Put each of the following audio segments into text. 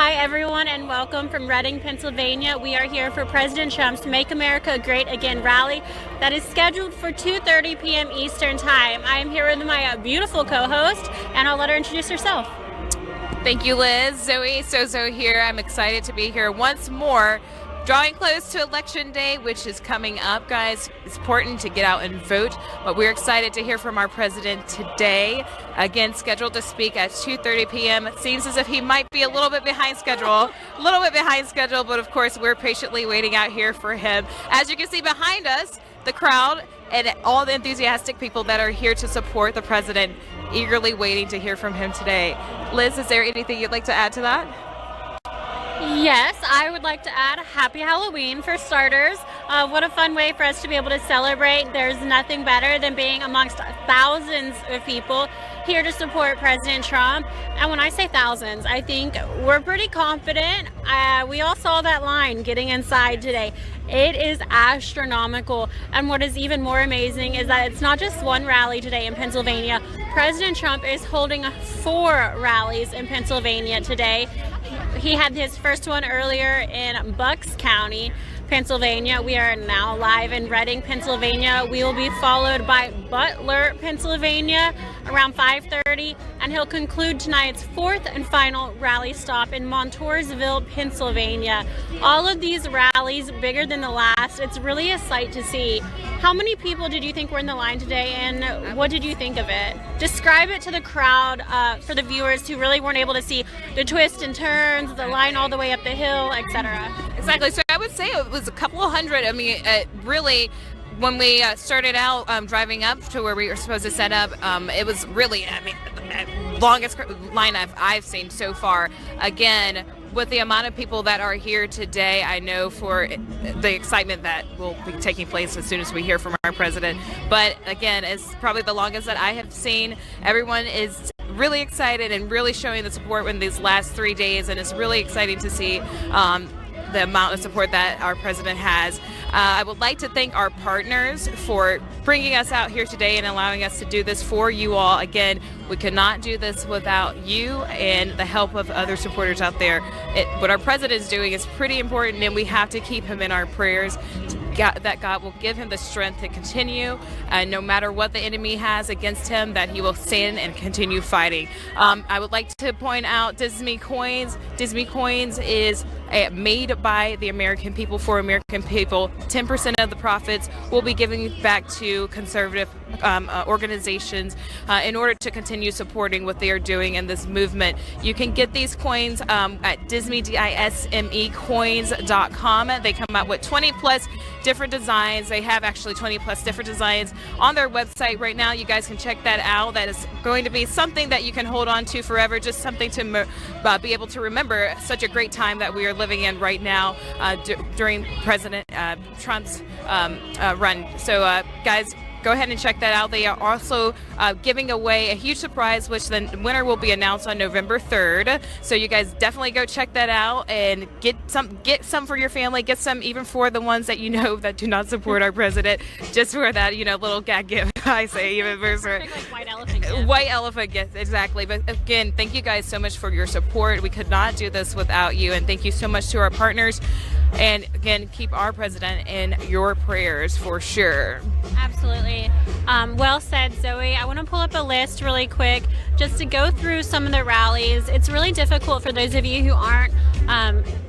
Hi, everyone, and welcome from Reading, Pennsylvania. We are here for President Trump's Make America Great Again rally that is scheduled for 2:30 p.m. Eastern Time. I am here with my beautiful co-host, and I'll let her introduce herself. Thank you, Liz. Zoe Sozo here. I'm excited to be here once more. Drawing close to Election Day, which is coming up, guys. It's important to get out and vote, but we're excited to hear from our president today. Again, scheduled to speak at 2:30 p.m. It seems as if he might be a little bit behind schedule, but of course, we're patiently waiting out here for him. As you can see behind us, the crowd and all the enthusiastic people that are here to support the president, eagerly waiting to hear from him today. Liz, is there anything you'd like to add to that? Yes, I would like to add Happy Halloween for starters. What a fun way for us to be able to celebrate. There's nothing better than being amongst thousands of people here to support President Trump. And when I say thousands, I think we're pretty confident. We all saw that line getting inside today. It is astronomical. And what is even more amazing is that it's not just one rally today in Pennsylvania. President Trump is holding 4 rallies in Pennsylvania today. He had his first one earlier in Bucks County, Pennsylvania. We are now live in Reading, Pennsylvania. We will be followed by Butler, Pennsylvania around 5:30, and he'll conclude tonight's 4th and final rally stop in Montoursville, Pennsylvania. All of these rallies bigger than the last. It's really a sight to see. How many people did you think were in the line today, and what did you think of it? Describe it to the crowd for the viewers who really weren't able to see the twists and turns, the line all the way up the hill, etc. Exactly. So I would say it was a couple of hundred. I mean, really, when we started out driving up to where we were supposed to set up, it was really, the longest line I've seen so far. Again, with the amount of people that are here today, I know for the excitement that will be taking place as soon as we hear from our president. But again, it's probably the longest that I have seen. Everyone is really excited and really showing the support in these last 3 days, and it's really exciting to see the amount of support that our president has. I would like to thank our partners for bringing us out here today and allowing us to do this for you all. Again, we could not do this without you and the help of other supporters out there. What our president is doing is pretty important, and we have to keep him in our prayers. That God will give him the strength to continue, no matter what the enemy has against him, that he will stand and continue fighting. I would like to point out Disney Coins. Disney Coins is made by the American people for American people. 10% of the profits will be given back to conservative organizations in order to continue supporting what they are doing in this movement. You can get these coins at dismecoins.com. They come out with 20 plus different designs. They have actually 20 plus different designs on their website right now. You guys can check that out. That is going to be something that you can hold on to forever, just something to be able to remember such a great time that we are living in right now during President Trump's run. So guys, go ahead and check that out. They are also giving away a huge surprise, which the winner will be announced on November 3rd. So you guys definitely go check that out and get some for your family. Get some even for the ones that you know that do not support our president, just for that little gag gift. I say even for like white elephant gift. White elephant gift, exactly. But again, thank you guys so much for your support. We could not do this without you, and thank you so much to our partners. And again, keep our president in your prayers for sure. Absolutely. Well said, Zoe. I want to pull up a list really quick just to go through some of the rallies. It's really difficult for those of you who aren't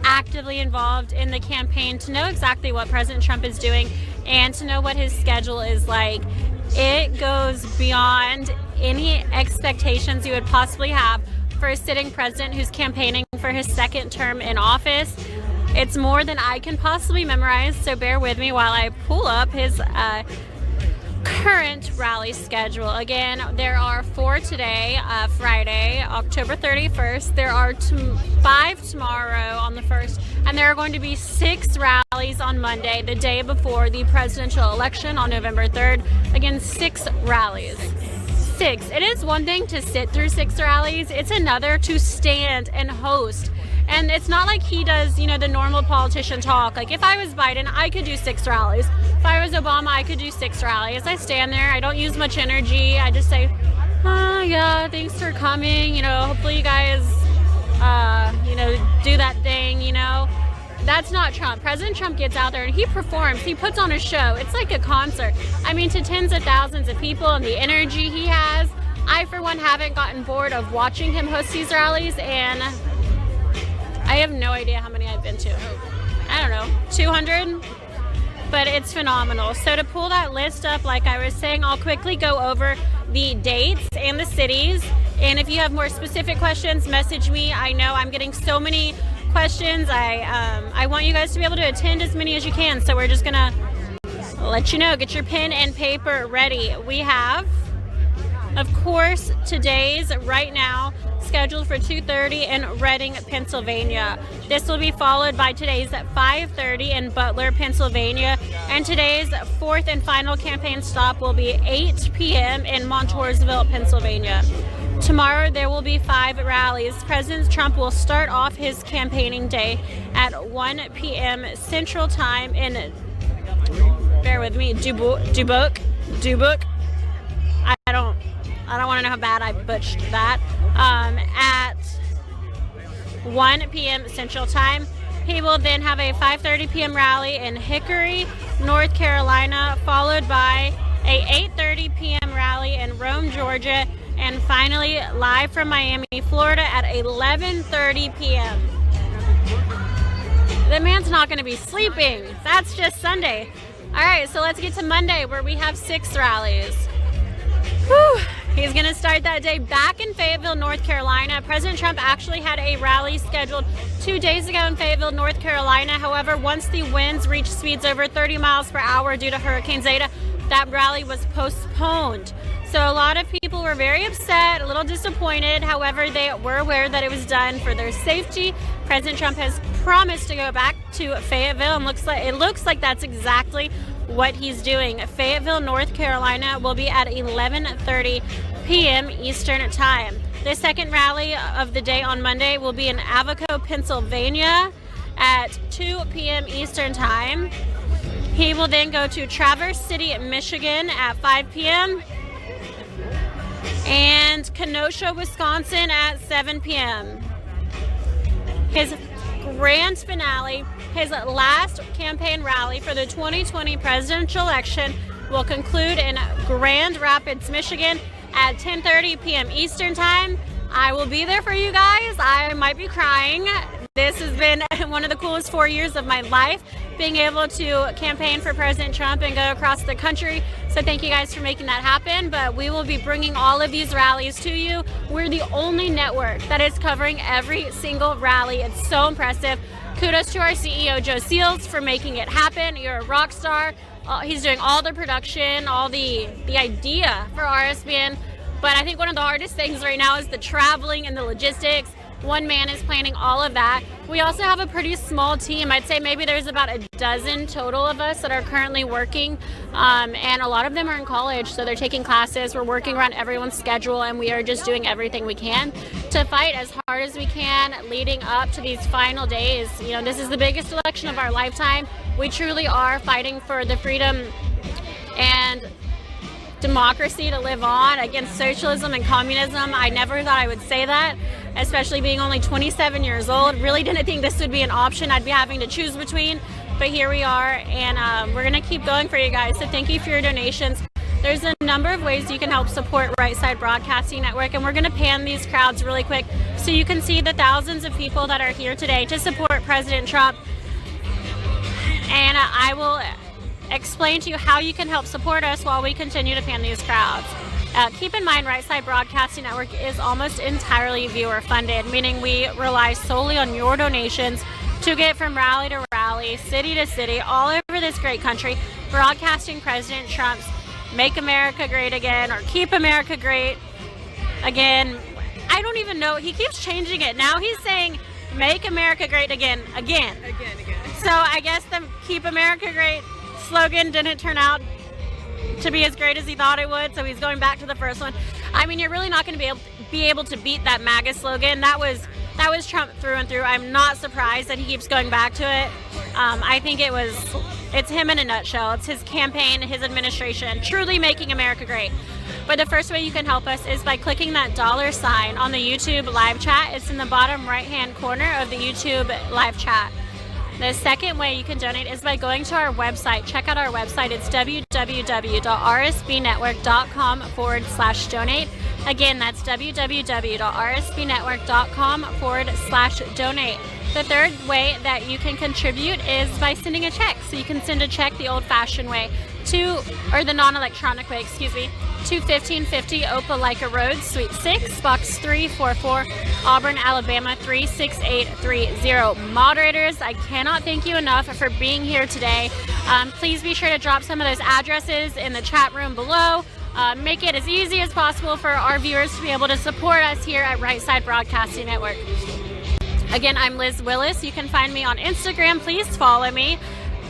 actively involved in the campaign to know exactly what President Trump is doing and to know what his schedule is like. It goes beyond any expectations you would possibly have for a sitting president who's campaigning for his 2nd term in office. It's more than I can possibly memorize, so bear with me while I pull up his current rally schedule. Again, there are 4 today, Friday, October 31st. There are 5 tomorrow on the 1st, and there are going to be 6 rallies on Monday, the day before the presidential election on November 3rd. Again, 6 rallies. 6. It is one thing to sit through 6 rallies. It's another to stand and host. And it's not like he does, the normal politician talk. Like, if I was Biden, I could do 6 rallies. If I was Obama, I could do 6 rallies. I stand there. I don't use much energy. I just say, yeah, thanks for coming. Hopefully you guys do that thing, That's not Trump. President Trump gets out there and he performs. He puts on a show. It's like a concert. I mean, to tens of thousands of people and the energy he has. I, for one, haven't gotten bored of watching him host these rallies, and I have no idea how many I've been to. I don't know, 200? But it's phenomenal. So to pull that list up, like I was saying, I'll quickly go over the dates and the cities. And if you have more specific questions, message me. I know I'm getting so many questions. I want you guys to be able to attend as many as you can. So we're just gonna let you know, get your pen and paper ready. We have, of course, today's right now scheduled for 2:30 in Reading, Pennsylvania. This will be followed by today's at 5:30 in Butler, Pennsylvania. And today's fourth and final campaign stop will be 8 p.m. in Montoursville, Pennsylvania. Tomorrow there will be 5 rallies. President Trump will start off his campaigning day at 1 p.m. Central Time in, bear with me, Dubuque. I don't want to know how bad I butchered that. At 1 p.m. Central Time. He will then have a 5:30 p.m. rally in Hickory, North Carolina, followed by a 8:30 p.m. rally in Rome, Georgia, and finally live from Miami, Florida at 11:30 p.m. The man's not going to be sleeping. That's just Sunday. All right, so let's get to Monday, where we have 6 rallies. Whew. He's going to start that day back in Fayetteville, North Carolina. President Trump actually had a rally scheduled 2 days ago in Fayetteville, North Carolina. However, once the winds reached speeds over 30 miles per hour due to Hurricane Zeta, that rally was postponed. So a lot of people were very upset, a little disappointed. However, they were aware that it was done for their safety. President Trump has promised to go back to Fayetteville, and it looks like that's exactly what he's doing. Fayetteville, North Carolina will be at 11:30 p.m. Eastern Time. The second rally of the day on Monday will be in Avico, Pennsylvania at 2 p.m. Eastern Time. He will then go to Traverse City, Michigan at 5 p.m. and Kenosha, Wisconsin at 7 p.m. His grand finale, his last campaign rally for the 2020 presidential election, will conclude in Grand Rapids, Michigan at 10:30 p.m. Eastern Time. I will be there for you guys. I might be crying. This has been one of the coolest 4 years of my life, being able to campaign for President Trump and go across the country. So thank you guys for making that happen. But we will be bringing all of these rallies to you. We're the only network that is covering every single rally. It's so impressive. Kudos to our CEO, Joe Seals, for making it happen. You're a rock star. He's doing all the production, all the idea for RSBN. But I think one of the hardest things right now is the traveling and the logistics. One man is planning all of that. We also have a pretty small team. I'd say maybe there's about a dozen total of us that are currently working. And a lot of them are in college, so they're taking classes. We're working around everyone's schedule, and we are just doing everything we can to fight as hard as we can leading up to these final days. This is the biggest election of our lifetime. We truly are fighting for the freedom and democracy to live on against socialism and communism. I never thought I would say that, especially being only 27 years old. Really didn't think this would be an option I'd be having to choose between, but here we are, and we're going to keep going for you guys. So thank you for your donations. There's a number of ways you can help support Right Side Broadcasting Network, and we're going to pan these crowds really quick so you can see the thousands of people that are here today to support President Trump. And I will explain to you how you can help support us while we continue to pan these crowds. Keep in mind, Right Side Broadcasting Network is almost entirely viewer funded, meaning we rely solely on your donations to get from rally to rally, city to city, all over this great country, broadcasting President Trump's Make America Great Again or Keep America Great Again. I don't even know. He keeps changing it. Now he's saying Make America Great Again. So I guess the Keep America Great slogan didn't turn out to be as great as he thought it would, so he's going back to the first one. I mean, you're really not going to be able to beat that MAGA slogan. That was Trump through and through. I'm not surprised that he keeps going back to it. I think it's him in a nutshell. It's his campaign, his administration, truly making America great. But the first way you can help us is by clicking that $sign on the YouTube live chat. It's in the bottom right-hand corner of the YouTube live chat. The second way you can donate is by going to our website. Check out our website. It's www.rsbnetwork.com/donate. Again, that's www.rsbnetwork.com/donate. The third way that you can contribute is by sending a check. So you can send a check the old-fashioned way or the non-electronic way, to 1550 Opelika Road, Suite 6, Box 344, Auburn, Alabama 36830. Moderators, I cannot thank you enough for being here today. Please be sure to drop some of those addresses in the chat room below. Make it as easy as possible for our viewers to be able to support us here at Right Side Broadcasting Network. Again, I'm Liz Willis. You can find me on Instagram. Please follow me.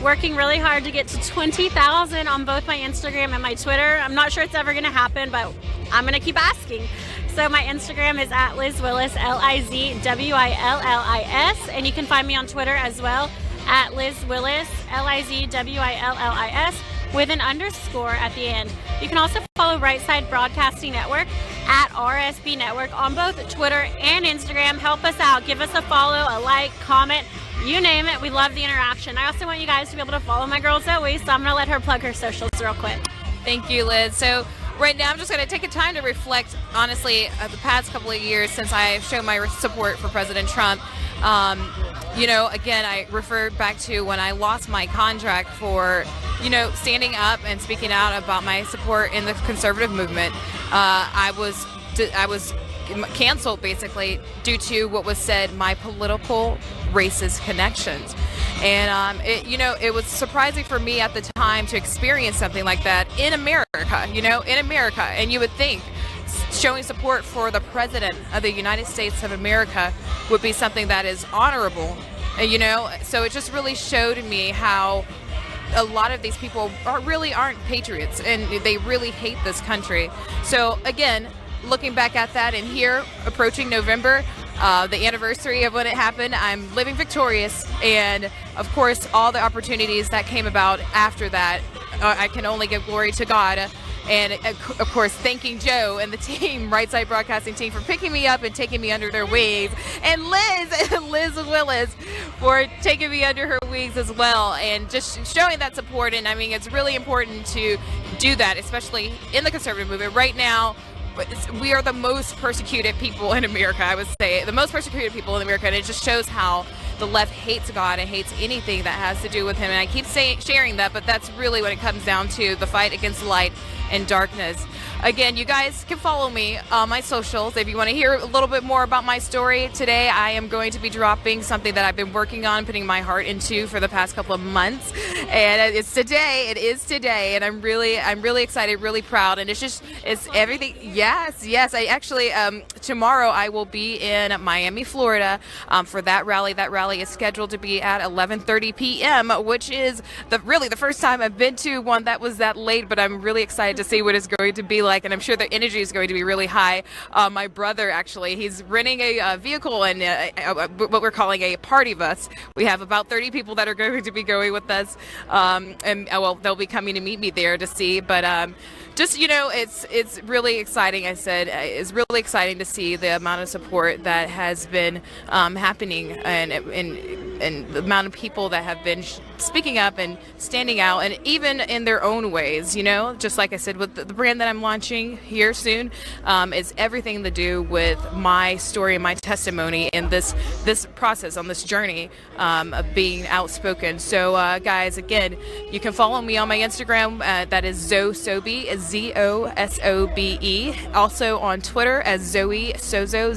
Working really hard to get to 20,000 on both my Instagram and my Twitter. I'm not sure it's ever going to happen, but I'm going to keep asking. So my Instagram is at Liz Willis, LIZWILLIS, and you can find me on Twitter as well at Liz Willis, LIZWILLIS, with an underscore at the end. You can also follow Right Side Broadcasting Network at RSB Network on both Twitter and Instagram. Help us out. Give us a follow, a like, comment. You name it, we love the interaction. I also want you guys to be able to follow my girl Zoe, so I'm going to let her plug her socials real quick. Thank you, Liz. So right now I'm just going to take a time to reflect, honestly, the past couple of years since I've shown my support for President Trump. Again, I referred back to when I lost my contract for, standing up and speaking out about my support in the conservative movement. I was canceled basically due to what was said, my political racist connections. And it was surprising for me at the time to experience something like that in America, and you would think showing support for the president of the United States of America would be something that is honorable, so it just really showed me how a lot of these people aren't patriots, and they really hate this country. So again, looking back at that, and here approaching November, the anniversary of when it happened, I'm living victorious, and of course all the opportunities that came about after that, I can only give glory to God, and of course thanking Joe and the team, Right Side Broadcasting team, for picking me up and taking me under their wings, and Liz Willis for taking me under her wings as well, and just showing that support. And I mean, it's really important to do that, especially in the conservative movement right now. We are the most persecuted people in America, I would say, the most persecuted people in America, and it just shows how the left hates God and hates anything that has to do with him. And I keep sharing that, but that's really when it comes down to the fight against light and darkness. Again, you guys can follow me on my socials if you want to hear a little bit more about my story. Today I am going to be dropping something that I've been working on, putting my heart into for the past couple of months, and it is today, and I'm really excited, really proud, and it's everything. Yes, I actually tomorrow I will be in Miami, Florida, for that rally. That rally is scheduled to be at 11:30 p.m., which is the first time I've been to one that was that late, but I'm really excited to see what it's going to be like. And I'm sure the energy is going to be really high. My brother, actually, he's renting a vehicle and what we're calling a party bus. We have about 30 people that are going to be going with us, and they'll be coming to meet me there to see. But it's really exciting. I said it's really exciting to see the amount of support that has been happening, and the amount of people that have been speaking up and standing out, and even in their own ways, just like I said with the brand that I'm launching here soon, is everything to do with my story and my testimony in this process, on this journey of being outspoken. So guys, again, you can follow me on my Instagram, that is Zosobe, ZOSOBE, also on Twitter as Zoe Sozo,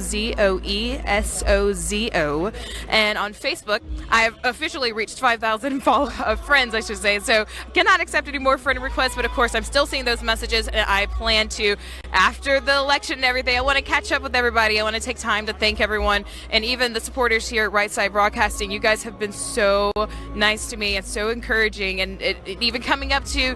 ZOESOZO, and on Facebook I have officially reached 5,000 friends, I should say, so cannot accept any more friend requests, but of course I'm still seeing those messages, and I plan to, after the election and everything, I want to catch up with everybody. I want to take time to thank everyone, and even the supporters here at Right Side Broadcasting. You guys have been so nice to me and so encouraging, and even coming up to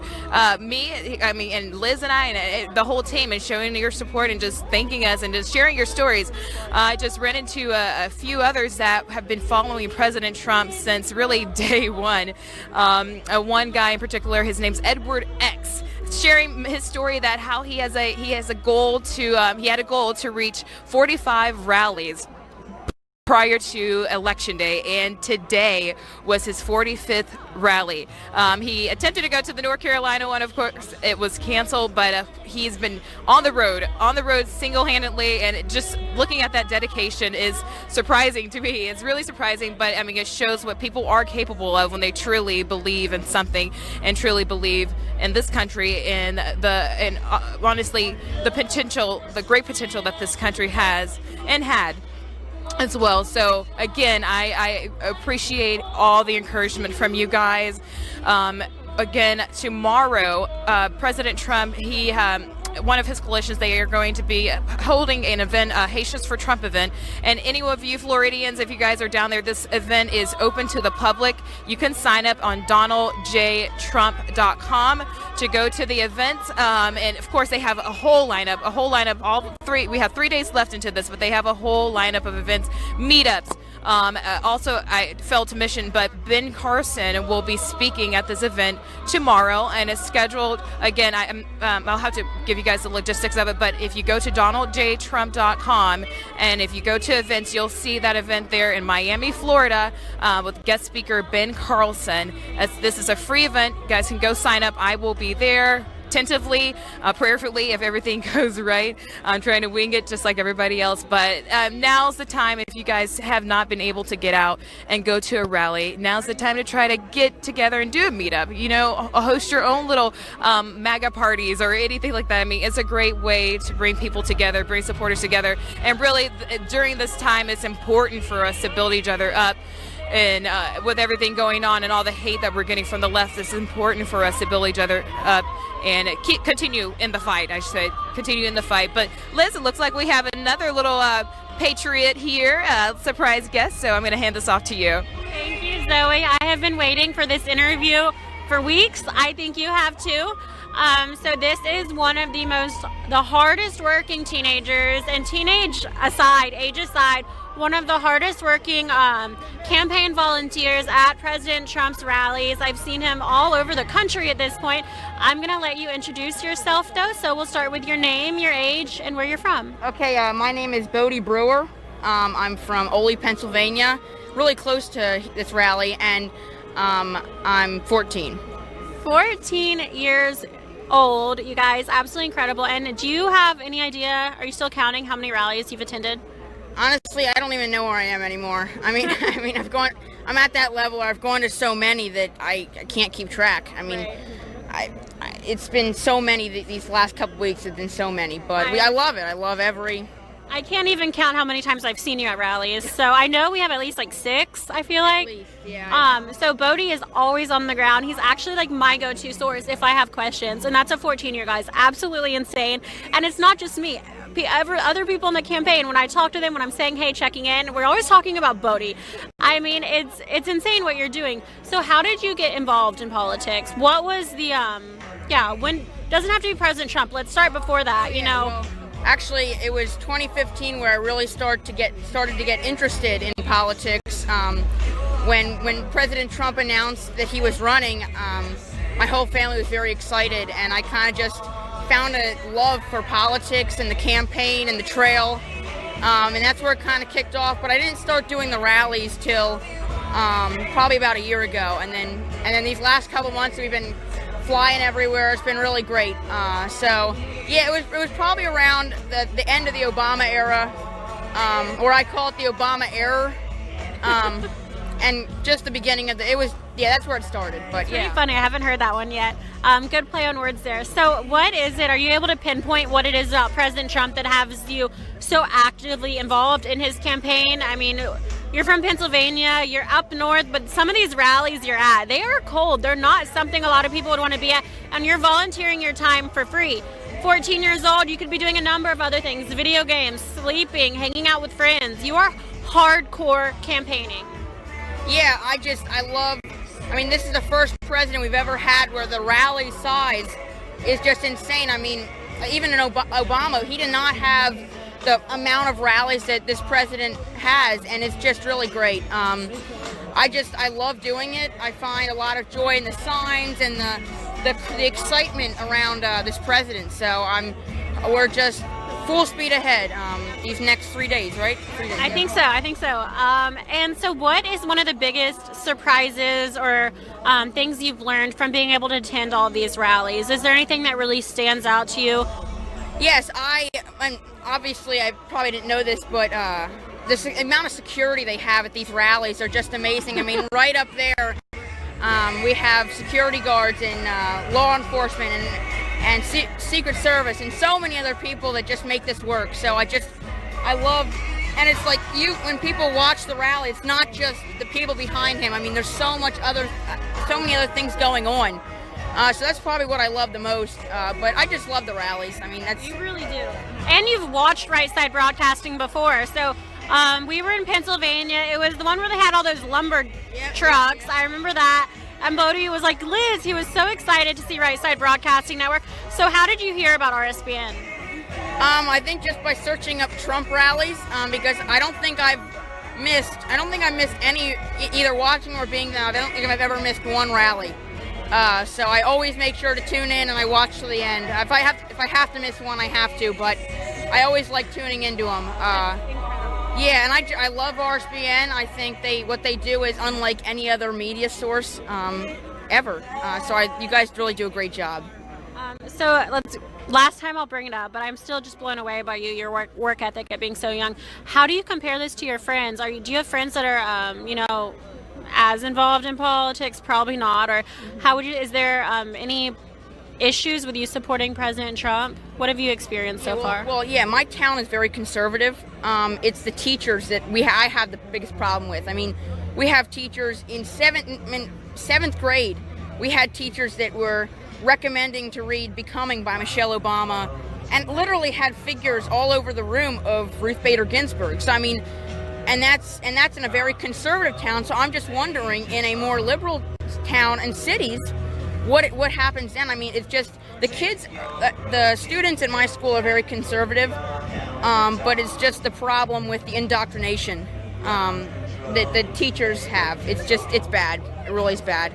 me, and Liz and I, and the whole team, and showing your support and just thanking us and just sharing your stories. I just ran into a few others that have been following President Trump since really day one. One guy in particular, his name's Edward X. sharing his story that how he has a goal to he had a goal to reach 45 rallies prior to election day, and today was his 45th rally. He attempted to go to the North Carolina one, of course it was canceled, but he's been on the road single-handedly, and just looking at that dedication is surprising to me. It's really surprising, but I mean, it shows what people are capable of when they truly believe in something and truly believe in this country and honestly the great potential that this country has and had as well. So again, I appreciate all the encouragement from you guys. Again, tomorrow, President Trump, one of his coalitions, they are going to be holding an event, a Haitians for Trump event. And any of you Floridians, if you guys are down there, this event is open to the public. You can sign up on donaldjtrump.com to go to the event. And of course, they have a whole lineup, we have 3 days left into this, but they have a whole lineup of events, meetups. Also, I failed to mention, but Ben Carson will be speaking at this event tomorrow, and is scheduled. Again, I'll have to give you guys the logistics of it, but if you go to donaldjtrump.com and if you go to events, you'll see that event there in Miami, Florida, with guest speaker Ben Carlson. This is a free event. You guys can go sign up. I will be there. Tentatively, prayerfully, if everything goes right. I'm trying to wing it just like everybody else, but now's the time. If you guys have not been able to get out and go to a rally, now's the time to try to get together and do a meetup, host your own little MAGA parties or anything like that. I mean, it's a great way to bring people together, bring supporters together, and really during this time, it's important for us to build each other up. And with everything going on and all the hate that we're getting from the left, it's important for us to build each other up and continue in the fight, I should say. Continue in the fight. But Liz, it looks like we have another little patriot here, surprise guest, so I'm going to hand this off to you. Thank you, Zoe. I have been waiting for this interview for weeks. I think you have too. So this is one of the hardest working teenagers, and age aside, one of the hardest working campaign volunteers at President Trump's rallies. I've seen him all over the country at this point. I'm going to let you introduce yourself, though, so we'll start with your name, your age, and where you're from. Okay, my name is Bodie Brewer. I'm from Ole, Pennsylvania, really close to this rally, and I'm 14. 14 years old, you guys, absolutely incredible. And do you have any idea, are you still counting how many rallies you've attended? Honestly, I don't even know where I am anymore. I'm at that level where I've gone to so many that I can't keep track. I mean, right. It's been so many these last couple weeks. Have been so many, but I love it. I love every. I can't even count how many times I've seen you at rallies. So I know we have at least like 6, I feel like. At least, yeah. So Bodie is always on the ground. He's actually like my go-to source if I have questions. And that's a 14-year guy. It's absolutely insane. And it's not just me. Other people in the campaign, when I talk to them, when I'm saying, hey, checking in, we're always talking about Bodie. I mean, it's insane what you're doing. So how did you get involved in politics? What was the, when, doesn't have to be President Trump. Let's start before that, Well, actually, it was 2015 where I really started to get interested in politics. When President Trump announced that he was running, my whole family was very excited, and I kind of just found a love for politics and the campaign and the trail, and that's where it kind of kicked off. But I didn't start doing the rallies till probably about a year ago, and then these last couple months we've been flying everywhere. It's been really great. So yeah, it was probably around the end of the Obama era, or I call it the Obama error, and just the beginning of that's where it started. But Pretty funny. I haven't heard that one yet. Good play on words there. So what is it? Are you able to pinpoint what it is about President Trump that has you so actively involved in his campaign? I mean, you're from Pennsylvania, you're up north, but some of these rallies you're at, they are cold. They're not something a lot of people would want to be at, and you're volunteering your time for free. 14 years old, you could be doing a number of other things, video games, sleeping, hanging out with friends. You are hardcore campaigning. Yeah, this is the first president we've ever had where the rally size is just insane. I mean, even in Obama, he did not have the amount of rallies that this president has, and it's just really great. I love doing it. I find a lot of joy in the signs and the excitement around this president. So we're just full speed ahead these next 3 days, right? 3 days, I think so. And so what is one of the biggest surprises or things you've learned from being able to attend all these rallies? Is there anything that really stands out to you? Yes, and obviously I probably didn't know this, but the amount of security they have at these rallies are just amazing. I mean, right up there, we have security guards and law enforcement and Secret Service and so many other people that just make this work. So I love, and it's like when people watch the rally, it's not just the people behind him. I mean, there's so many other things going on. So that's probably what I love the most. But I just love the rallies. I mean, You really do. And you've watched Right Side Broadcasting before. So we were in Pennsylvania. It was the one where they had all those lumber trucks. I remember that. And Bodie was like, Liz, he was so excited to see Right Side Broadcasting Network. So how did you hear about RSBN? I think just by searching up Trump rallies, because I don't think I've missed any, either watching or being there. I don't think I've ever missed one rally. So I always make sure to tune in and I watch to the end. If I have to miss one, I have to, but I always like tuning into them. Yeah, and I love RSBN. I think what they do is unlike any other media source ever. So you guys really do a great job. Last time I'll bring it up, but I'm still just blown away by your work ethic at being so young. How do you compare this to your friends? Do you have friends that are, as involved in politics? Probably not. Or is there any issues with you supporting President Trump? What have you experienced so far? Well, yeah, my town is very conservative. It's the teachers that I have the biggest problem with. I mean, we have teachers in seventh grade. We had teachers that were recommending to read Becoming by Michelle Obama and literally had figures all over the room of Ruth Bader Ginsburg. So I mean, and that's in a very conservative town. So I'm just wondering, in a more liberal town and cities, what happens then? I mean, it's just the kids, the students in my school are very conservative, but it's just the problem with the indoctrination that the teachers have. It's bad. It really is bad.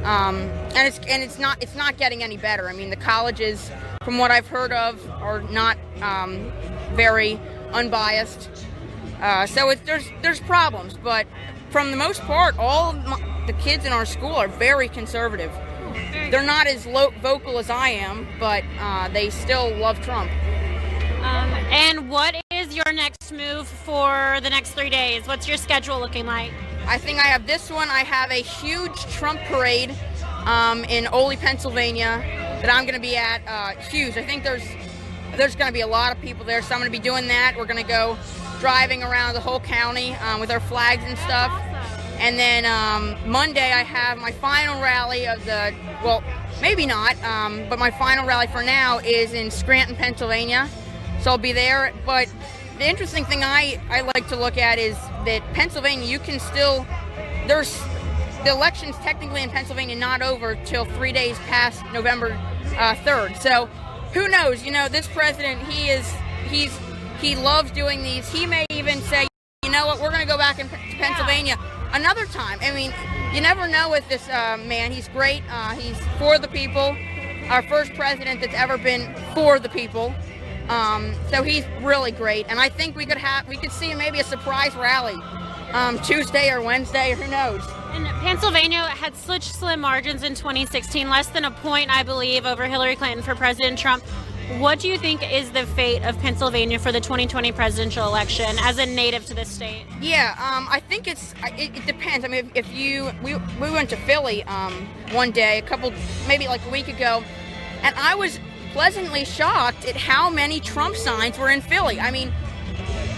And it's not getting any better. I mean, the colleges, from what I've heard of, are not very unbiased. So there's problems, but from the most part, all of the kids in our school are very conservative. They're not as vocal as I am, but they still love Trump. And what is your next move for the next 3 days? What's your schedule looking like? I think I have this one. I have a huge Trump parade in Ole, Pennsylvania that I'm going to be at. Huge. I think there's going to be a lot of people there, so I'm going to be doing that. We're going to go driving around the whole county with our flags and stuff. And then Monday I have my final rally of maybe not, but my final rally for now is in Scranton, Pennsylvania. So I'll be there. But the interesting thing I like to look at is that Pennsylvania, you can still, the election's technically in Pennsylvania not over till 3 days past November 3rd. So who knows? This president, he loves doing these. He may even say, you know what, we're going to go back to Pennsylvania another time. I mean, you never know with this man. He's great. He's for the people. Our first president that's ever been for the people. So he's really great, and I think we could see maybe a surprise rally Tuesday or Wednesday, or who knows. And Pennsylvania had such slim margins in 2016, less than a point, I believe, over Hillary Clinton for President Trump. What do you think is the fate of Pennsylvania for the 2020 presidential election as a native to this state? Yeah, I think it depends. I mean, we went to Philly one day, maybe like a week ago, and I was pleasantly shocked at how many Trump signs were in Philly. I mean,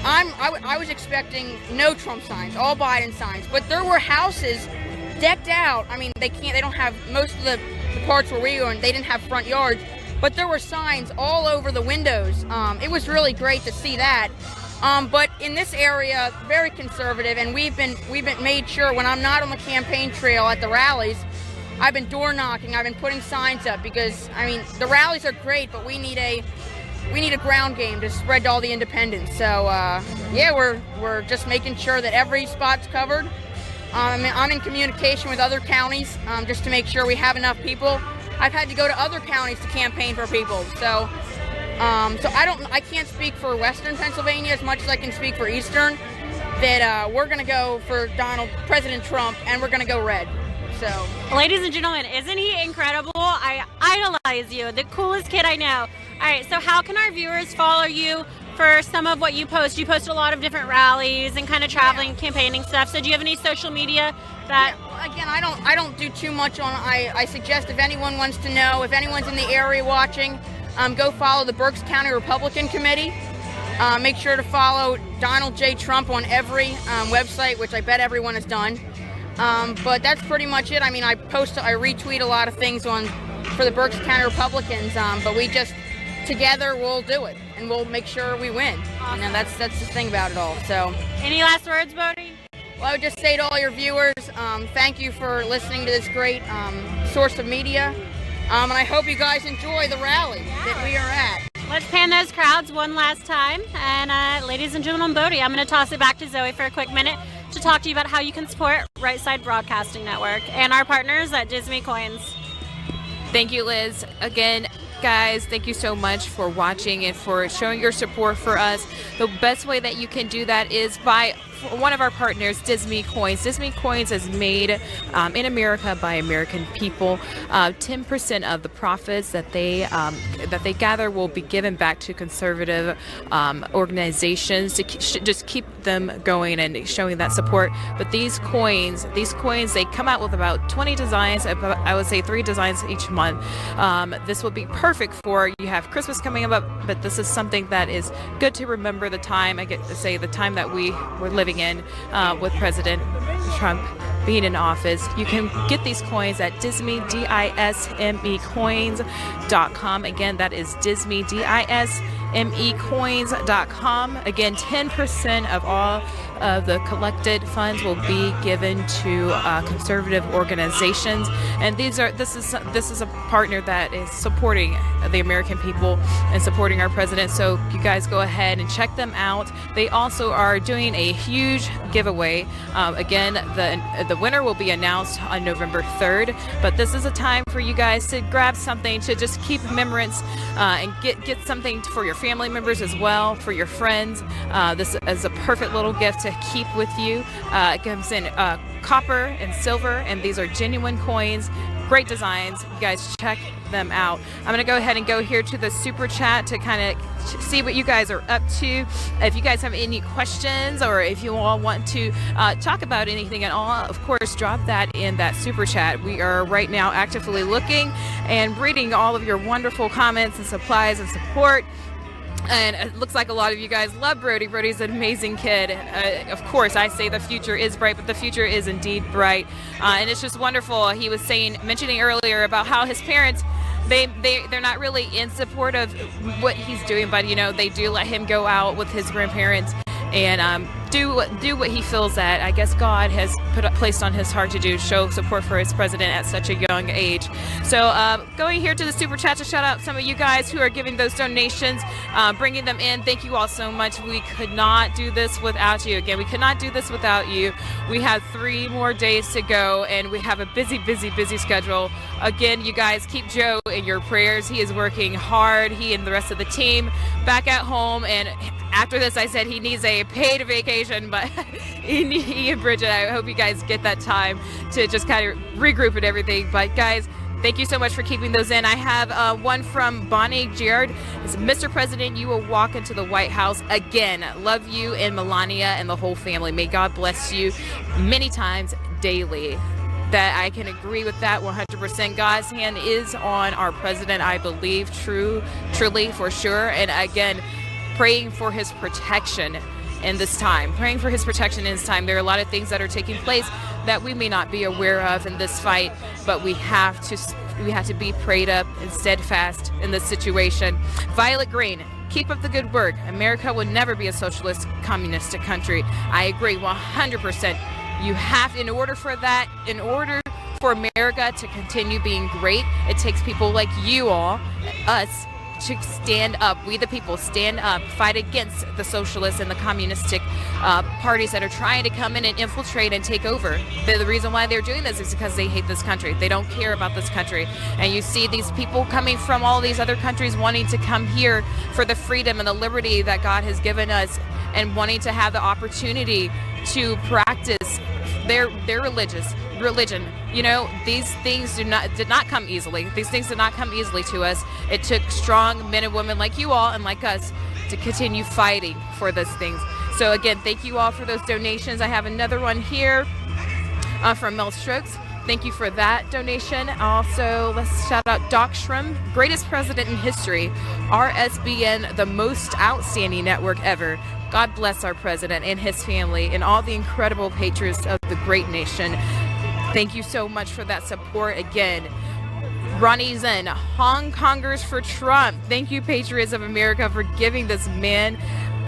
I was expecting no Trump signs, all Biden signs, but there were houses decked out. I mean, they don't have, most of the parts where we were in, they didn't have front yards, but there were signs all over the windows. It was really great to see that. But in this area, very conservative, and we've been made sure when I'm not on the campaign trail at the rallies, I've been door knocking, I've been putting signs up, because I mean, the rallies are great, but we need a ground game to spread to all the independents. So yeah, we're just making sure that every spot's covered. I'm in communication with other counties just to make sure we have enough people. I've had to go to other counties to campaign for people. So I can't speak for Western Pennsylvania as much as I can speak for Eastern. That we're going to go for President Trump, and we're going to go red. So, ladies and gentlemen, isn't he incredible? I idolize you, the coolest kid I know. All right, so how can our viewers follow you for some of what you post? You post a lot of different rallies and kind of traveling, campaigning stuff. So do you have any social media that? Yeah, again, I don't do too much on. I suggest if anyone wants to know, if anyone's in the area watching, go follow the Berks County Republican Committee. Make sure to follow Donald J. Trump on every website, which I bet everyone has done. But that's pretty much it. I mean, I retweet a lot of things for the Berks County Republicans, but we just, together, we'll do it, and we'll make sure we win. Awesome. You know, that's the thing about it all. So, any last words, Bodie? Well, I would just say to all your viewers, thank you for listening to this great source of media, and I hope you guys enjoy the rally that we are at. Let's pan those crowds one last time. And ladies and gentlemen, Bodie, I'm going to toss it back to Zoe for a quick minute to talk to you about how you can support Right Side Broadcasting Network and our partners at Disney Coins. Thank you, Liz. Again, guys, thank you so much for watching and for showing your support for us. The best way that you can do that is by one of our partners, Disney Coins. Disney Coins is made in America by American people. 10% of the profits that they gather will be given back to conservative organizations to just keep them going and showing that support. But these coins, they come out with about 20 designs. I would say 3 designs each month. This will be perfect for, you have Christmas coming up, but this is something that is good to remember the time. I get to say the time that we were living in with President Trump being in office. You can get these coins at Disney, DISME coins.com. Again, that is Disney, DISME coins.com. Again, 10% of all of the collected funds will be given to conservative organizations, and this is a partner that is supporting the American people and supporting our president. So you guys go ahead and check them out. They also are doing a huge giveaway. Again, the winner will be announced on November 3rd, but this is a time for you guys to grab something to just keep remembrance and get something for your family members as well, for your friends. This is a perfect little gift to keep with you. It comes in copper and silver, and these are genuine coins. Great designs. You guys check them out. I'm going to go ahead and go here to the super chat to kind of see what you guys are up to. If you guys have any questions, or if you all want to talk about anything at all, of course, drop that in that super chat. We are right now actively looking and reading all of your wonderful comments and supplies and support. And it looks like a lot of you guys love Brody. Brody's an amazing kid. Of course, I say the future is bright, but the future is indeed bright. And it's just wonderful. He was mentioning earlier about how his parents, they're not really in support of what he's doing, but they do let him go out with his grandparents and do what he feels that I guess God has placed on his heart to do, show support for his president at such a young age. So going here to the super chat to shout out some of you guys who are giving those donations, bringing them in. Thank you all so much. We could not do this without you. Again, we could not do this without you. We have 3 more days to go, and we have a busy schedule. Again, you guys keep Joe in your prayers. He is working hard. He and the rest of the team back at home, and after this, I said he needs a paid vacation, but he and Bridget, I hope you guys get that time to just kind of regroup and everything. But guys, thank you so much for keeping those in. I have one from Bonnie Jared. It's, Mr. President, you will walk into the White House again. Love you and Melania and the whole family. May God bless you many times daily. That I can agree with that 100%. God's hand is on our president, I believe, truly, for sure. And again, praying for his protection in this time. Praying for his protection in this time. There are a lot of things that are taking place that we may not be aware of in this fight, but we have to be prayed up and steadfast in this situation. Violet Green, keep up the good work. America will never be a socialist, communistic country. I agree 100%. You have, in order for America to continue being great, it takes people like you all, us, to stand up. We the people stand up, fight against the socialists and the communistic parties that are trying to come in and infiltrate and take over. The reason why they're doing this is because they hate this country. They don't care about this country. And you see these people coming from all these other countries wanting to come here for the freedom and the liberty that God has given us, and wanting to have the opportunity to practice their religion. You know, these things did not come easily. These things did not come easily to us. It took strong men and women like you all and like us to continue fighting for those things. So again, thank you all for those donations. I have another one here from Mel Strokes. Thank you for that donation. Also, let's shout out Doc Shrum, greatest president in history. RSBN, the most outstanding network ever. God bless our president and his family and all the incredible patriots of the great nation. Thank you so much for that support. Again, Ronnie Zen, Hong Kongers for Trump. Thank you, Patriots of America, for giving this man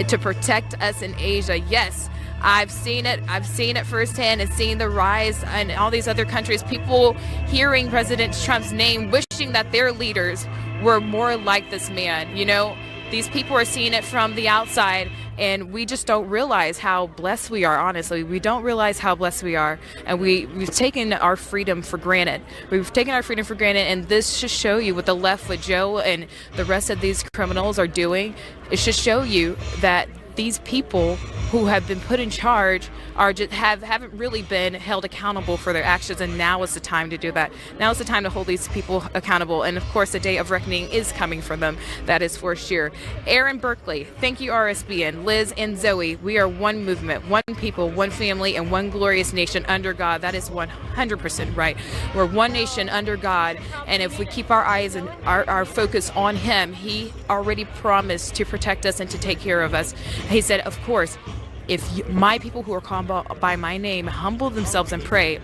to protect us in Asia. Yes, I've seen it firsthand, and seeing the rise in all these other countries, people hearing President Trump's name, wishing that their leaders were more like this man. You know, these people are seeing it from the outside, and we just don't realize how blessed we are. Honestly, we don't realize how blessed we are, and we've taken our freedom for granted. We've taken our freedom for granted, and this should show you what the left with Joe and the rest of these criminals are doing. It should show you that these people who have been put in charge are just haven't really been held accountable for their actions, and now is the time to do that. Now is the time to hold these people accountable, and of course the day of reckoning is coming for them. That is for sure. Aaron Berkeley, thank you RSBN. Liz and Zoe, we are one movement, one people, one family, and one glorious nation under God. That is 100% right. We're one nation under God, and if we keep our eyes and our focus on Him, He already promised to protect us and to take care of us. He said, of course, if my people who are called by my name humble themselves and pray,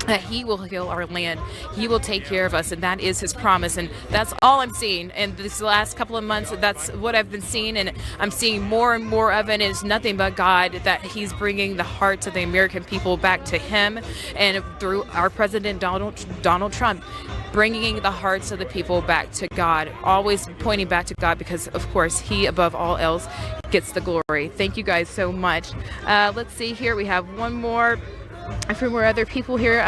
that He will heal our land. He will take care of us, and that is His promise. And that's all I'm seeing. And this last couple of months, that's what I've been seeing, and I'm seeing more and more of it. It's nothing but God, that He's bringing the hearts of the American people back to Him, and through our President Donald Trump, bringing the hearts of the people back to God, always pointing back to God, because of course He above all else gets the glory. Thank you guys so much. Let's see here, we have one more, a few more other people here.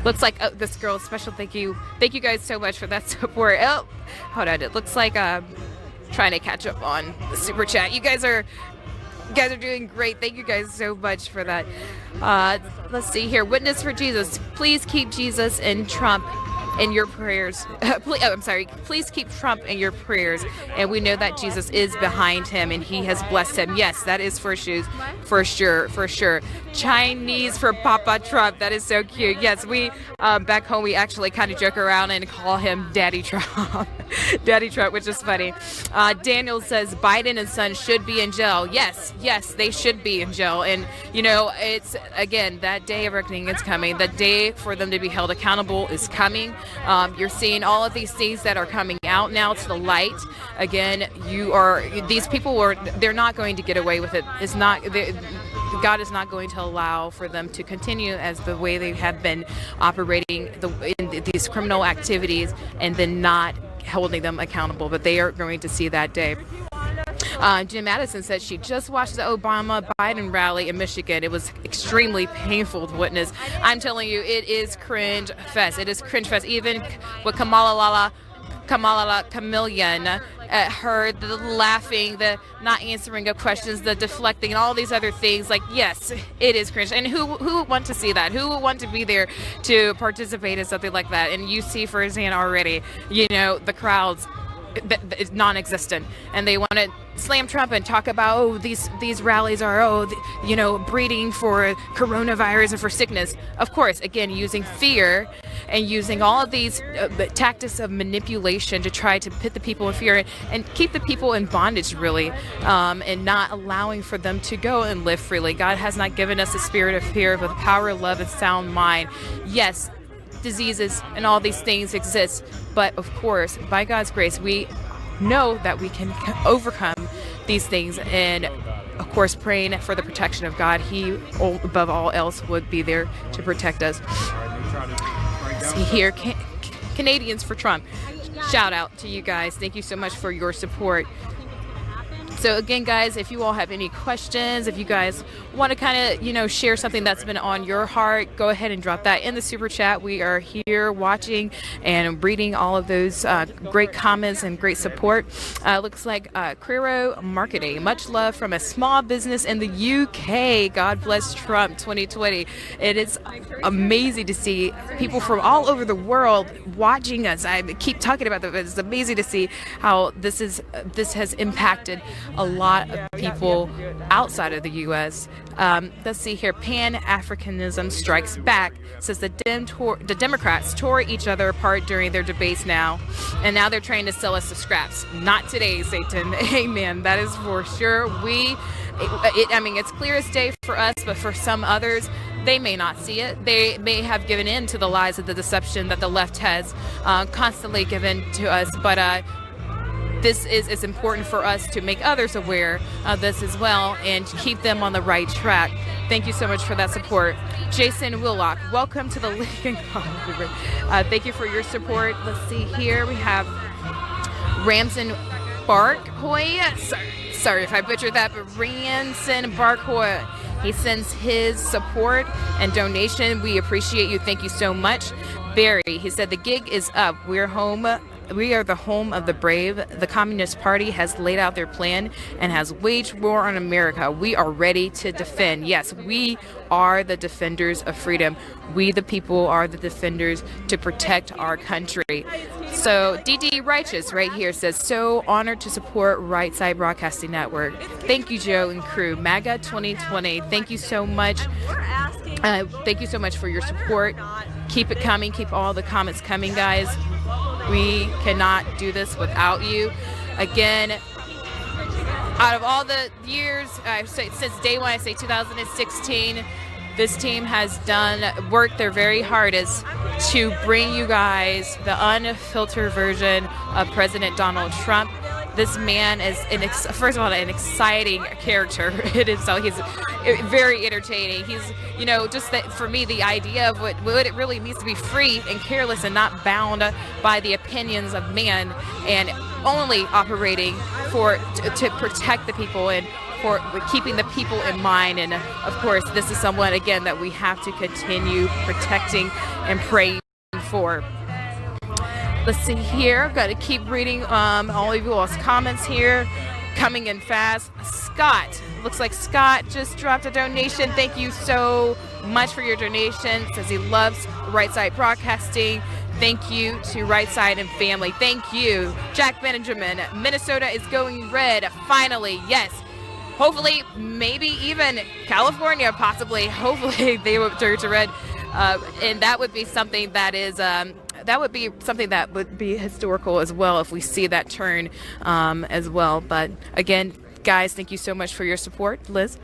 Looks like this girl, special thank you guys so much for that support. Oh, hold on, it looks like trying to catch up on the super chat. You guys are doing great. Thank you guys so much for that. Let's see here. Witness for Jesus. Please keep Jesus and Trump in your prayers. Please keep Trump in your prayers. And we know that Jesus is behind him and He has blessed him. Yes, that is for sure. Chinese for Papa Trump. That is so cute. Yes, we back home we actually kind of joke around and call him Daddy Trump. Daddy Trump, which is funny. Daniel says Biden and son should be in jail. Yes, they should be in jail. And you know, it's again, that day of reckoning is coming. The day for them to be held accountable is coming. You're seeing all of these things that are coming out now to the light. Again, these people they're not going to get away with it. It's not. God is not going to allow for them to continue as the way they have been operating in these criminal activities and then not holding them accountable. But they are going to see that day. Jim Madison said she just watched the Obama-Biden rally in Michigan. It was extremely painful to witness. I'm telling you, it is cringe fest. It is cringe fest. Even with Kamala Chameleon, her, the laughing, the not answering of questions, the deflecting, and all these other things. Like, yes, it is cringe. And who would want to see that? Who would want to be there to participate in something like that? And you see firsthand already, you know, the crowds, it's non-existent, and they want to slam Trump and talk about these rallies are breeding for coronavirus and for sickness. Of course, again, using fear and using all of these tactics of manipulation to try to put the people in fear and keep the people in bondage, really, and not allowing for them to go and live freely. God has not given us a spirit of fear, but power, love, and sound mind. Yes, diseases and all these things exist, but of course, by God's grace, we know that we can overcome these things, and of course, praying for the protection of God. He, above all else, would be there to protect us. See here, Canadians for Trump. Shout out to you guys. Thank you so much for your support. So again, guys, if you all have any questions, if you guys want to kind of, share something that's been on your heart, go ahead and drop that in the super chat. We are here watching and reading all of those great comments and great support. Looks like Crero Marketing. Much love from a small business in the UK. God bless Trump 2020. It is amazing to see people from all over the world watching us. I keep talking about that, but it's amazing to see how this has impacted a lot of people outside of the U.S. Let's see here. Pan-Africanism strikes back, says the Democrats tore each other apart during their debates now, and now they're trying to sell us the scraps. Not today, Satan. Amen. That is for sure. It's clear as day for us, but for some others, they may not see it. They may have given in to the lies of the deception that the left has constantly given to us, but this is important for us to make others aware of this as well and keep them on the right track. Thank you so much for that support. Jason Willock, welcome to the Lincoln Conference. Thank you for your support. Let's see here. We have Ramson Barkhoy. Sorry if I butchered that, but Ramson Barkhoy. He sends his support and donation. We appreciate you. Thank you so much. Barry, he said, the gig is up. We're home. We are the home of the brave. The Communist Party has laid out their plan and has waged war on America. We are ready to defend. Yes, we are the defenders of freedom. We, the people, are the defenders to protect our country. So DD Righteous right here says, so honored to support Right Side Broadcasting Network. Thank you, Joe and crew. MAGA 2020. Thank you so much. Thank you so much for your support. Keep it coming. Keep all the comments coming, guys. We cannot do this without you. Again, out of all the years, since day one, I say 2016, this team has worked their very hardest to bring you guys the unfiltered version of President Donald Trump. This man is, first of all, an exciting character in himself. He's very entertaining. He's, just that for me, the idea of what it really means to be free and careless and not bound by the opinions of man and only operating to protect the people and for keeping the people in mind. And of course, this is someone, again, that we have to continue protecting and praying for. Let's see here. Got to keep reading all of you all's comments here. Coming in fast. Scott. Looks like Scott just dropped a donation. Thank you so much for your donation. Says he loves Right Side Broadcasting. Thank you to Right Side and family. Thank you. Jack Benjamin. Minnesota is going red. Finally. Yes. Hopefully, maybe even California, possibly. Hopefully they will turn to red. And that would be something that is... that would be something that would be historical as well if we see that turn as well. But again, guys, thank you so much for your support. Liz?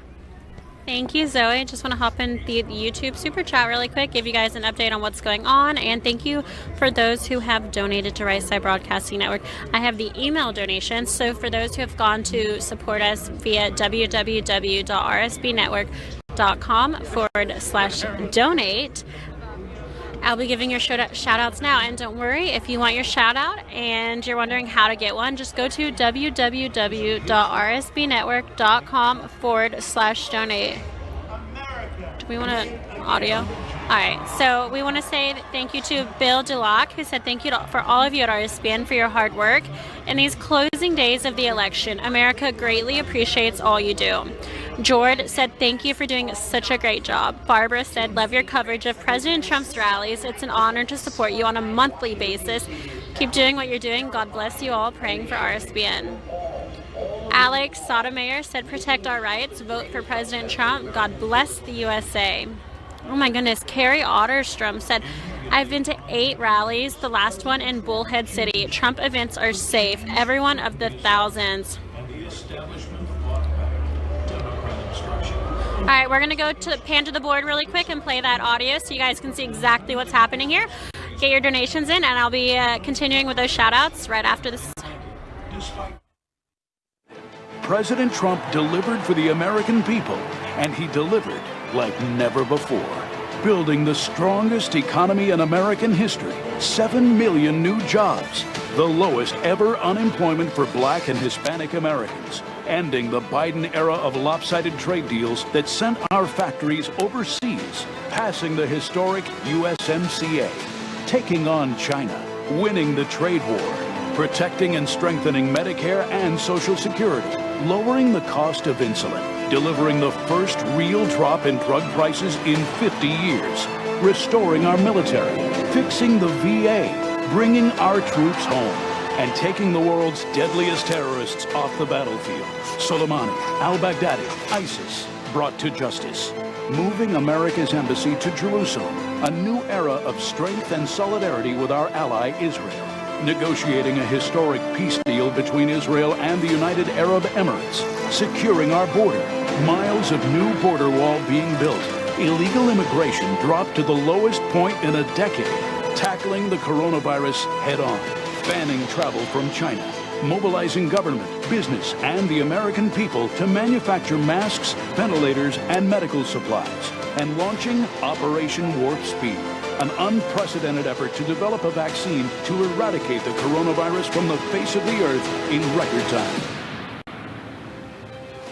Thank you, Zoe. Just want to hop in the YouTube super chat really quick, give you guys an update on what's going on, and thank you for those who have donated to Right Side Broadcasting Network. I have the email donations, so for those who have gone to support us via www.rsbnetwork.com/donate, I'll be giving your shout outs now. And don't worry, if you want your shout out and you're wondering how to get one, just go to www.rsbnetwork.com/donate. Do we want an audio? All right, so we want to say thank you to Bill Delac, who said thank you for all of you at RSBN for your hard work in these closing days of the election. America greatly appreciates all you do. Jord said thank you for doing such a great job. Barbara said love your coverage of President Trump's rallies. It's an honor to support you on a monthly basis. Keep doing what you're doing. God bless you all. Praying for RSBN. Alex Sotomayor said protect our rights. Vote for President Trump. God bless the USA. Oh my goodness. Carrie Otterstrom said, I've been to 8 rallies, the last one in Bullhead City. Trump events are safe. Every one of the thousands. All right, we're going to go to pan to the board really quick and play that audio so you guys can see exactly what's happening here. Get your donations in, and I'll be continuing with those shout-outs right after this. President Trump delivered for the American people, and he delivered like never before. building the strongest economy in American history, 7 million new jobs, the lowest ever unemployment for Black and Hispanic Americans, ending the Biden era of lopsided trade deals that sent our factories overseas, passing the historic USMCA, taking on China, winning the trade war, protecting and strengthening Medicare and Social Security, lowering the cost of insulin, delivering the first real drop in drug prices in 50 years, restoring our military, fixing the VA, bringing our troops home, and taking the world's deadliest terrorists off the battlefield. Soleimani, al-Baghdadi, ISIS, brought to justice. Moving America's embassy to Jerusalem, a new era of strength and solidarity with our ally Israel. Negotiating a historic peace deal between Israel and the United Arab Emirates. Securing our border. Miles of new border wall being built. Illegal immigration dropped to the lowest point in a decade. Tackling the coronavirus head-on. Banning travel from China. Mobilizing government, business, and the American people to manufacture masks, ventilators, and medical supplies. And launching Operation Warp Speed, an unprecedented effort to develop a vaccine to eradicate the coronavirus from the face of the earth in record time.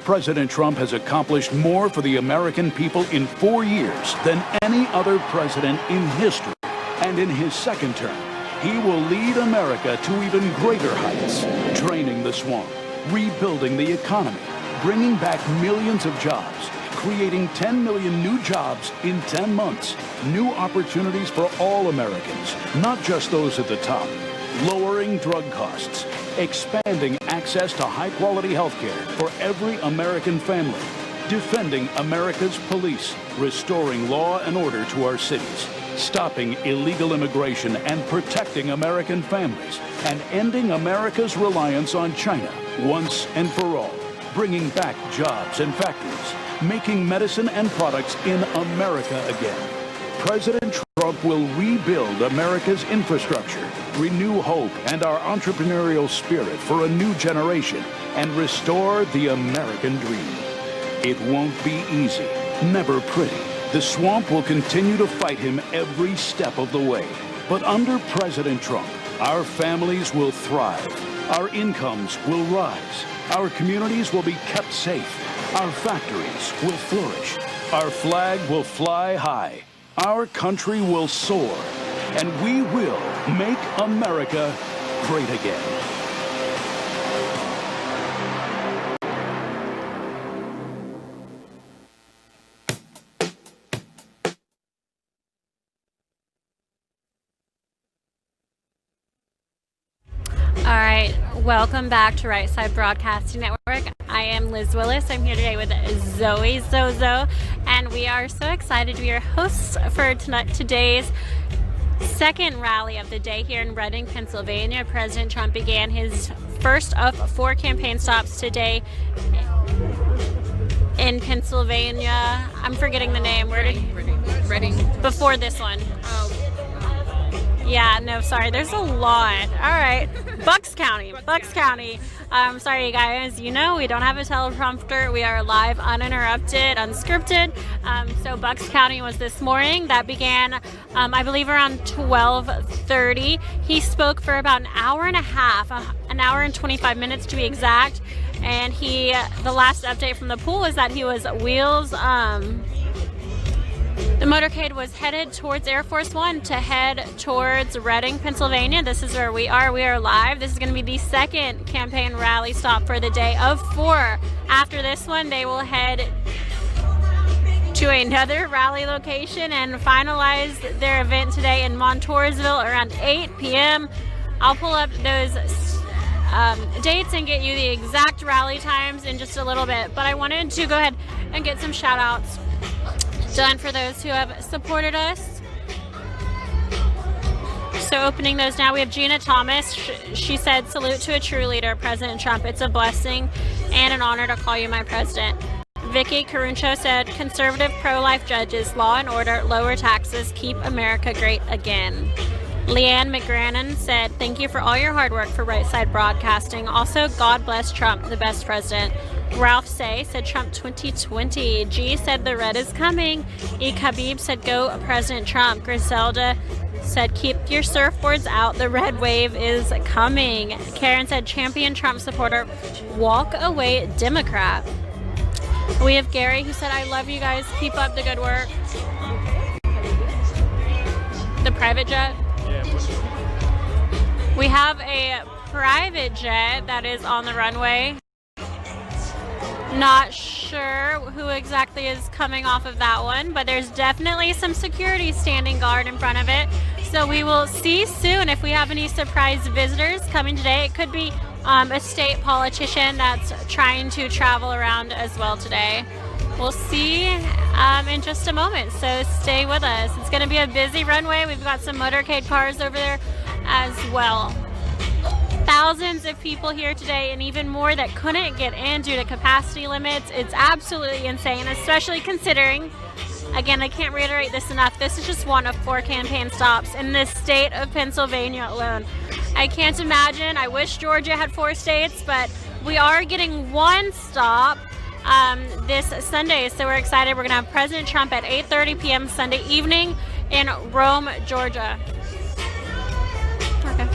President Trump has accomplished more for the American people in 4 years than any other president in history. And in his second term, he will lead America to even greater heights, draining the swamp, rebuilding the economy, bringing back millions of jobs, creating 10 million new jobs in 10 months, new opportunities for all Americans, not just those at the top, lowering drug costs, expanding access to high-quality health care for every American family, defending America's police, restoring law and order to our cities, stopping illegal immigration and protecting American families, and ending America's reliance on China once and for all, bringing back jobs and factories, making medicine and products in America again. President Trump will rebuild America's infrastructure, renew hope and our entrepreneurial spirit for a new generation, and restore the American dream. It won't be easy, never pretty. The swamp will continue to fight him every step of the way. But under President Trump, our families will thrive. Our incomes will rise. Our communities will be kept safe. Our factories will flourish. Our flag will fly high. Our country will soar. And we will make America great again. All right, welcome back to Right Side Broadcasting Network. I am Liz Willis. I'm here today with Zoe Zozo, and we are so excited to be your hosts for today's second rally of the day here in Reading, Pennsylvania. President Trump began his first of 4 campaign stops today in Pennsylvania. I'm forgetting the name. Reading. Before this one. Yeah, no, sorry. There's a lot. All right. Bucks County. Sorry, you guys. You know, we don't have a teleprompter. We are live, uninterrupted, unscripted. So Bucks County was this morning. That began, I believe, around 12:30. He spoke for about an hour and a half, an hour and 25 minutes to be exact. And the last update from the pool was that he was the motorcade was headed towards Air Force One to head towards Reading, Pennsylvania. This is where we are. We are live. This is going to be the second campaign rally stop for the day of 4. After this one, they will head to another rally location and finalize their event today in Montoursville around 8 p.m. I'll pull up those dates and get you the exact rally times in just a little bit. But I wanted to go ahead and get some shout outs done for those who have supported us. So opening those now, we have Gina Thomas. She said, "Salute to a true leader, President Trump. It's a blessing and an honor to call you my president." Vicky Caruncho said, "Conservative pro-life judges, law and order, lower taxes, keep America great again." Leanne McGrannon said, thank you for all your hard work for Right Side Broadcasting. Also, God bless Trump, the best president. Ralph Say said Trump 2020. G said the red is coming. E. Khabib said go President Trump. Griselda said keep your surfboards out. The red wave is coming. Karen said champion Trump supporter. Walk away Democrat. We have Gary who said I love you guys. Keep up the good work. The private jet. We have a private jet that is on the runway. Not sure who exactly is coming off of that one, but there's definitely some security standing guard in front of it. So we will see soon if we have any surprise visitors coming today. It could be a state politician that's trying to travel around as well today. We'll see in just a moment, so stay with us. It's going to be a busy runway. We've got some motorcade cars over there as well. Thousands of people here today, and even more that couldn't get in due to capacity limits. It's absolutely insane, especially considering, again, I can't reiterate this enough, this is just one of 4 campaign stops in the state of Pennsylvania alone. I can't imagine. I wish Georgia had 4 states, but we are getting 1 stop this Sunday, so we're excited. We're going to have President Trump at 8:30 p.m. Sunday evening in Rome, Georgia. Okay.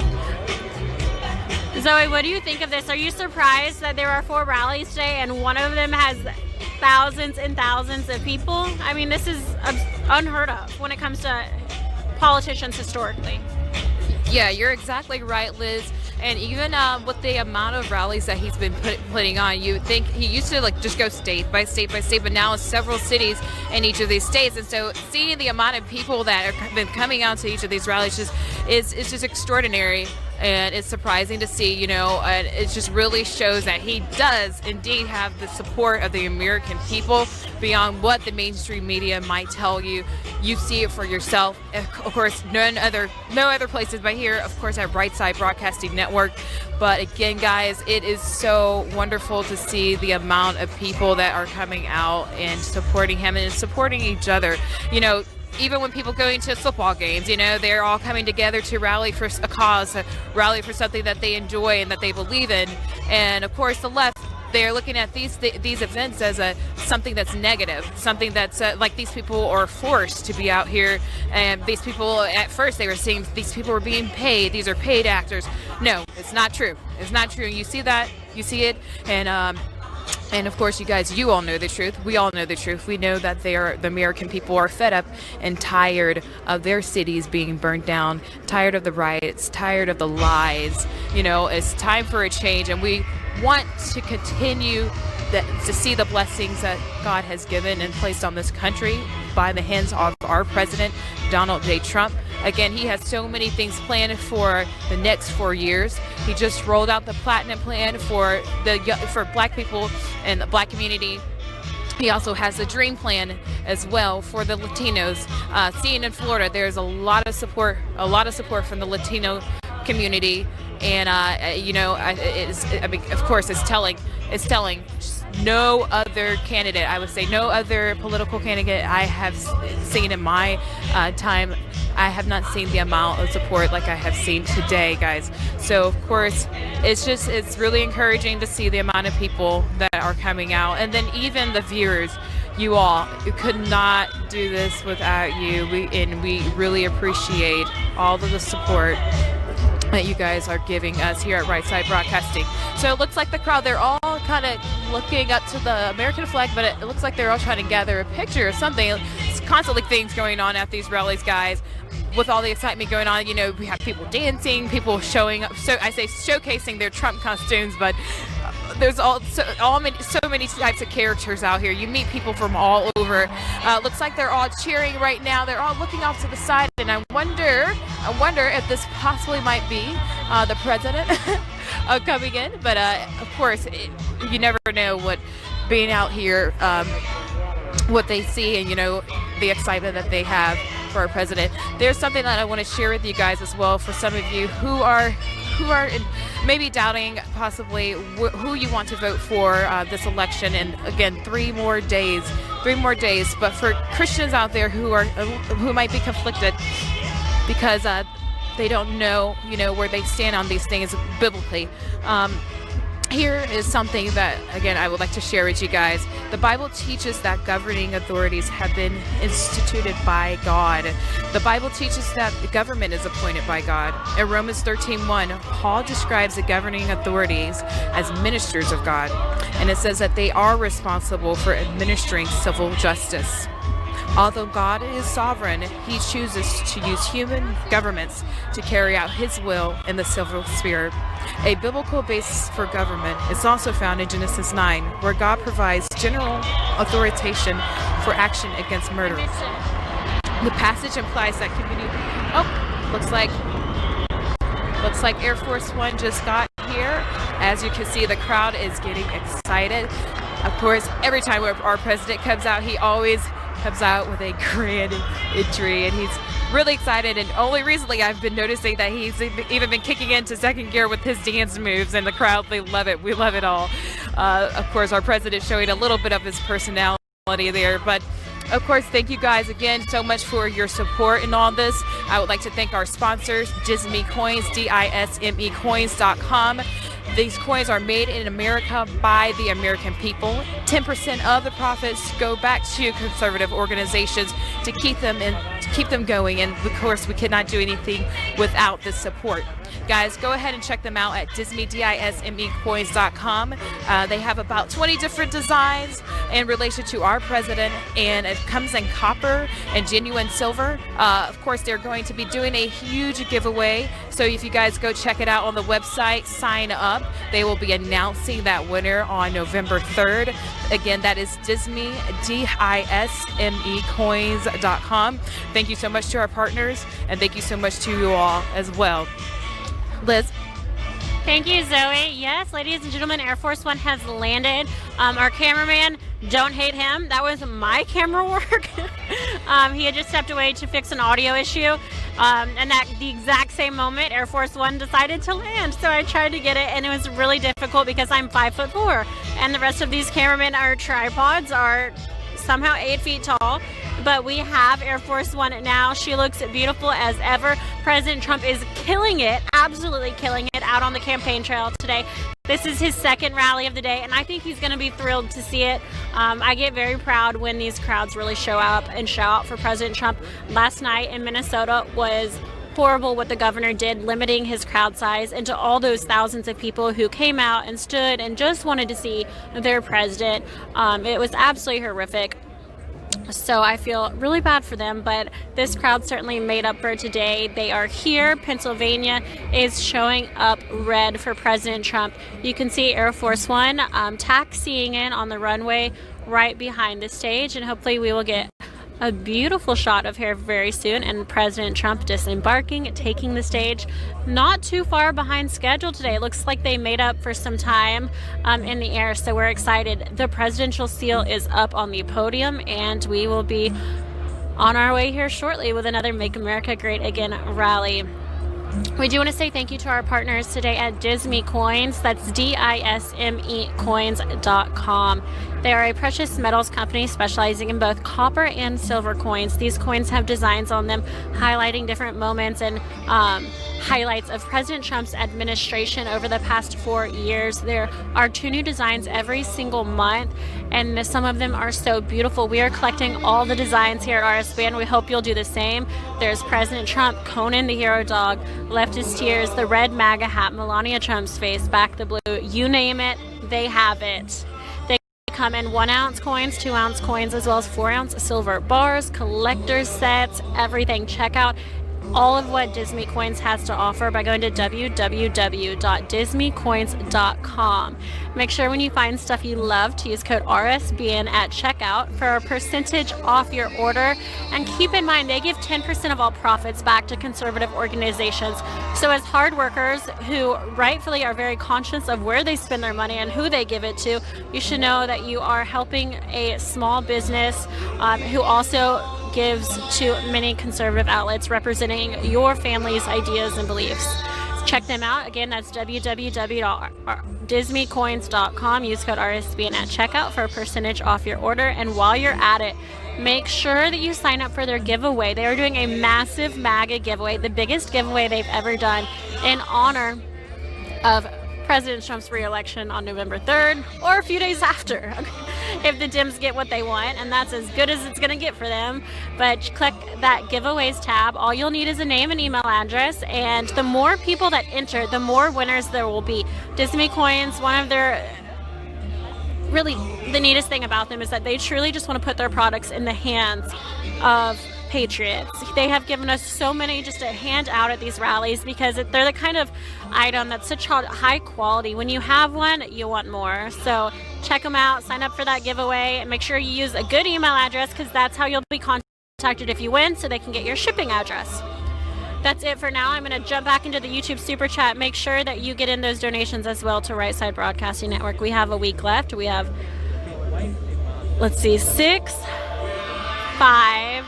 Zoe, what do you think of this? Are you surprised that there are 4 rallies today and one of them has thousands and thousands of people? I mean, this is unheard of when it comes to politicians historically. Yeah, you're exactly right, Liz. And even with the amount of rallies that he's been putting on, you think he used to just go state by state by state, but now it's several cities in each of these states. And so seeing the amount of people that have been coming out to each of these rallies is just extraordinary. And it's surprising to see, and it just really shows that he does indeed have the support of the American people beyond what the mainstream media might tell you. You see it for yourself. Of course, no other places but here, of course, at Right Side Broadcasting Network. But again, guys, it is so wonderful to see the amount of people that are coming out and supporting him and supporting each other. Even when people go into football games, they're all coming together to rally for a cause, to rally for something that they enjoy and that they believe in. And of course, the left, they're looking at these events as something that's negative, something that's like these people are forced to be out here. And these people, at first, they were saying these people were being paid. These are paid actors. No, it's not true. It's not true. You see that. You see it. And of course, you guys, you all know the truth. We all know the truth. We know that the American people are fed up and tired of their cities being burnt down, tired of the riots, tired of the lies. It's time for a change, and we want to continue to see the blessings that God has given and placed on this country by the hands of our president, Donald J. Trump. Again, he has so many things planned for the next 4 years. He just rolled out the Platinum Plan for Black people and the Black community. He also has a Dream Plan as well for the Latinos. Seeing in Florida, there's a lot of support from the Latino community, and of course, it's telling. No other candidate, I would say, no other political candidate I have seen in my time. I have not seen the amount of support like I have seen today, guys. So, of course, it's really encouraging to see the amount of people that are coming out. And then even the viewers, you could not do this without you. We really appreciate all of the support that you guys are giving us here at Right Side Broadcasting. So it looks like the crowd, they're all kind of looking up to the American flag, but it looks like they're all trying to gather a picture or something. It's constantly things going on at these rallies, guys. With all the excitement going on, we have people dancing, people showing up. So I say showcasing their Trump costumes, but there's so many types of characters out here. You meet people from all over. Looks like they're all cheering right now. They're all looking off to the side, and I wonder if this possibly might be the president coming in. But of course, you never know what being out here, what they see, and the excitement that they have for our president. There's something that I want to share with you guys as well for some of you who are maybe doubting possibly who you want to vote for this election. And again, 3 more days. But for Christians out there who might be conflicted because they don't know, where they stand on these things biblically. Here is something that, again, I would like to share with you guys. The Bible teaches that governing authorities have been instituted by God. The Bible teaches that the government is appointed by God. In Romans 13:1, Paul describes the governing authorities as ministers of God. And it says that they are responsible for administering civil justice. Although God is sovereign, he chooses to use human governments to carry out his will in the civil sphere. A biblical basis for government is also found in Genesis 9, where God provides general authorization for action against murder. The passage implies that looks like Air Force One just got here. As you can see, the crowd is getting excited. Of course, every time our president comes out, he always comes out with a grand entry, and he's really excited. And only recently I've been noticing that he's even been kicking into second gear with his dance moves, and the crowd, they love it. We love it all. Of course, our president showing a little bit of his personality there, but of course, thank you guys again so much for your support in all this. I would like to thank our sponsors, Disme Coins, DISME Coins.com. These coins are made in America by the American people. 10% of the profits go back to conservative organizations to keep them going. And of course, we cannot do anything without this support. Guys, go ahead and check them out at DismeCoins.com. They have about 20 different designs in relation to our president, and it comes in copper and genuine silver. Of course, they're going to be doing a huge giveaway, so if you guys go check it out on the website, sign up. They will be announcing that winner on November 3rd. Again, that is Disme, DISME Coins.com. Thank you so much to our partners, and thank you so much to you all as well. Liz? Thank you, Zoe. Yes, ladies and gentlemen, Air Force One has landed. Our cameraman, don't hate him. That was my camera work. He had just stepped away to fix an audio issue. And at the exact same moment, Air Force One decided to land. So I tried to get it, and it was really difficult because I'm 5'4", and the rest of these cameramen, our tripods, are somehow 8 feet tall. But we have Air Force One now. She looks beautiful as ever. President Trump is killing it, absolutely killing it, out on the campaign trail today. This is his second rally of the day, and I think he's going to be thrilled to see it. I get very proud when these crowds really show up and show out for President Trump. Last night in Minnesota was horrible what the governor did, limiting his crowd size, and to all those thousands of people who came out and stood and just wanted to see their president. It was absolutely horrific. So I feel really bad for them, but this crowd certainly made up for today. They are here. Pennsylvania is showing up red for President Trump. You can see Air Force One taxiing in on the runway right behind the stage, and hopefully we will get a beautiful shot of her very soon, and President Trump disembarking, taking the stage not too far behind schedule today. It looks like they made up for some time in the air, so we're excited. The presidential seal is up on the podium, and we will be on our way here shortly with another Make America Great Again rally. We do want to say thank you to our partners today at Disme Coins. That's DISME Coins.com. They are a precious metals company specializing in both copper and silver coins. These coins have designs on them highlighting different moments and highlights of President Trump's administration over the past 4 years. There are 2 new designs every single month, and some of them are so beautiful. We are collecting all the designs here at RSBN. We hope you'll do the same. There's President Trump, Conan the hero dog, leftist tears, the red MAGA hat, Melania Trump's face, back the blue, you name it, they have it. They come in 1 ounce coins, 2 ounce coins, as well as 4 ounce silver bars, collector's sets, everything. Check out all of what Disme Coins has to offer by going to www.dismecoins.com. Make sure when you find stuff you love to use code RSBN at checkout for a percentage off your order. And keep in mind, they give 10% of all profits back to conservative organizations. So as hard workers who rightfully are very conscious of where they spend their money and who they give it to, you should know that you are helping a small business who also gives to many conservative outlets representing your family's ideas and beliefs. check them out. Again, that's www.disneycoins.com. Use code RSBN at checkout for a percentage off your order. And while you're at it, make sure that you sign up for their giveaway. They are doing a massive MAGA giveaway, the biggest giveaway they've ever done in honor of President Trump's re-election on November 3rd, or a few days after, if the Dems get what they want, and that's as good as it's going to get for them. But click that giveaways tab. All you'll need is a name and email address, and the more people that enter, the more winners there will be. Disney Coins, one of their really the neatest thing about them is that they truly just want to put their products in the hands of patriots. They have given us so many just to hand out at these rallies because they're the kind of item that's such high quality. When you have one, you want more. So check them out, sign up for that giveaway, and make sure you use a good email address because that's how you'll be contacted if you win, so they can get your shipping address. That's it for now. I'm going to jump back into the YouTube Super Chat. Make sure that you get in those donations as well to Right Side Broadcasting Network. We have a week left. We have, let's see, 6, 5.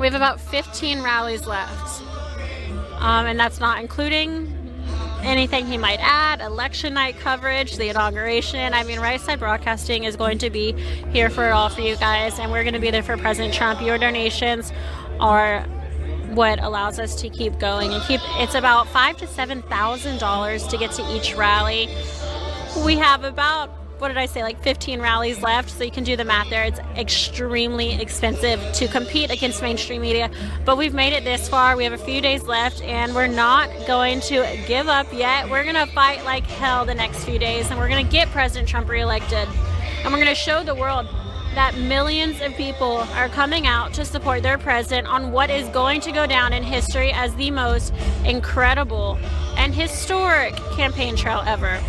We have about 15 rallies left. And that's not including anything he might add, election night coverage, the inauguration. I mean, Right Side Broadcasting is going to be here for it all for you guys, and we're going to be there for President Trump. Your donations are what allows us to keep going and it's about $5,000 to $7,000 to get to each rally. We have about, what did I say, like 15 rallies left, so you can do the math there. It's extremely expensive to compete against mainstream media, but we've made it this far. We have a few days left, and we're not going to give up yet. We're going to fight like hell the next few days, and we're going to get President Trump reelected, and we're going to show the world that millions of people are coming out to support their president on what is going to go down in history as the most incredible and historic campaign trail ever.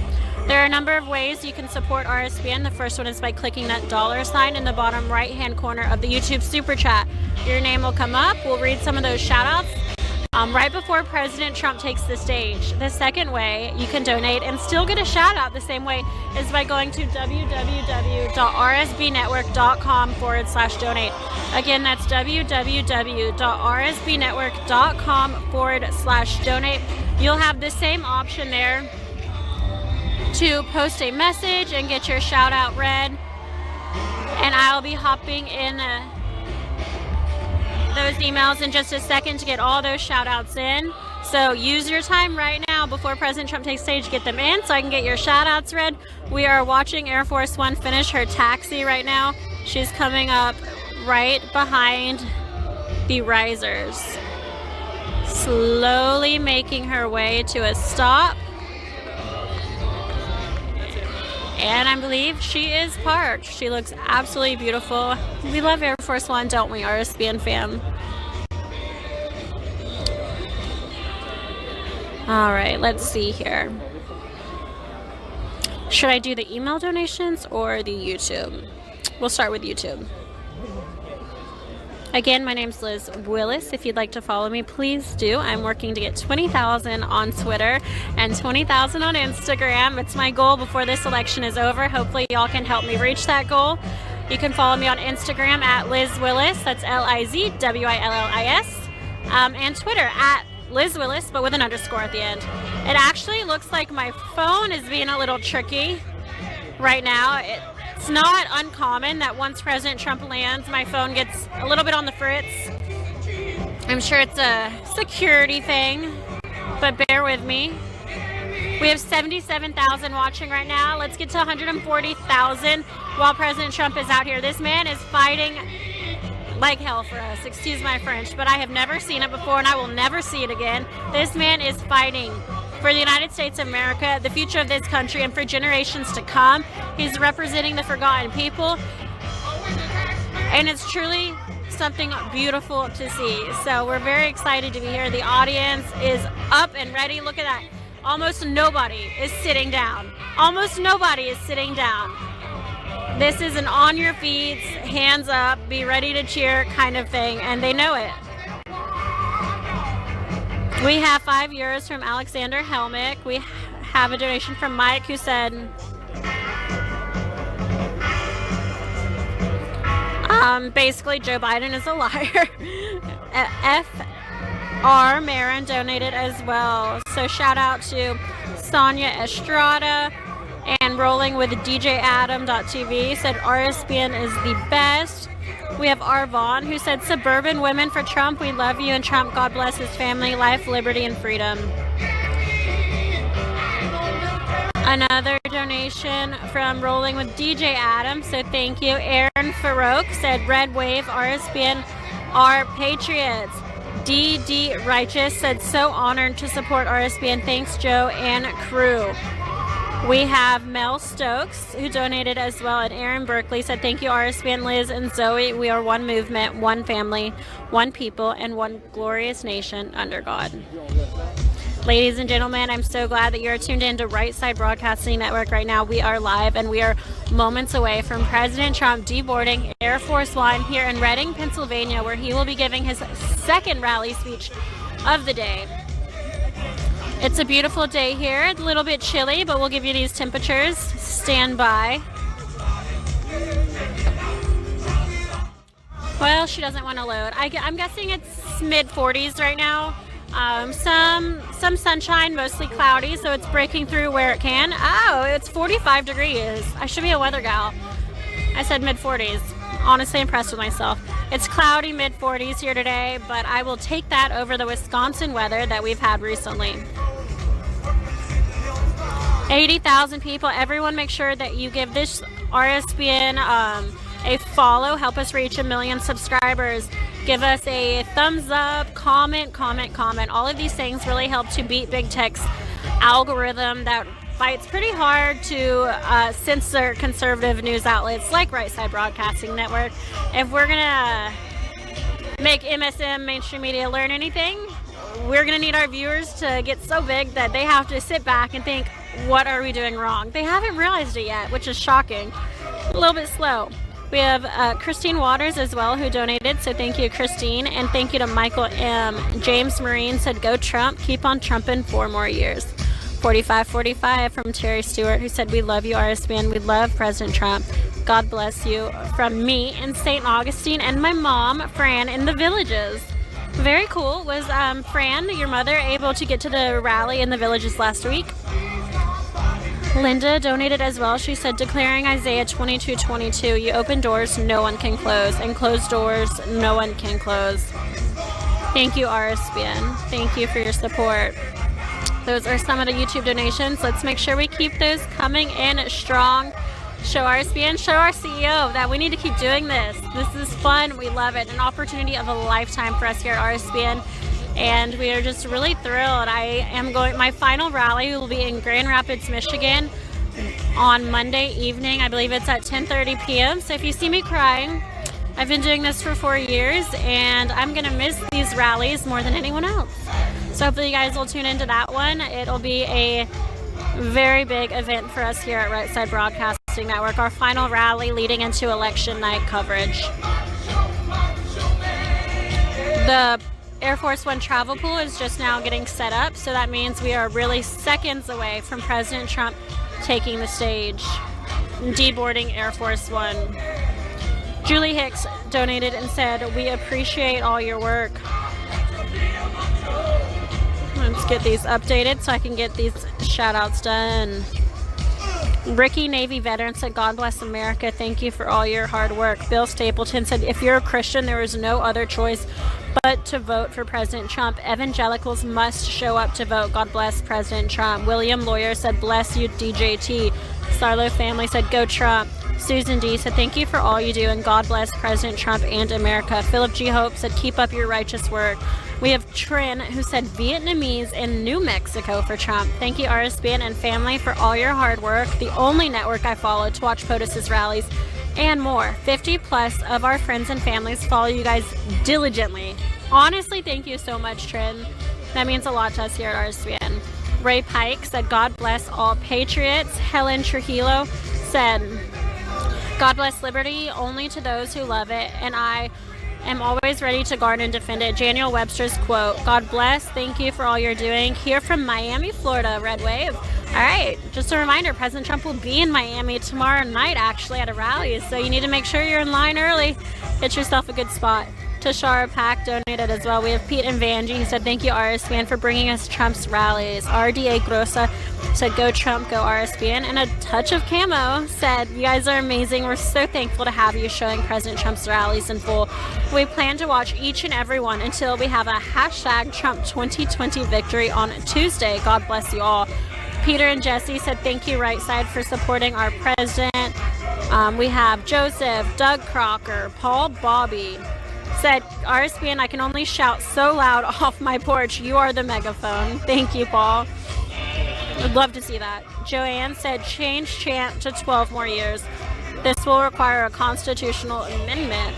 There are a number of ways you can support RSBN. The first one is by clicking that $ in the bottom right-hand corner of the YouTube Super Chat. Your name will come up. We'll read some of those shout-outs right before President Trump takes the stage. The second way you can donate and still get a shout-out the same way is by going to www.rsbnetwork.com/donate. Again, that's www.rsbnetwork.com/donate. You'll have the same option there to post a message and get your shout out read, and I'll be hopping in those emails in just a second to get all those shout outs in. So use your time right now before President Trump takes stage, get them in so I can get your shout outs read. We are watching Air Force One finish her taxi right now. She's coming up right behind the risers, slowly making her way to a stop. And I believe she is parked. She looks absolutely beautiful. We love Air Force One, don't we, RSBN fam? All right, let's see here. Should I do the email donations or the YouTube? We'll start with YouTube. Again, my name's Liz Willis. If you'd like to follow me, please do. I'm working to get 20,000 on Twitter and 20,000 on Instagram. It's my goal before this election is over. Hopefully y'all can help me reach that goal. You can follow me on Instagram at Liz Willis. That's LIZWILLIS. And Twitter at Liz Willis, but with an underscore at the end. It actually looks like my phone is being a little tricky right now. It's not uncommon that once President Trump lands, my phone gets a little bit on the fritz. I'm sure it's a security thing, but bear with me. We have 77,000 watching right now. Let's get to 140,000 while President Trump is out here. This man is fighting like hell for us. Excuse my French, but I have never seen it before, and I will never see it again. This man is fighting for the United States of America, the future of this country, and for generations to come. He's representing the forgotten people, and it's truly something beautiful to see. So we're very excited to be here. The audience is up and ready. Look at that. Almost nobody is sitting down. Almost nobody is sitting down. This is an on your feet, hands up, be ready to cheer kind of thing, and they know it. We have 5 years from Alexander Helmick. We have a donation from Mike who said, basically Joe Biden is a liar. R. Marin donated as well. So shout out to Sonia Estrada. And Rolling with DJAdam.tv said RSBN is the best. We have R. Vaughn, who said Suburban Women for Trump. We love you, and Trump, God bless his family, life, liberty, and freedom. Another donation from Rolling with DJ Adam, so thank you. Aaron Farouk said Red Wave, RSBN are patriots. D.D. Righteous said so honored to support RSBN. Thanks, Joe and crew. We have Mel Stokes, who donated as well, and Aaron Berkeley said, thank you, RSBN, Liz and Zoe. We are one movement, one family, one people, and one glorious nation under God. Ladies and gentlemen, I'm so glad that you're tuned in to Right Side Broadcasting Network right now. We are live, and we are moments away from President Trump deboarding Air Force One here in Reading, Pennsylvania, where he will be giving his second rally speech of the day. It's a beautiful day here, a little bit chilly, but we'll give you these temperatures. Stand by. Well, she doesn't want to load. I'm guessing it's mid-40s right now. Some sunshine, mostly cloudy, so it's breaking through where it can. Oh, it's 45 degrees. I should be a weather gal. I said mid-40s. Honestly impressed with myself. It's cloudy, mid-40s here today, but I will take that over the Wisconsin weather that we've had recently. 80,000 people. Everyone make sure that you give this RSBN a follow. Help us reach 1 million subscribers. Give us a thumbs up, comment. All of these things really help to beat Big Tech's algorithm that fights pretty hard to censor conservative news outlets like Right Side Broadcasting Network. If we're going to make MSM, mainstream media, learn anything, we're going to need our viewers to get so big that they have to sit back and think, what are we doing wrong? They haven't realized it yet, which is shocking. A little bit slow. We have Christine Waters as well, who donated, so thank you, Christine, and thank you to Michael M. James Marine said, go Trump, keep on trumping 4 more years. 4545 from Terry Stewart, who said, we love you, RSBN, we love President Trump. God bless you, from me in St. Augustine and my mom, Fran, in the Villages. Very cool. Was Fran, your mother, able to get to the rally in the Villages last week? Linda donated as well. She said, declaring Isaiah 22:22, you open doors no one can close, and close doors no one can close. Thank you, RSBN. Thank you for your support. Those are some of the YouTube donations. Let's make sure we keep those coming in strong. Show RSBN, show our CEO that we need to keep doing this. This is fun. We love it. An opportunity of a lifetime for us here at RSBN. And we are just really thrilled. My final rally will be in Grand Rapids, Michigan on Monday evening. I believe it's at 10:30 p.m. So if you see me crying, I've been doing this for 4 years, and I'm going to miss these rallies more than anyone else. So hopefully you guys will tune into that one. It'll be a very big event for us here at Right Side Broadcasting Network, our final rally leading into election night coverage. The Air Force One travel pool is just now getting set up, so that means we are really seconds away from President Trump taking the stage, deboarding Air Force One. Julie Hicks donated and said, we appreciate all your work. Let's get these updated so I can get these shout outs done. Ricky, Navy veteran, said, God bless America. Thank you for all your hard work. Bill Stapleton said, if you're a Christian, there is no other choice but to vote for President Trump. Evangelicals must show up to vote. God bless President Trump. William Lawyer said, bless you, DJT. Sarlo family said, go Trump. Susan D said, thank you for all you do, and God bless President Trump and America. Philip G. Hope said, keep up your righteous work. We have Trin, who said, Vietnamese in New Mexico for Trump. Thank you, RSBN and family, for all your hard work. The only network I follow to watch POTUS's rallies and more. 50 plus of our friends and families follow you guys diligently. Honestly, thank you so much, Trin. That means a lot to us here at RSBN. Ray Pike said, God bless all patriots. Helen Trujillo said, God bless liberty only to those who love it, and I am always ready to guard and defend it. Daniel Webster's quote, God bless, thank you for all you're doing. Here from Miami, Florida, Red Wave. All right, just a reminder, President Trump will be in Miami tomorrow night, actually, at a rally, so you need to make sure you're in line early. Get yourself a good spot. Tashara Pack donated as well. We have Pete and Vanjie. He said, thank you, RSBN, for bringing us Trump's rallies. RDA Grossa said, go Trump, go RSBN. And a touch of camo said, you guys are amazing. We're so thankful to have you showing President Trump's rallies in full. We plan to watch each and every one until we have a hashtag Trump 2020 victory on Tuesday. God bless you all. Peter and Jesse said, thank you, Right Side, for supporting our president. We have Joseph, Doug Crocker, Paul Bobby said, RSBN, I can only shout so loud off my porch. You are the megaphone. Thank you, Paul. Would love to see that. Joanne said, change chant to 12 more years. This will require a constitutional amendment.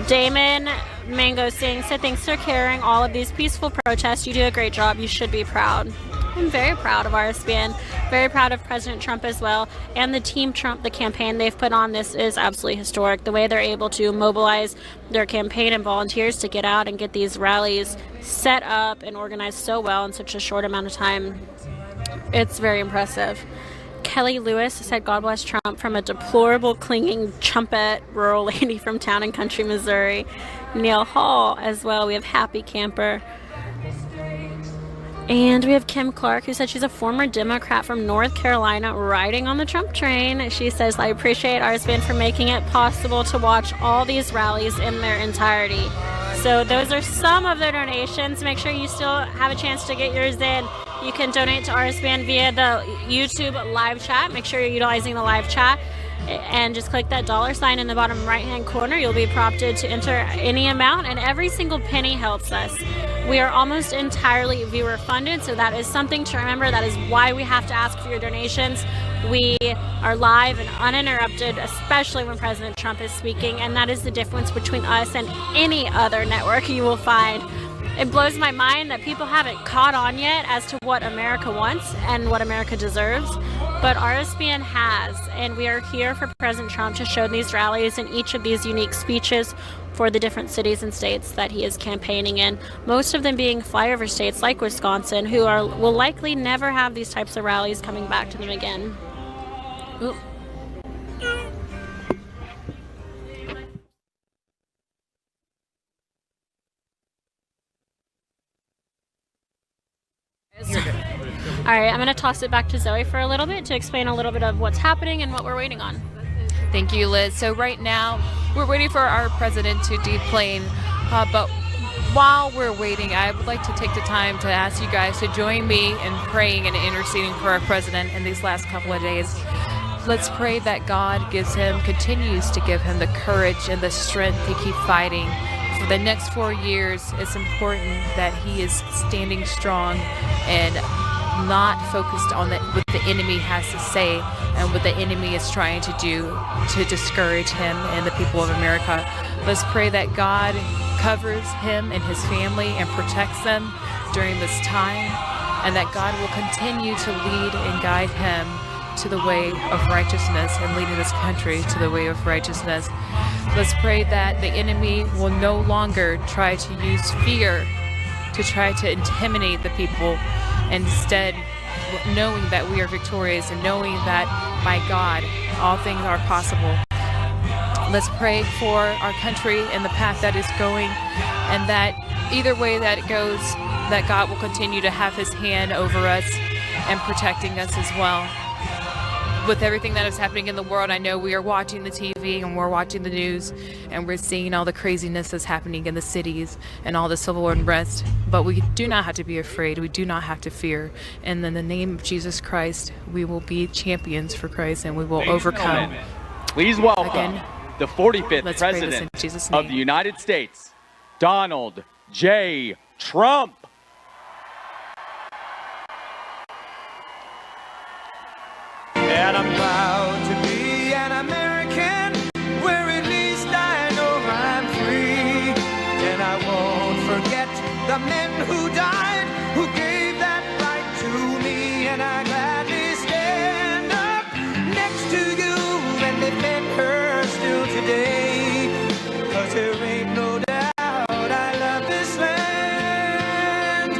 Damon Mango Singh said, thanks for carrying all of these peaceful protests. You do a great job. You should be proud. I'm very proud of RSBN, very proud of President Trump as well, and the Team Trump, the campaign they've put on. This is absolutely historic. The way they're able to mobilize their campaign and volunteers to get out and get these rallies set up and organized so well in such a short amount of time. It's very impressive. Kelly Lewis said, God bless Trump, from a deplorable clinging trumpet rural lady from Town and Country, Missouri. Neil Hall as well. We have Happy Camper. And we have Kim Clark, who said she's a former Democrat from North Carolina riding on the Trump train. She says, I appreciate RSBN for making it possible to watch all these rallies in their entirety. So those are some of the donations. Make sure you still have a chance to get yours in. You can donate to RSBN via the YouTube live chat. Make sure you're utilizing the live chat. And just click that $ in the bottom right-hand corner. You'll be prompted to enter any amount, and every single penny helps us. We are almost entirely viewer-funded, so that is something to remember. That is why we have to ask for your donations. We are live and uninterrupted, especially when President Trump is speaking, and that is the difference between us and any other network you will find. It blows my mind that people haven't caught on yet as to what America wants and what America deserves. But RSBN has, and we are here for President Trump to show these rallies and each of these unique speeches for the different cities and states that he is campaigning in, most of them being flyover states like Wisconsin, who will likely never have these types of rallies coming back to them again. Ooh. All right, I'm going to toss it back to Zoe for a little bit to explain a little bit of what's happening and what we're waiting on. Thank you, Liz. So right now, we're waiting for our president to deplane, but while we're waiting, I would like to take the time to ask you guys to join me in praying and interceding for our president in these last couple of days. Let's pray that God continues to give him the courage and the strength to keep fighting. For the next 4 years, it's important that he is standing strong and not focused on what the enemy has to say and what the enemy is trying to do to discourage him and the people of America. Let's pray that God covers him and his family and protects them during this time, and that God will continue to lead and guide him to the way of righteousness and leading this country to the way of righteousness. Let's pray that the enemy will no longer try to use fear to try to intimidate the people, and instead knowing that we are victorious and knowing that by God all things are possible. Let's pray for our country and the path that is going, and that either way that it goes, that God will continue to have his hand over us and protecting us as well. With everything that is happening in the world, I know we are watching the TV and we're watching the news and we're seeing all the craziness that's happening in the cities and all the civil unrest, but we do not have to be afraid. We do not have to fear. And in the name of Jesus Christ, we will be champions for Christ and we will overcome. Please welcome Again, the 45th President of the United States, Donald J. Trump. And I'm proud to be an American, where at least I know I'm free. And I won't forget the men who died, who gave that right to me. And I gladly stand up next to you and defend her still today. 'Cause there ain't no doubt I love this land.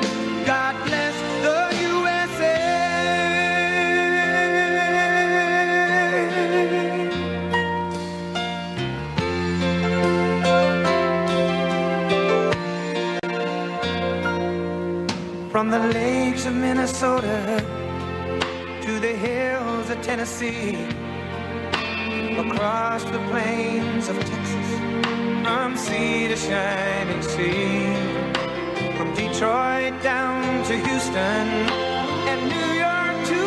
God bless the USA. of Minnesota to the hills of Tennessee, across the plains of Texas, from sea to shining sea, from Detroit down to Houston and New York to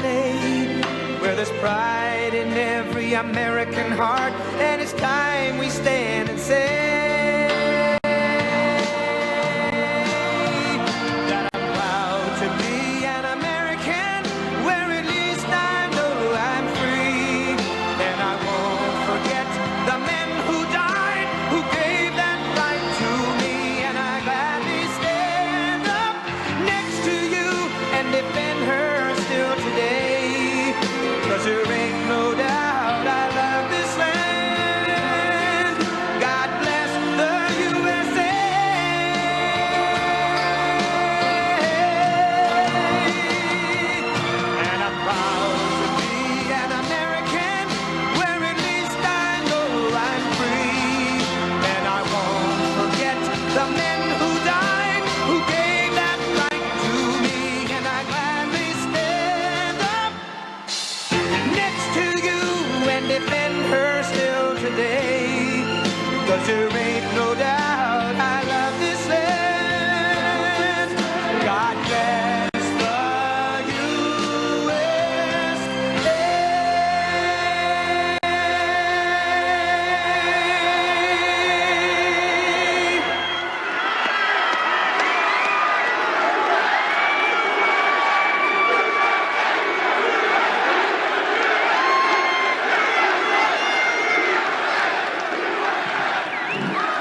LA, where there's pride in every American heart, and it's time we stand and say there ain't no doubt I love this land. God bless the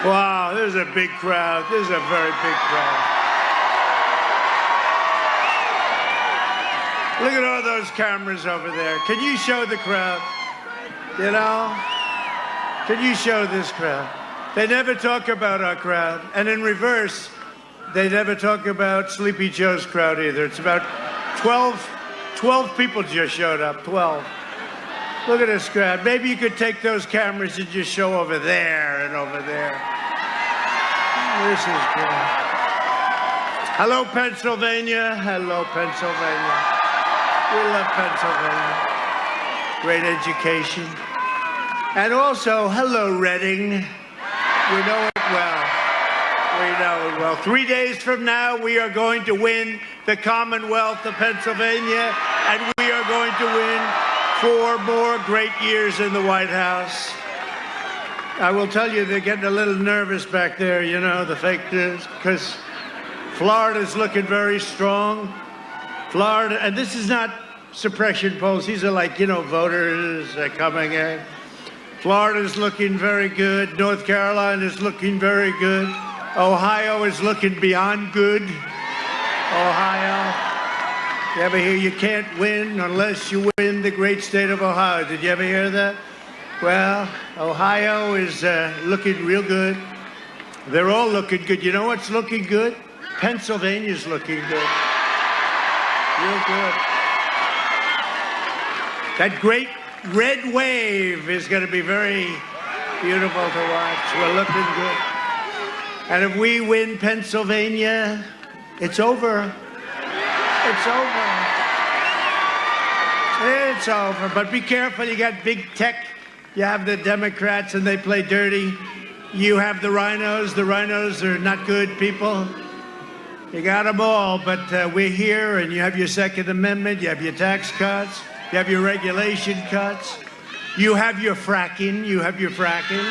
Wow, there's a big crowd. There's a very big crowd. Look at all those cameras over there. Can you show the crowd? You know? Can you show this crowd? They never talk about our crowd. And in reverse, they never talk about Sleepy Joe's crowd either. It's about 12 people just showed up, 12. Look at this crowd. Maybe you could take those cameras and just show over there and over there. This is good. Hello, Pennsylvania. Hello, Pennsylvania. We love Pennsylvania. Great education. And also, hello, Reading. We know it well. We know it well. 3 days from now, we are going to win the Commonwealth of Pennsylvania, and we are going to win 4 more great years in the White House. I will tell you, they're getting a little nervous back there, you know, the fake news, because Florida's looking very strong. Florida, and this is not suppression polls. These are like, you know, voters coming in. Florida's looking very good. North Carolina's looking very good. Ohio is looking beyond good. Ohio. You ever hear you can't win unless you win the great state of Ohio? Did you ever hear that? Well, Ohio is looking real good. They're all looking good. You know what's looking good? Pennsylvania's looking good. Real good. That great red wave is going to be very beautiful to watch. We're looking good. And if we win Pennsylvania, it's over. It's over. It's over. But be careful. You got big tech. You have the Democrats, and they play dirty. You have the rhinos. The rhinos are not good people. You got them all. But we're here, and you have your Second Amendment. You have your tax cuts. You have your regulation cuts. You have your fracking. You have your fracking.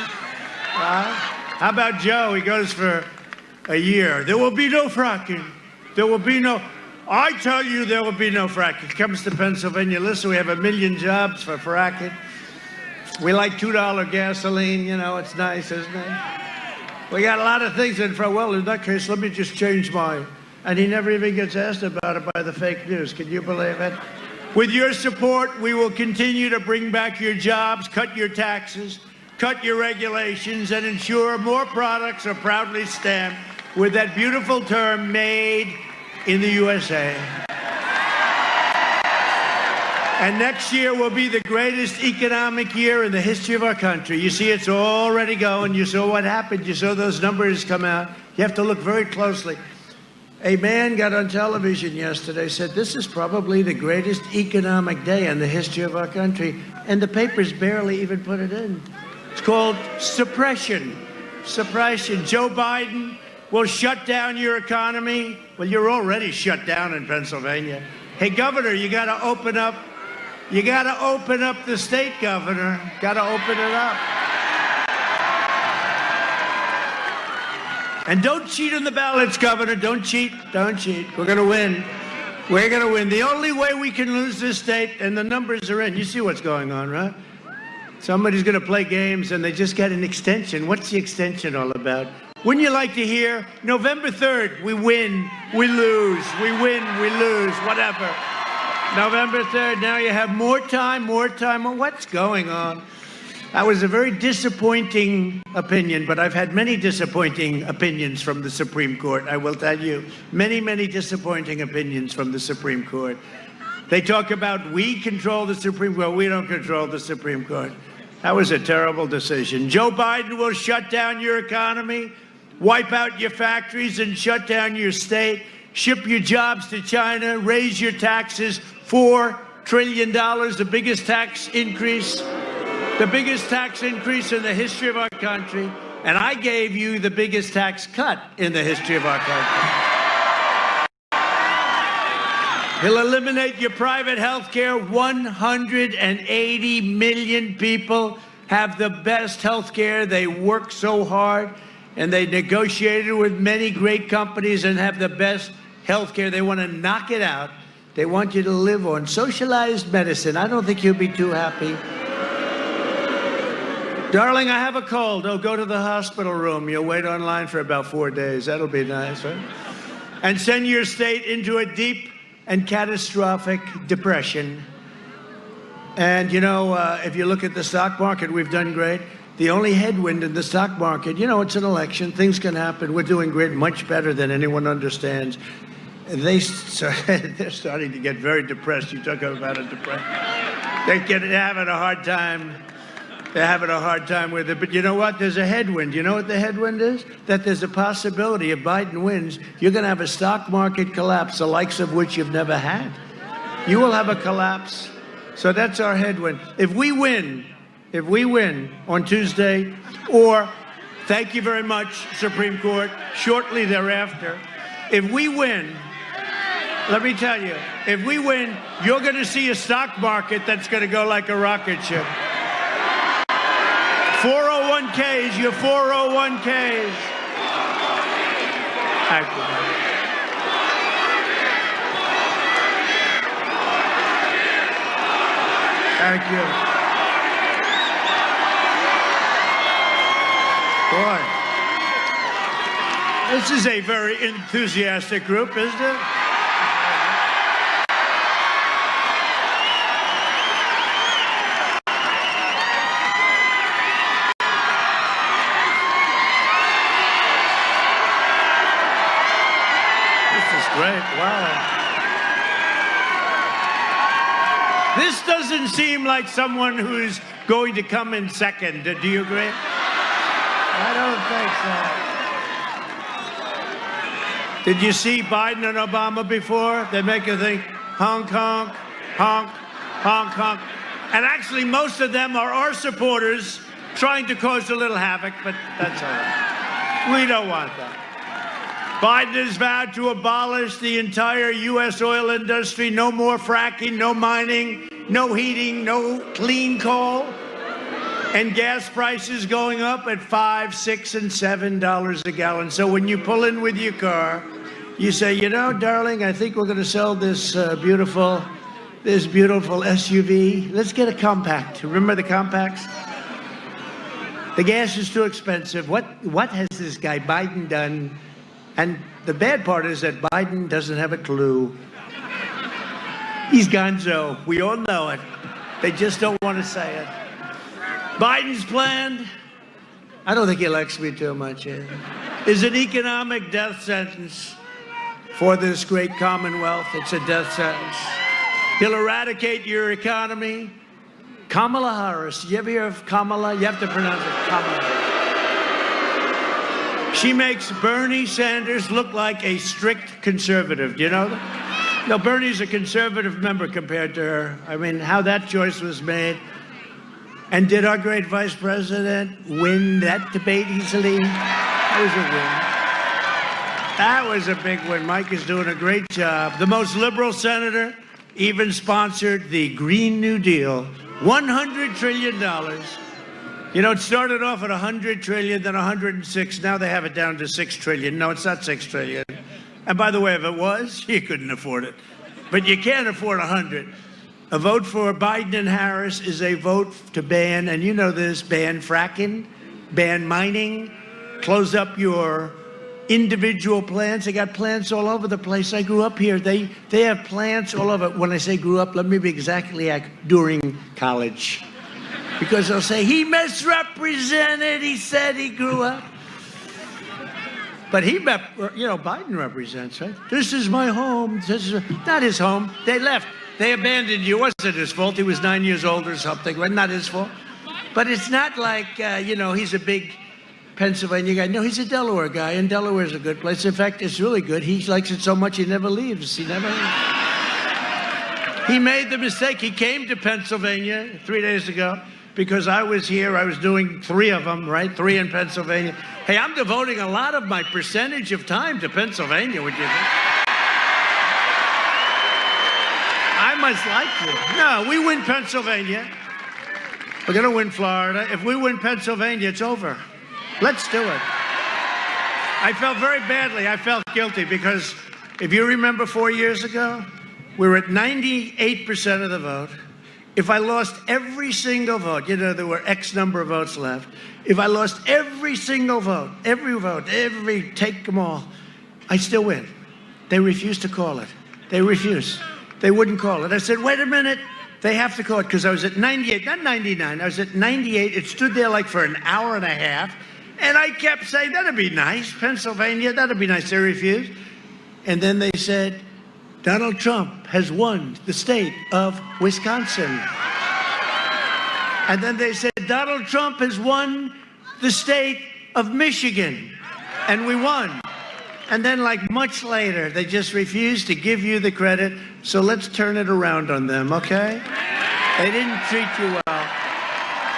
How about Joe? He goes for a year. There will be no fracking. There will be no... I tell you, there will be no fracking. It comes to Pennsylvania. Listen, we have 1 million jobs for fracking. We like $2 gasoline. You know, it's nice, isn't it? We got a lot of things in front. Well, in that case, let me just change mine. And he never even gets asked about it by the fake news. Can you believe it? With your support, we will continue to bring back your jobs, cut your taxes, cut your regulations, and ensure more products are proudly stamped with that beautiful term, made in the USA. And next year will be the greatest economic year in the history of our country. You see, it's already going. You saw what happened. You saw those numbers come out. You have to look very closely. A man got on television yesterday, said this is probably the greatest economic day in the history of our country, and the papers barely even put it in. It's called suppression. Suppression. Joe Biden will shut down your economy. Well, you're already shut down in Pennsylvania. Hey, Governor, you got to open up. You got to open up the state, Governor. Got to open it up. And don't cheat on the ballots, Governor. Don't cheat. Don't cheat. We're going to win. We're going to win. The only way we can lose this state, and the numbers are in. You see what's going on, right? Somebody's going to play games, and they just got an extension. What's the extension all about? Wouldn't you like to hear November 3rd, we win, we lose, we win, we lose, whatever. November 3rd, now you have more time. Well, what's going on? That was a very disappointing opinion, but I've had many disappointing opinions from the Supreme Court, I will tell you. Many, many disappointing opinions from the Supreme Court. They talk about we control the Supreme Court. We don't control the Supreme Court. That was a terrible decision. Joe Biden will shut down your economy, wipe out your factories and shut down your state, ship your jobs to China, raise your taxes, $4 trillion, the biggest tax increase in the history of our country. And I gave you the biggest tax cut in the history of our country. He'll eliminate your private health care. 180 million people have the best health care. They work so hard, and they negotiated with many great companies and have the best health care. They want to knock it out. They want you to live on socialized medicine. I don't think you'll be too happy. Darling, I have a cold. Oh, go to the hospital room. You'll wait online for about 4 days. That'll be nice, right? And send your state into a deep and catastrophic depression. And, you know, if you look at the stock market, we've done great. The only headwind in the stock market, you know, it's an election. Things can happen. We're doing great, much better than anyone understands. They're starting to get very depressed. You talk about a depression. They're having a hard time. They're having a hard time with it. But you know what? There's a headwind. You know what the headwind is? That there's a possibility if Biden wins, you're going to have a stock market collapse, the likes of which you've never had. You will have a collapse. So that's our headwind. If we win on Tuesday, or thank you very much, Supreme Court, shortly thereafter, if we win, let me tell you, if we win, you're going to see a stock market that's going to go like a rocket ship. 401ks, your 401ks. Thank you. Thank you. Boy, this is a very enthusiastic group, isn't it? Great, wow. This doesn't seem like someone who's going to come in second. Do you agree? I don't think so. Did you see Biden and Obama before? They make you think, honk, honk, honk, honk, honk. And actually, most of them are our supporters trying to cause a little havoc, but that's all right. We don't want that. Biden has vowed to abolish the entire U.S. oil industry. No more fracking, no mining, no heating, no clean coal. And gas prices going up at $5, $6, and $7 a gallon. So when you pull in with your car, you say, you know, darling, I think we're going to sell this beautiful SUV. Let's get a compact. Remember the compacts? The gas is too expensive. What has this guy Biden done? And the bad part is that Biden doesn't have a clue. He's gonzo. We all know it. They just don't want to say it. Biden's plan, I don't think he likes me too much, is an economic death sentence for this great Commonwealth. It's a death sentence. He'll eradicate your economy. Kamala Harris. You ever hear of Kamala? You have to pronounce it Kamala. She makes Bernie Sanders look like a strict conservative. Do you know that? No, Bernie's a conservative member compared to her. I mean, how that choice was made. And did our great vice president win that debate easily? That was a win. That was a big win. Mike is doing a great job. The most liberal senator even sponsored the Green New Deal, $100 trillion. You know, it started off at 100 trillion, then 106. Now they have it down to 6 trillion. No, it's not 6 trillion. And by the way, if it was, you couldn't afford it. But you can't afford 100. A vote for Biden and Harris is a vote to ban, and you know this, ban fracking, ban mining, close up your individual plants. They got plants all over the place. I grew up here. They have plants all over. When I say grew up, let me be exactly like during college. Because they'll say, he misrepresented, he said he grew up. But Biden represents, right? This is my home. This is not his home. They left. They abandoned you. It wasn't his fault. He was 9 years old or something. Right? Not his fault. But it's not like, he's a big Pennsylvania guy. No, he's a Delaware guy, and Delaware's a good place. In fact, it's really good. He likes it so much he never leaves. He made the mistake. He came to Pennsylvania 3 days ago because I was here. I was doing 3 of them, right? 3 in Pennsylvania. Hey, I'm devoting a lot of my percentage of time to Pennsylvania, would you think? I must like you. No, we win Pennsylvania. We're going to win Florida. If we win Pennsylvania, it's over. Let's do it. I felt very badly. I felt guilty because if you remember 4 years ago, we were at 98% of the vote. If I lost every single vote, there were X number of votes left. If I lost every single vote, take them all, I still win. They refused to call it. They refused. They wouldn't call it. I said, wait a minute. They have to call it because I was at 98, not 99. I was at 98. It stood there like for an hour and a half. And I kept saying, that'd be nice. Pennsylvania, that'd be nice. They refused. And then they said, Donald Trump has won the state of Wisconsin. And then they said, Donald Trump has won the state of Michigan. And we won. And then much later, they just refused to give you the credit. So let's turn it around on them, okay? They didn't treat you well.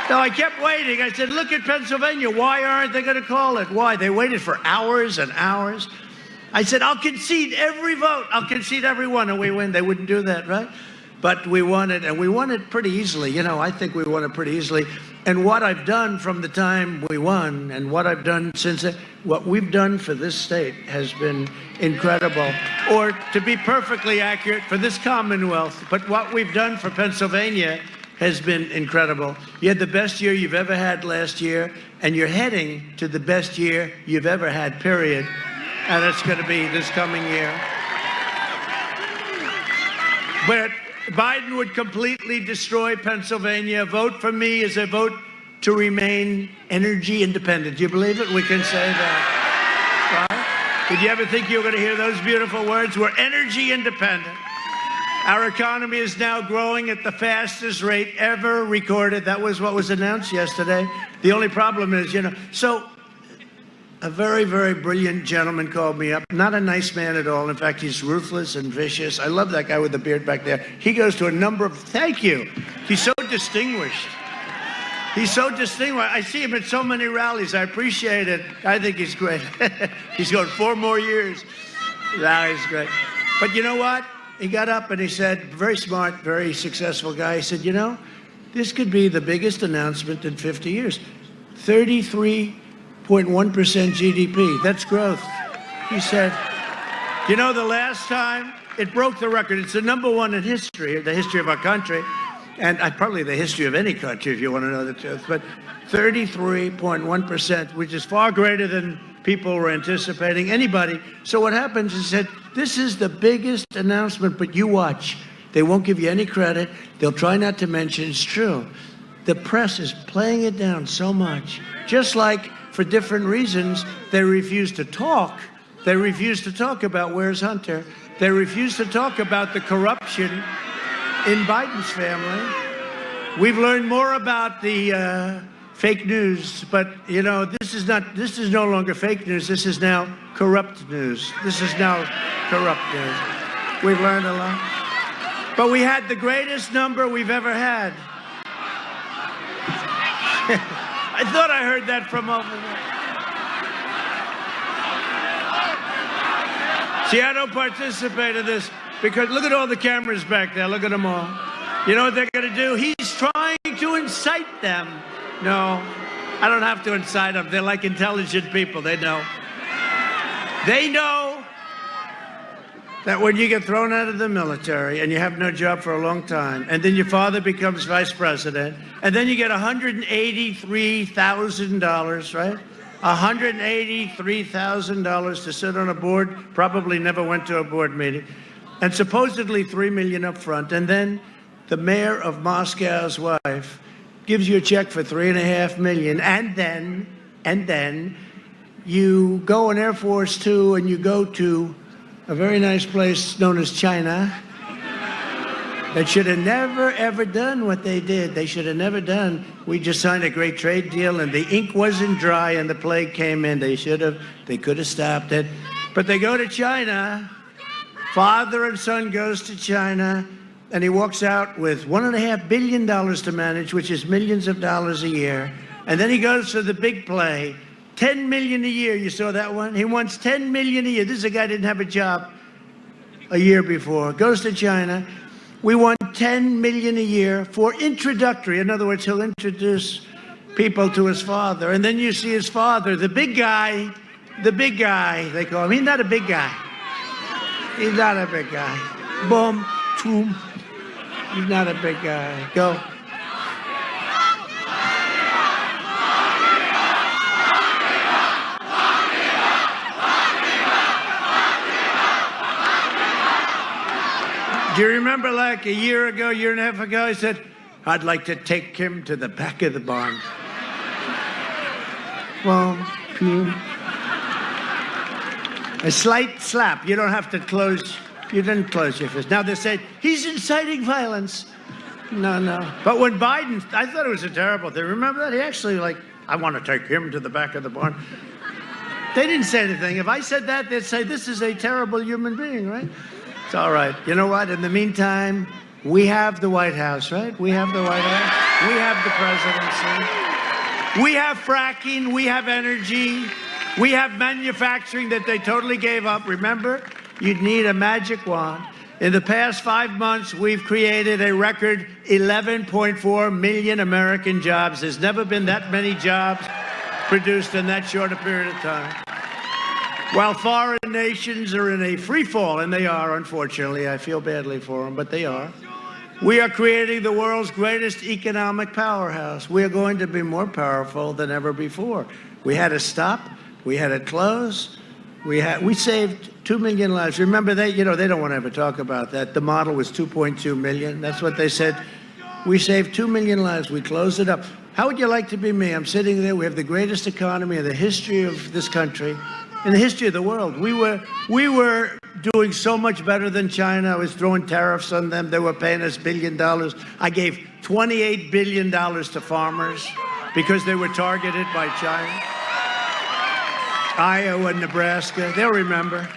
No, I kept waiting. I said, look at Pennsylvania. Why aren't they going to call it? Why? They waited for hours and hours. I said, I'll concede every vote. I'll concede every one, and we win. They wouldn't do that, right? But we won it, and we won it pretty easily. I think we won it pretty easily. And what I've done from the time we won and what I've done since what we've done for this state has been incredible. Or to be perfectly accurate, for this Commonwealth. But what we've done for Pennsylvania has been incredible. You had the best year you've ever had last year, and you're heading to the best year you've ever had, period. And it's going to be this coming year. But Biden would completely destroy Pennsylvania. A vote for me is a vote to remain energy independent. Do you believe it? We can say that. Right? Did you ever think you were going to hear those beautiful words? We're energy independent. Our economy is now growing at the fastest rate ever recorded. That was what was announced yesterday. The only problem is, so a very, very brilliant gentleman called me up. Not a nice man at all. In fact, he's ruthless and vicious. I love that guy with the beard back there. He goes to a number of, thank you. He's so distinguished. He's so distinguished. I see him at so many rallies. I appreciate it. I think he's great. He's going 4 more years. Now he's great. But you know what? He got up and he said, very smart, very successful guy. He said, this could be the biggest announcement in 50 years. 33.1% GDP. That's growth. He said, the last time it broke the record, it's the #1 in history, the history of our country, and probably the history of any country, if you want to know the truth, but 33.1%, which is far greater than people were anticipating, anybody. So what happens is that this is the biggest announcement, but you watch. They won't give you any credit. They'll try not to mention it's true. The press is playing it down so much, just like for different reasons, they refuse to talk. They refuse to talk about where's Hunter. They refuse to talk about the corruption in Biden's family. We've learned more about the fake news, but this is no longer fake news. This is now corrupt news. This is now corrupt news. We've learned a lot. But we had the greatest number we've ever had. I thought I heard that from over there. See, I don't participate in this because look at all the cameras back there. Look at them all. You know what they're going to do? He's trying to incite them. No, I don't have to incite them. They're like intelligent people. They know. They know that when you get thrown out of the military and you have no job for a long time, and then your father becomes vice president, and then you get $183,000, right? $183,000 to sit on a board, probably never went to a board meeting, and supposedly $3 million up front, and then the mayor of Moscow's wife gives you a check for $3.5 million, and then you go on Air Force Two and you go to a very nice place known as China that should have never, ever done what they did. They should have never done. We just signed a great trade deal, and the ink wasn't dry, and the plague came in. They could have stopped it. But they go to China. Father and son goes to China, and he walks out with $1.5 billion to manage, which is millions of dollars a year. And then he goes for the big play. $10 million a year. You saw that one? He wants $10 million a year. This is a guy who didn't have a job a year before. Goes to China. We want $10 million a year for introductory. In other words, he'll introduce people to his father. And then you see his father, the big guy, they call him. He's not a big guy. He's not a big guy. Boom, boom. He's not a big guy. Go. Do you remember like a year and a half ago, he said, I'd like to take him to the back of the barn. Well, a slight slap. You don't have to you didn't close your fist. Now they said, he's inciting violence. No. But when Biden, I thought it was a terrible thing. Remember that? He actually I want to take him to the back of the barn. They didn't say anything. If I said that, they'd say, this is a terrible human being, right? It's all right. You know what? In the meantime, we have the White House, right? We have the White House. We have the presidency. We have fracking. We have energy. We have manufacturing that they totally gave up. Remember, you'd need a magic wand. In the past 5 months, we've created a record 11.4 million American jobs. There's never been that many jobs produced in that short a period of time. While foreign nations are in a free fall, and they are, unfortunately, I feel badly for them, but they are, we are creating the world's greatest economic powerhouse. We are going to be more powerful than ever before. We had to stop. We had to close. We saved 2 million lives. Remember, they don't want to ever talk about that. The model was 2.2 million. That's what they said. We saved 2 million lives. We closed it up. How would you like to be me? I'm sitting there. We have the greatest economy in the history of this country. In the history of the world, we were doing so much better than China. I was throwing tariffs on them. They were paying us $1 billion. I gave $28 billion to farmers because they were targeted by China. Iowa and Nebraska, they'll remember.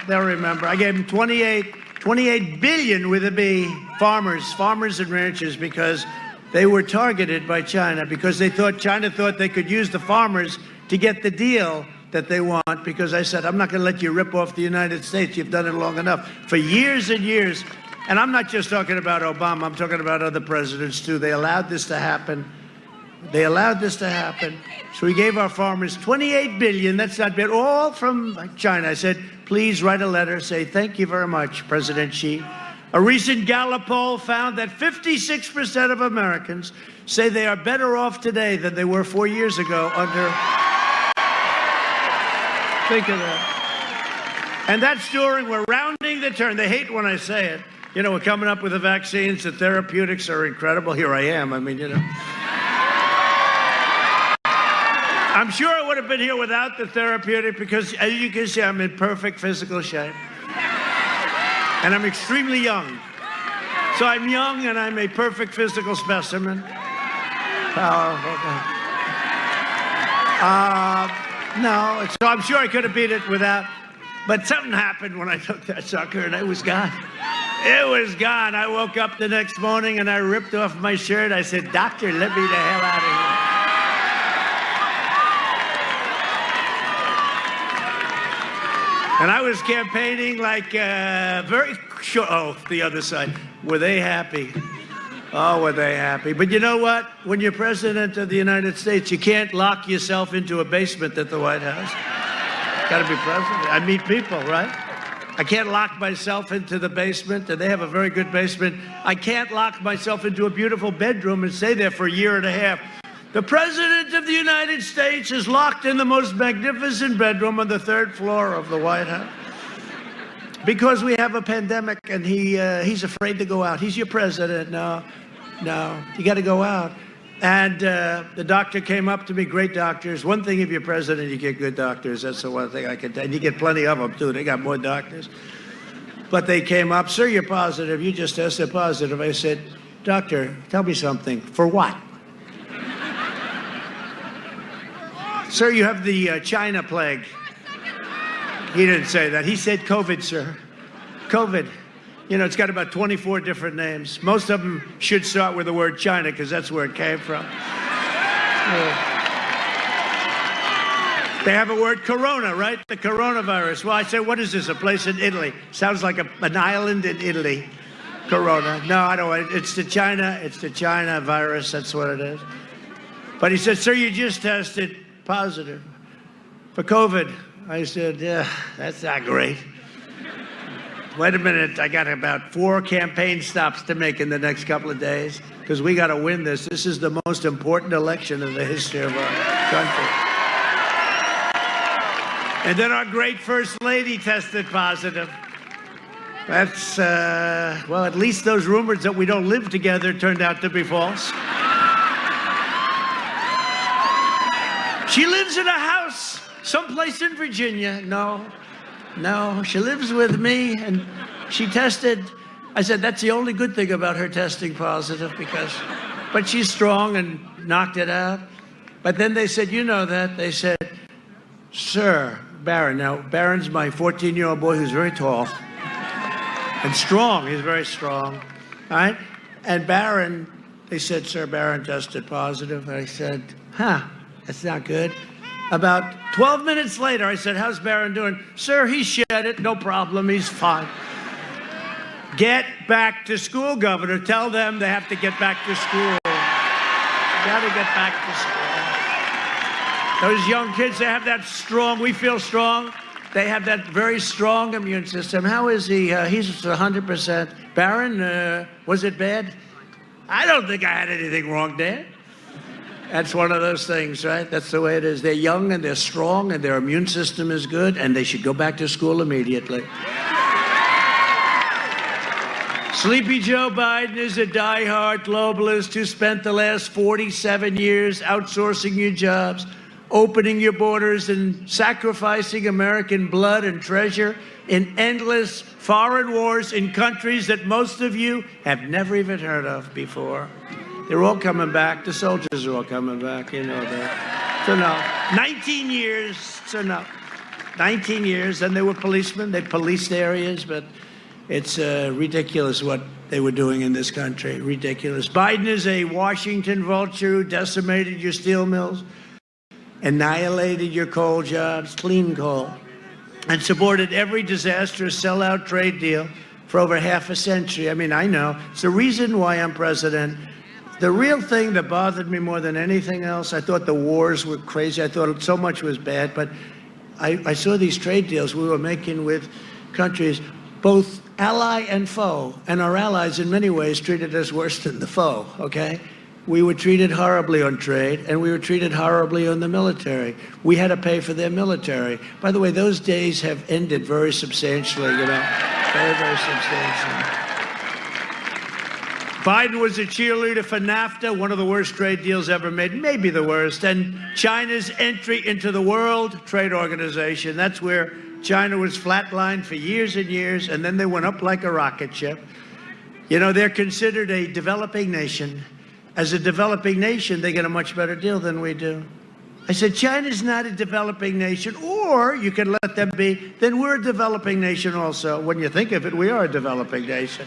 I gave them 28 billion with a B, farmers and ranchers, because they were targeted by China, because China thought they could use the farmers to get the deal that they want, because I said, I'm not going to let you rip off the United States. You've done it long enough. For years and years, and I'm not just talking about Obama, I'm talking about other presidents too. They allowed this to happen. So we gave our farmers 28 billion, that's not bad, all from China. I said, please write a letter, say thank you very much, President Xi. A recent Gallup poll found that 56% of Americans say they are better off today than they were 4 years ago under... Think of that. And that's during, we're rounding the turn. They hate when I say it. We're coming up with the vaccines. The therapeutics are incredible. Here I am. I'm sure I would have been here without the therapeutic, because as you can see, I'm in perfect physical shape. And I'm extremely young. So I'm young and I'm a perfect physical specimen. Powerful. No, so I'm sure I could have beat it without, but something happened when I took that sucker and it was gone. It was gone. I woke up the next morning and I ripped off my shirt. I said, "Doctor, let me the hell out of here." And I was campaigning like very sure. Oh, the other side. Were they happy? Oh, were they happy? But you know what? When you're president of the United States, you can't lock yourself into a basement at the White House. Got to be president. I meet people, right? I can't lock myself into the basement, and they have a very good basement. I can't lock myself into a beautiful bedroom and stay there for a year and a half. The President of the United States is locked in the most magnificent bedroom on the 3rd floor of the White House because we have a pandemic, and he's afraid to go out. He's your president. No, you got to go out. And the doctor came up to me, great doctors. One thing, if you're president, you get good doctors. That's the one thing I can tell. And you get plenty of them, too. They got more doctors. But they came up, "Sir, you're positive. You just tested positive." I said, "Doctor, tell me something. For what?" "Sir, you have the China plague." He didn't say that. He said COVID, sir. COVID. You know, it's got about 24 different names. Most of them should start with the word China because that's where it came from. They have a word corona, right? The coronavirus. Well, I said, "What is this, a place in Italy?" Sounds like an island in Italy. Corona. No, I don't. It's the China virus. That's what it is. But he said, "Sir, you just tested positive for COVID." I said, "Yeah, that's not great. Wait a minute, I got about 4 campaign stops to make in the next couple of days because we got to win this. This is the most important election in the history of our country." And then our great First Lady tested positive. That's, well, at least those rumors that we don't live together turned out to be false. She lives in a house someplace in Virginia. No, she lives with me, and she tested. I said, "That's the only good thing about her testing positive but she's strong and knocked it out." But then they said, "You know that?" They said, "Sir, Barron." Now, Barron's my 14-year-old boy who's very tall and strong. He's very strong, all right? And Barron, they said, "Sir, Barron tested positive." I said, "That's not good." About 12 minutes later, I said, "How's Barron doing?" "Sir, he shed it. No problem. He's fine." Get back to school, Governor. Tell them they have to get back to school. Got to get back to school. Those young kids, they have that strong, we feel strong. They have that very strong immune system. How is he? He's 100%. Barron, was it bad? I don't think I had anything wrong, Dad. That's one of those things, right? That's the way it is. They're young and they're strong and their immune system is good, and they should go back to school immediately. Sleepy Joe Biden is a diehard globalist who spent the last 47 years outsourcing your jobs, opening your borders, and sacrificing American blood and treasure in endless foreign wars in countries that most of you have never even heard of before. They're all coming back. The soldiers are all coming back. You know that. So no. 19 years. So no. 19 years. And they were policemen. They policed areas. But it's ridiculous what they were doing in this country. Ridiculous. Biden is a Washington vulture who decimated your steel mills, annihilated your coal jobs, clean coal, and supported every disastrous sellout trade deal for over half a century. I mean, I know. It's the reason why I'm president. The real thing that bothered me more than anything else, I thought the wars were crazy. I thought so much was bad, but I saw these trade deals we were making with countries, both ally and foe, and our allies in many ways treated us worse than the foe, okay? We were treated horribly on trade, and we were treated horribly on the military. We had to pay for their military. By the way, those days have ended very substantially, you know, very, very substantially. Biden was a cheerleader for NAFTA, one of the worst trade deals ever made, maybe the worst, and China's entry into the World Trade Organization. That's where China was flatlined for years and years, and then they went up like a rocket ship. You know, they're considered a developing nation. As a developing nation, they get a much better deal than we do. I said, China's not a developing nation, or you can let them be, then we're a developing nation also. When you think of it, we are a developing nation.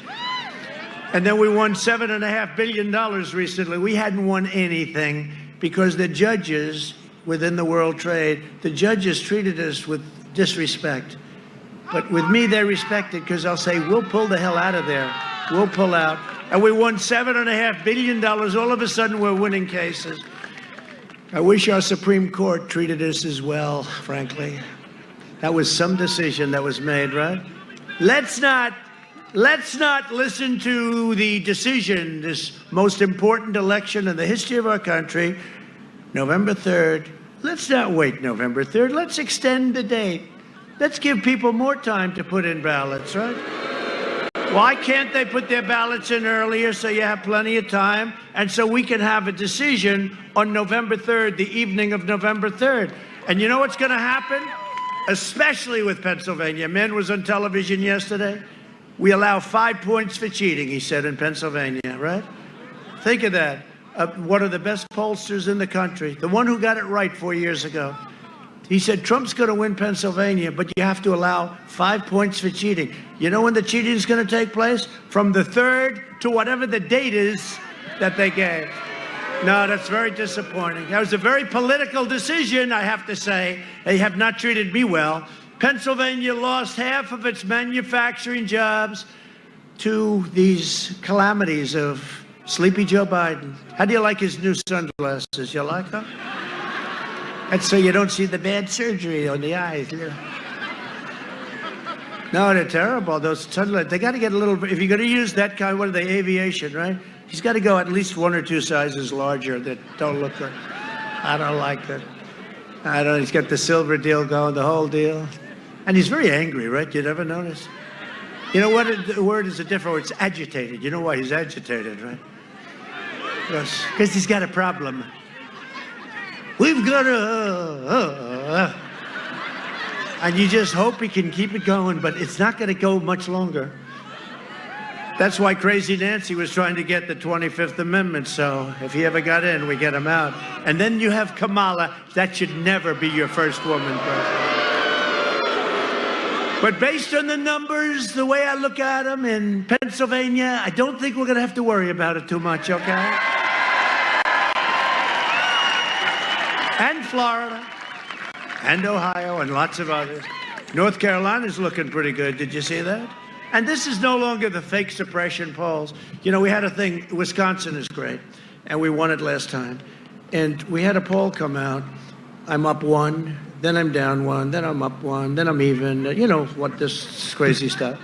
And then we won $7.5 billion recently. We hadn't won anything because the judges within the World Trade, the judges treated us with disrespect. But with me, they respect it because I'll say, we'll pull the hell out of there. We'll pull out. And we won $7.5 billion. All of a sudden, we're winning cases. I wish our Supreme Court treated us as well, frankly. That was some decision that was made, right? Let's not listen to the decision, this most important election in the history of our country, November 3rd. Let's not wait November 3rd. Let's extend the date. Let's give people more time to put in ballots, right? Why can't they put their ballots in earlier so you have plenty of time and so we can have a decision on November 3rd, the evening of November 3rd? And you know what's going to happen? Especially with Pennsylvania. A man was on television yesterday. We allow 5 points for cheating, he said, in Pennsylvania, right? Think of that. One of the best pollsters in the country, the one who got it right 4 years ago. He said, Trump's going to win Pennsylvania, but you have to allow 5 points for cheating. You know when the cheating is going to take place? From the 3rd to whatever the date is that they gave. No, that's very disappointing. That was a very political decision, I have to say. They have not treated me well. Pennsylvania lost half of its manufacturing jobs to these calamities of Sleepy Joe Biden. How do you like his new sunglasses? You like them? That's so you don't see the bad surgery on the eyes. No, they're terrible. Those sunglasses, they got to get a little, if you're going to use that kind, what are they, aviation, right? He's got to go at least 1 or 2 sizes larger that don't look like, I don't like that. I don't, he's got the silver deal going, the whole deal. And he's very angry, right? You never notice? You know what? The word is a different word. It's agitated. You know why he's agitated, right? Yes, because he's got a problem. We've got a... And you just hope he can keep it going, but it's not going to go much longer. That's why Crazy Nancy was trying to get the 25th Amendment, so if he ever got in, we get him out. And then you have Kamala. That should never be your first woman president. But based on the numbers, the way I look at them in Pennsylvania, I don't think we're going to have to worry about it too much, okay? And Florida, and Ohio, and lots of others. North Carolina's looking pretty good. Did you see that? And this is no longer the fake suppression polls. You know, we had a thing, Wisconsin is great, and we won it last time. And we had a poll come out. I'm up 1, then I'm down 1, then I'm up 1, then I'm even. You know, what this crazy stuff.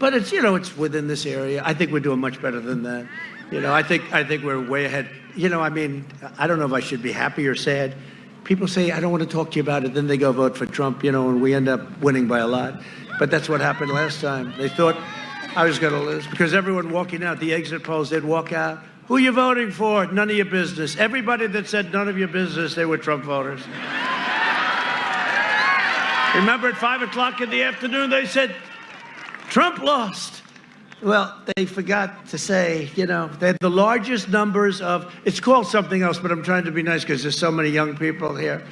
But it's, you know, it's within this area. I think we're doing much better than that. You know, I think we're way ahead. You know, I mean, I don't know if I should be happy or sad. People say, I don't want to talk to you about it. Then they go vote for Trump, you know, and we end up winning by a lot. But that's what happened last time. They thought I was going to lose because everyone walking out, the exit polls, they'd walk out. Who are you voting for? None of your business. Everybody that said none of your business, they were Trump voters. Remember at 5 o'clock in the afternoon, they said, Trump lost. Well, they forgot to say, you know, they had the largest numbers of, it's called something else, but I'm trying to be nice because there's so many young people here.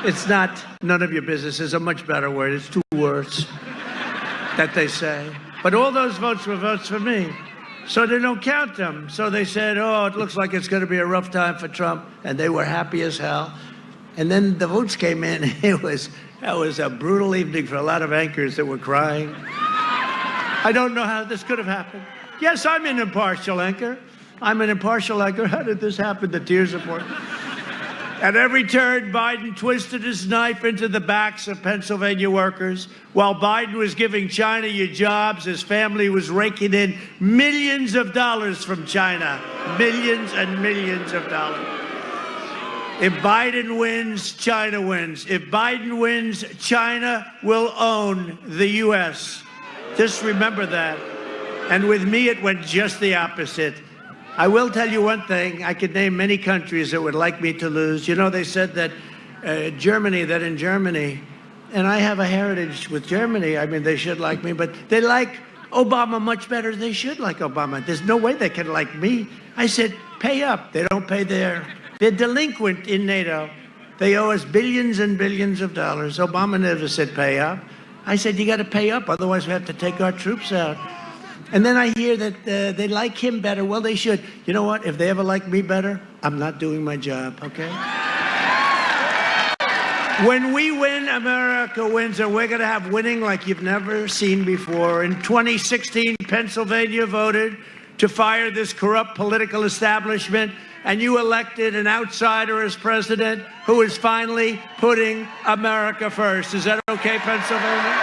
It's not none of your business. It's a much better word. It's 2 words that they say. But all those votes were votes for me. So they don't count them. So they said, oh, it looks like it's going to be a rough time for Trump. And they were happy as hell. And then the votes came in. That was a brutal evening for a lot of anchors that were crying. I don't know how this could have happened. Yes, I'm an impartial anchor. I'm an impartial anchor. How did this happen? The tears are pouring. At every turn, Biden twisted his knife into the backs of Pennsylvania workers. While Biden was giving China your jobs, his family was raking in millions of dollars from China. Millions and millions of dollars. If Biden wins, China wins. If Biden wins, China will own the U.S. Just remember that. And with me, it went just the opposite. I will tell you one thing. I could name many countries that would like me to lose. You know, they said that in Germany, and I have a heritage with Germany. I mean, they should like me, but they like Obama much better. They should like Obama. There's no way they can like me. I said, pay up. They don't pay they're delinquent in NATO. They owe us billions and billions of dollars. Obama never said pay up. I said, you got to pay up, otherwise we have to take our troops out. And then I hear that they like him better. Well, they should. You know what? If they ever like me better, I'm not doing my job, okay? When we win, America wins, and we're going to have winning like you've never seen before. In 2016, Pennsylvania voted to fire this corrupt political establishment, and you elected an outsider as president who is finally putting America first. Is that okay, Pennsylvania?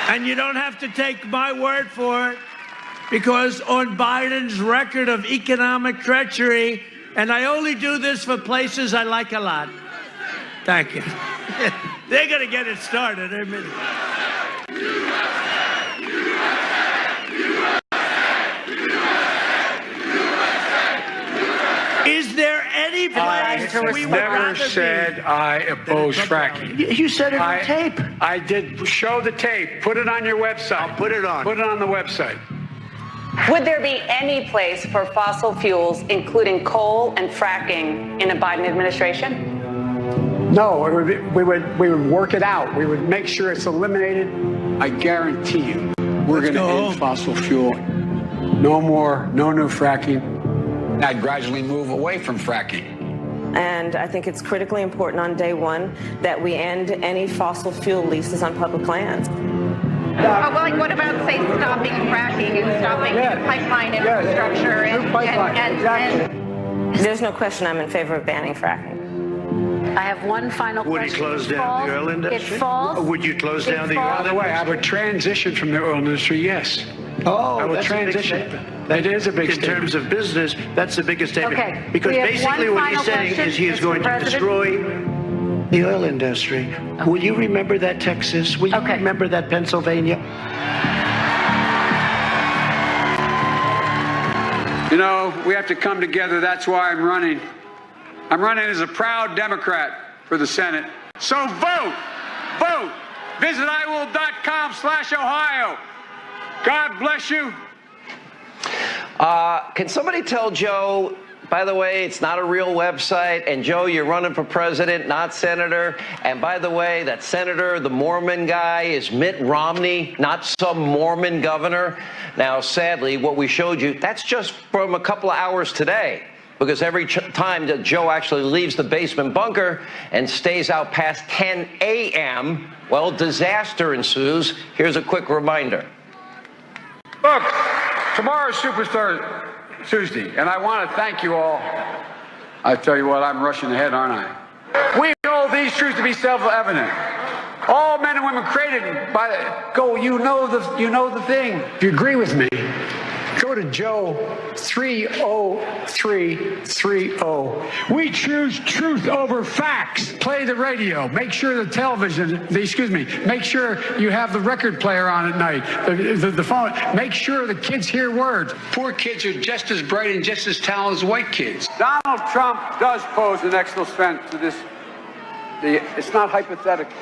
And you don't have to take my word for it, because on Biden's record of economic treachery, and I only do this for places I like a lot. Thank you. They're going to get it started in a minute. Is there any place we would never said I oppose fracking. You said it on tape. I did show the tape. Put it on your website. I'll put it on. Put it on the website. Would there be any place for fossil fuels, including coal and fracking, in a Biden administration? No, we would work it out. We would make sure it's eliminated. I guarantee you, we're going to end fossil fuel. No more, no new fracking. I'd gradually move away from fracking. And I think it's critically important on day one that we end any fossil fuel leases on public lands. Well, like, what about, say, stopping fracking and stopping pipeline infrastructure and There's no question I'm in favor of banning fracking. I have one final question. Would you close down the oil industry? It falls. Would you close down the oil industry? By the way, I would transition from the oil industry, yes. Oh, I would transition. That is a big statement. In terms of business, that's the biggest statement. Okay. Because We have basically one what he's final saying question, is he is Mr. going to President. destroy the oil industry. Okay. Will you remember that, Texas? Will you remember that, Pennsylvania? You know, we have to come together. That's why I'm running. I'm running as a proud Democrat for the Senate. So vote! Vote! Visit iwill.com/Ohio. God bless you. Can somebody tell Joe, by the way, it's not a real website, and Joe, you're running for president, not senator, and by the way, that senator, the Mormon guy, is Mitt Romney, not some Mormon governor. Now, sadly, what we showed you, that's just from a couple of hours today, because every time that Joe actually leaves the basement bunker and stays out past 10 a.m., well, disaster ensues. Here's a quick reminder. Look, tomorrow's Superstar Tuesday, and I want to thank you all. I tell you what, I'm rushing ahead, aren't I? We know these truths to be self-evident. All men and women created by you know the thing. If you agree with me, go to Joe 30330. We choose truth over facts. Play the radio. Make sure the television, make sure you have the record player on at night, the phone. Make sure the kids hear words. Poor kids are just as bright and just as talented as white kids. Donald Trump does pose an extra threat to this. It's not hypothetical.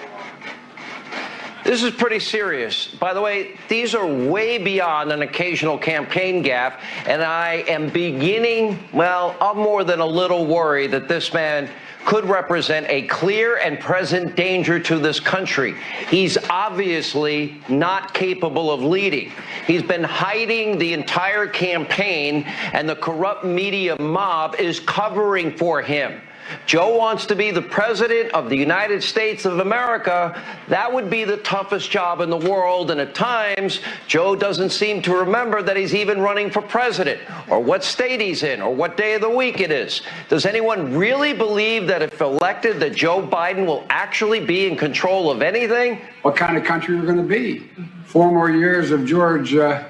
This is pretty serious. By the way, these are way beyond an occasional campaign gaffe, and I am beginning, well, I'm more than a little worried that this man could represent a clear and present danger to this country. He's obviously not capable of leading. He's been hiding the entire campaign, and the corrupt media mob is covering for him. Joe wants to be the president of the United States of America. That would be the toughest job in the world, and at times, Joe doesn't seem to remember that he's even running for president, or what state he's in, or what day of the week it is. Does anyone really believe that if elected, that Joe Biden will actually be in control of anything? What kind of country we're going to be? 4 more years of Georgia,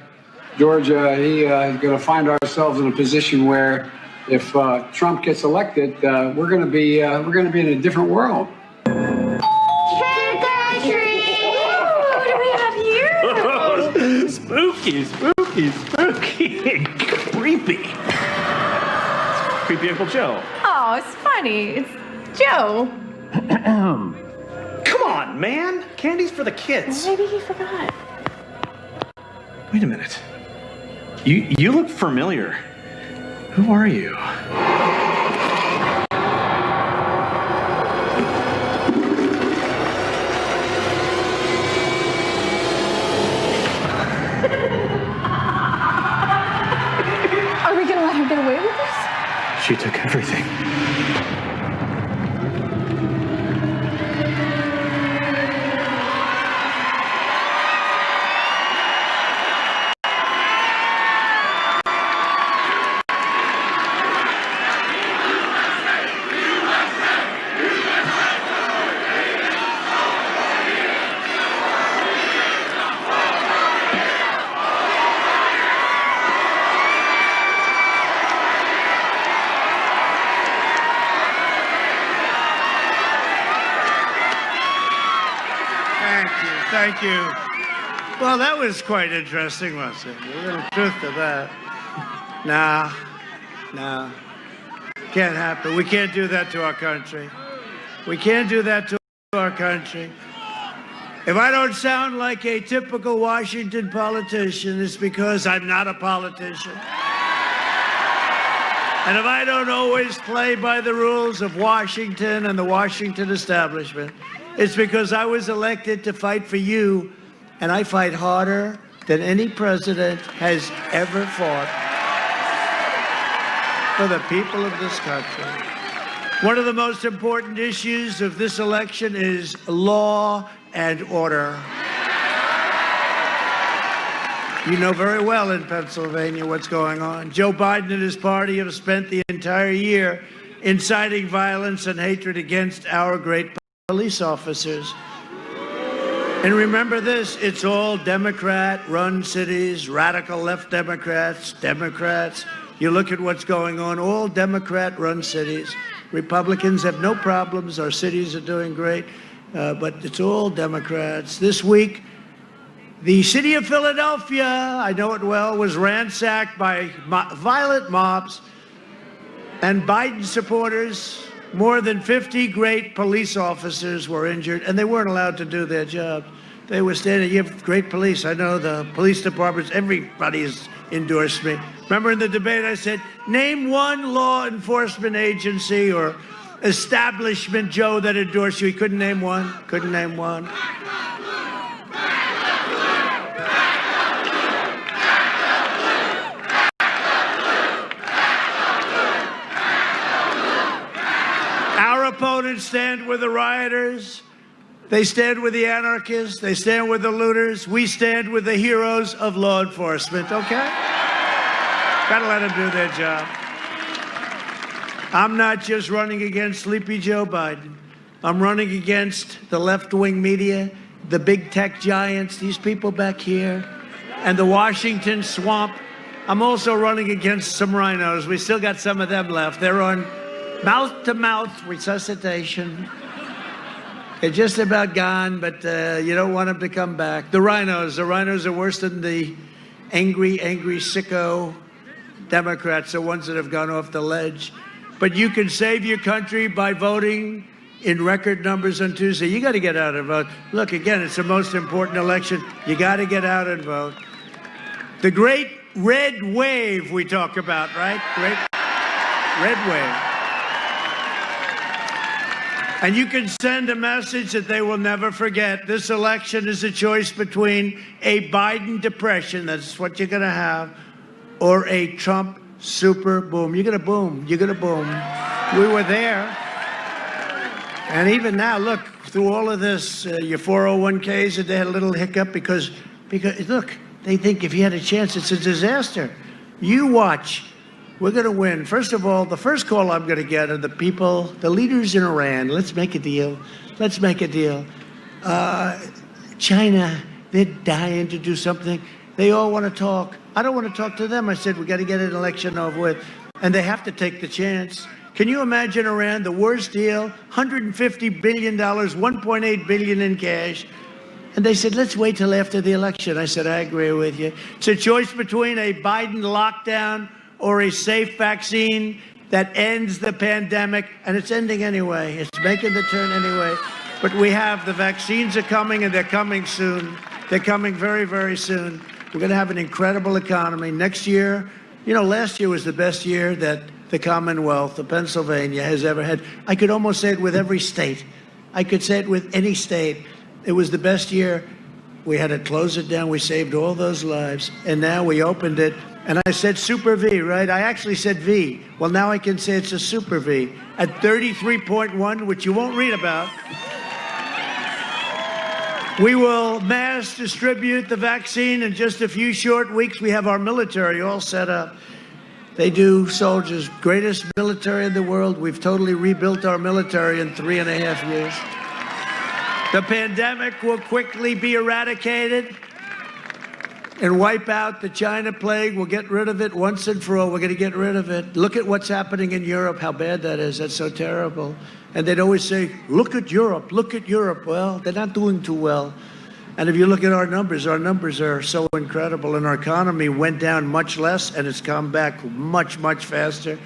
he's going to find ourselves in a position where if Trump gets elected, we're going to be in a different world. Trick or treat! What do we have here? Spooky, creepy. Creepy Uncle Joe. Oh, it's funny. It's Joe. Come on, man. Candy's for the kids. Maybe he forgot. Wait a minute. You look familiar. Who are you? get away with this? She took everything. Thank you. Well, that was quite interesting, wasn't it? A little truth to that. Nah. Can't happen. We can't do that to our country. We can't do that to our country. If I don't sound like a typical Washington politician, it's because I'm not a politician. And if I don't always play by the rules of Washington and the Washington establishment, it's because I was elected to fight for you, and I fight harder than any president has ever fought for the people of this country. One of the most important issues of this election is law and order. You know very well in Pennsylvania what's going on. Joe Biden and his party have spent the entire year inciting violence and hatred against our great police officers. And remember this, it's all Democrat-run cities, radical left Democrats. You look at what's going on, all Democrat-run cities. Republicans have no problems, our cities are doing great, but it's all Democrats. This week, the city of Philadelphia, I know it well, was ransacked by violent mobs and Biden supporters. More than 50 great police officers were injured, and they weren't allowed to do their job. They were standing, you have great police. I know the police departments, everybody has endorsed me. Remember in the debate I said, name one law enforcement agency or establishment, Joe, that endorsed you. He couldn't name one, Our opponents stand with the rioters. They stand with the anarchists. They stand with the looters. We stand with the heroes of law enforcement, okay? Gotta let them do their job. I'm not just running against Sleepy Joe Biden. I'm running against the left-wing media, the big tech giants, these people back here, and the Washington swamp. I'm also running against some rhinos. We still got some of them left. They're on mouth-to-mouth resuscitation. They're just about gone, but you don't want them to come back. The rhinos are worse than the angry sicko Democrats, the ones that have gone off the ledge. But you can save your country by voting in record numbers on Tuesday. You got to get out and vote. Look, again, it's the most important election. You got to get out and vote. The great red wave we talk about, right? Great red wave. And you can send a message that they will never forget. This election is a choice between a Biden depression, that's what you're going to have, or a Trump super boom. You're going to boom. You're going to boom. We were there. And even now, look, through all of this, your 401ks, they had a little hiccup because look, they think if you had a chance, it's a disaster. You watch. We're going to win. First of all, the first call I'm going to get are the people, the leaders in Iran. Let's make a deal. Let's make a deal. China, they're dying to do something. They all want to talk. I don't want to talk to them. I said, we got to get an election over with. And they have to take the chance. Can you imagine Iran, the worst deal, $150 billion, $1.8 billion in cash. And they said, let's wait till after the election. I said, I agree with you. It's a choice between a Biden lockdown or a safe vaccine that ends the pandemic, and it's ending anyway. It's making the turn anyway. But we have, the vaccines are coming, and they're coming soon. They're coming very, very soon. We're going to have an incredible economy. Next year, last year was the best year that the Commonwealth of Pennsylvania has ever had. I could almost say it with every state. I could say it with any state. It was the best year. We had to close it down. We saved all those lives. And now we opened it. And I said Super V, right? I actually said V. Well, now I can say it's a Super V at 33.1, which you won't read about. We will mass distribute the vaccine in just a few short weeks. We have our military all set up. They do, soldiers, greatest military in the world. We've totally rebuilt our military in 3.5 years. The pandemic will quickly be eradicated and wipe out the China plague. We'll get rid of it once and for all. We're going to get rid of it. Look at what's happening in Europe, how bad that is. That's so terrible. And they'd always say, look at Europe, look at Europe. Well, they're not doing too well. And if you look at our numbers are so incredible. And our economy went down much less, and it's come back much, much faster.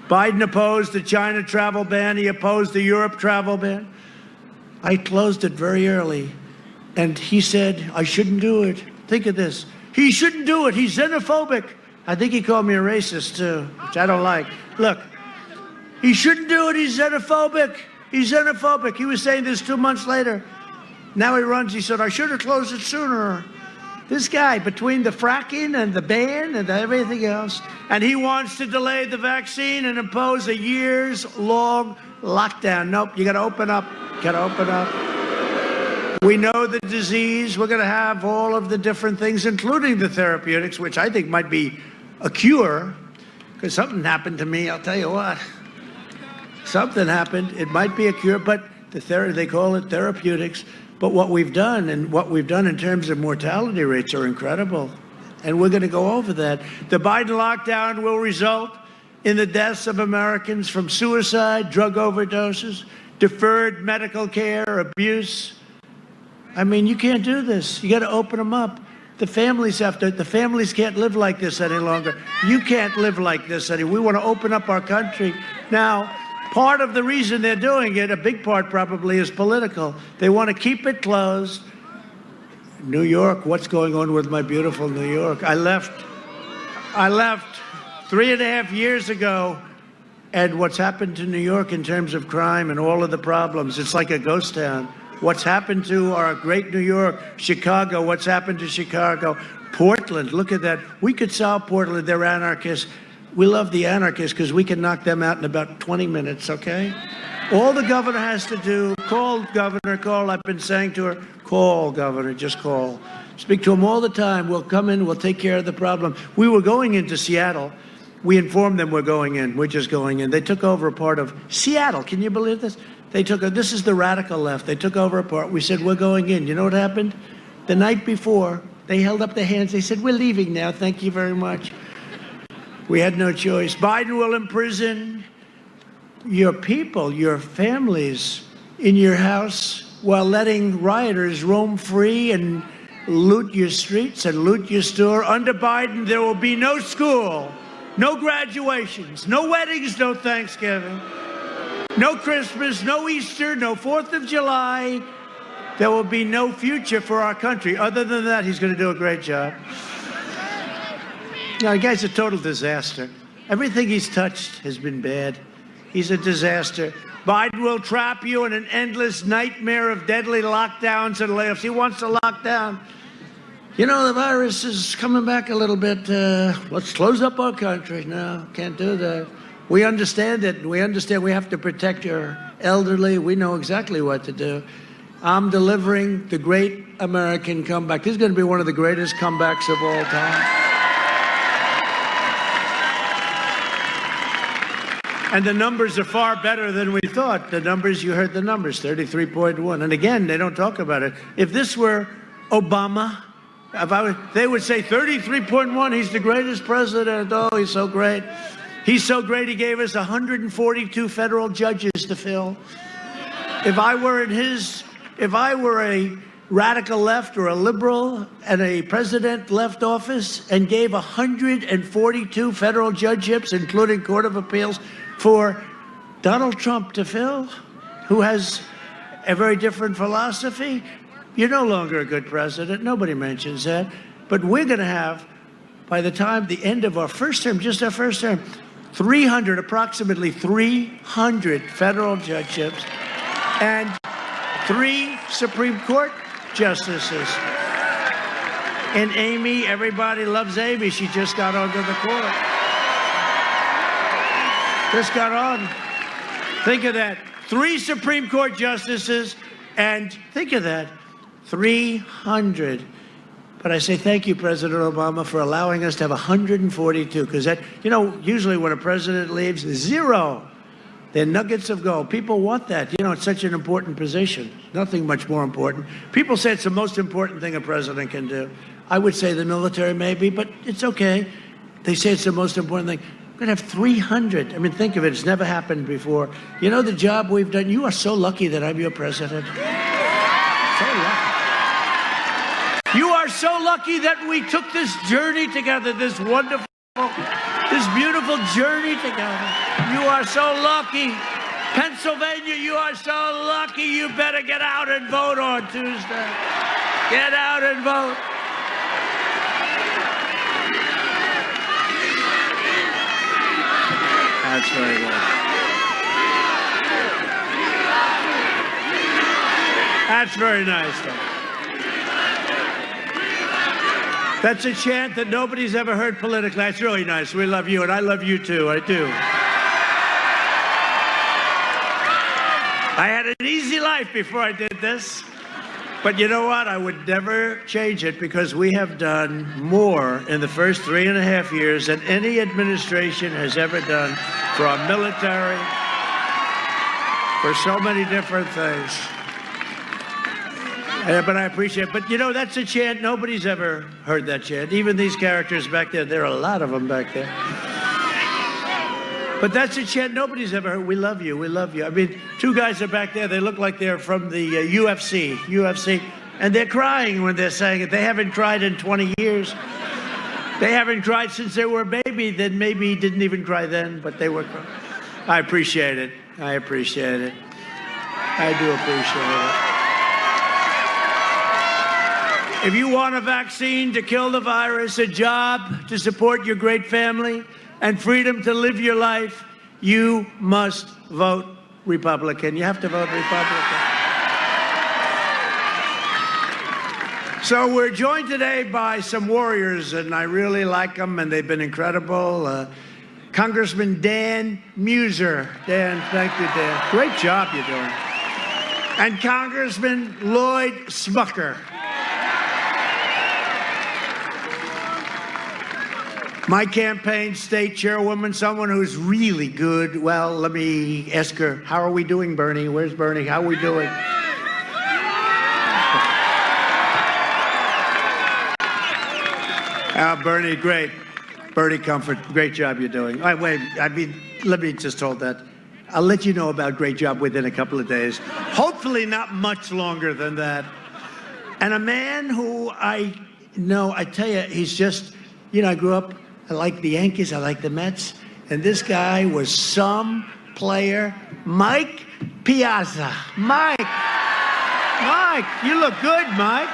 Biden opposed the China travel ban. He opposed the Europe travel ban. I closed it very early. And he said, I shouldn't do it. Think of this. He shouldn't do it. He's xenophobic. I think he called me a racist, too, which I don't like. Look, he shouldn't do it. He's xenophobic. He's xenophobic. He was saying this 2 months later. Now he runs. He said, I should have closed it sooner. This guy, between the fracking and the ban and everything else, and he wants to delay the vaccine and impose a years-long lockdown. Nope, you got to open up. Got to open up. We know the disease. We're going to have all of the different things, including the therapeutics, which I think might be a cure, because something happened to me. I'll tell you what. Something happened. It might be a cure, but they call it therapeutics. But what we've done in terms of mortality rates are incredible. And we're going to go over that. The Biden lockdown will result in the deaths of Americans from suicide, drug overdoses, deferred medical care, abuse. I mean, you can't do this. You got to open them up. The families can't live like this any longer. You can't live like this anymore. We want to open up our country. Now, part of the reason they're doing it, a big part probably, is political. They want to keep it closed. New York, what's going on with my beautiful New York? I left 3.5 years ago, and what's happened to New York in terms of crime and all of the problems, it's like a ghost town. What's happened to our great New York, Chicago, what's happened to Chicago, Portland, look at that. We could solve Portland, they're anarchists. We love the anarchists because we can knock them out in about 20 minutes, okay? All the governor has to do, call governor, call, I've been saying to her, call governor, just call. Speak to him all the time. We'll come in, we'll take care of the problem. We were going into Seattle. We informed them we're going in, we're just going in. They took over a part of Seattle, can you believe this? This is the radical left. They took over a part. We said, we're going in. You know what happened? The night before, they held up their hands. They said, we're leaving now. Thank you very much. We had no choice. Biden will imprison your people, your families in your house while letting rioters roam free and loot your streets and loot your store. Under Biden, there will be no school, no graduations, no weddings, no Thanksgiving. No Christmas, no Easter, no 4th of July. There will be no future for our country. Other than that, he's going to do a great job. No, the guy's a total disaster. Everything he's touched has been bad. He's a disaster. Biden will trap you in an endless nightmare of deadly lockdowns and layoffs. He wants to lock down. You know, the virus is coming back a little bit. Let's close up our country. No, can't do that. We understand it. We understand we have to protect your elderly. We know exactly what to do. I'm delivering the great American comeback. This is going to be one of the greatest comebacks of all time. And the numbers are far better than we thought. The numbers, you heard the numbers, 33.1. And again, they don't talk about it. If this were Obama, they would say 33.1, he's the greatest president. Oh, he's so great. He's so great, he gave us 142 federal judges to fill. If I were a radical left or a liberal and a president left office and gave 142 federal judgeships, including Court of Appeals, for Donald Trump to fill, who has a very different philosophy, you're no longer a good president. Nobody mentions that. But we're going to have, by the time the end of our first term, just our first term, approximately 300 federal judgeships and 3 Supreme Court justices. And Amy, everybody loves Amy. She just got onto the court. Just got on. Think of that. 3 Supreme Court justices, and think of that, 300. But I say thank you, President Obama, for allowing us to have 142, because that, you know, usually when a president leaves, 0. They're nuggets of gold. People want that. You know, it's such an important position. Nothing much more important. People say it's the most important thing a president can do. I would say the military maybe, but it's okay. They say it's the most important thing. We're going to have 300. I mean, think of it. It's never happened before. You know the job we've done? You are so lucky that I'm your president. So lucky. You are so lucky that we took this journey together, this wonderful, this beautiful journey together. You are so lucky. Pennsylvania, you are so lucky. You better get out and vote on Tuesday. Get out and vote. That's very good. That's very nice, though. That's a chant that nobody's ever heard politically. That's really nice. We love you, and I love you, too. I do. I had an easy life before I did this. But you know what? I would never change it, because we have done more in the first 3.5 years than any administration has ever done for our military, for so many different things. But I appreciate it. But you know, that's a chant. Nobody's ever heard that chant. Even these characters back there, there are a lot of them back there. But that's a chant nobody's ever heard. We love you. We love you. I mean, 2 guys are back there. They look like they're from the UFC. And they're crying when they're saying it. They haven't cried in 20 years. They haven't cried since they were a baby. Then maybe didn't even cry then, but they were crying. I appreciate it. I appreciate it. I do appreciate it. If you want a vaccine to kill the virus, a job to support your great family, and freedom to live your life, you must vote Republican. You have to vote Republican. So we're joined today by some warriors, and I really like them, and they've been incredible. Congressman Dan Muser. Dan, thank you, Dan. Great job you're doing. And Congressman Lloyd Smucker. My campaign state chairwoman, someone who's really good. Well, let me ask her, how are we doing, Bernie? Where's Bernie? How are we doing? Bernie, great. Bernie Comfort, great job you're doing. Let me just hold that. I'll let you know about great job within a couple of days. Hopefully not much longer than that. And a man who I tell you, he's just, you know, I grew up, I like the Yankees, I like the Mets, and this guy was some player. Mike Piazza. Mike, you look good, Mike.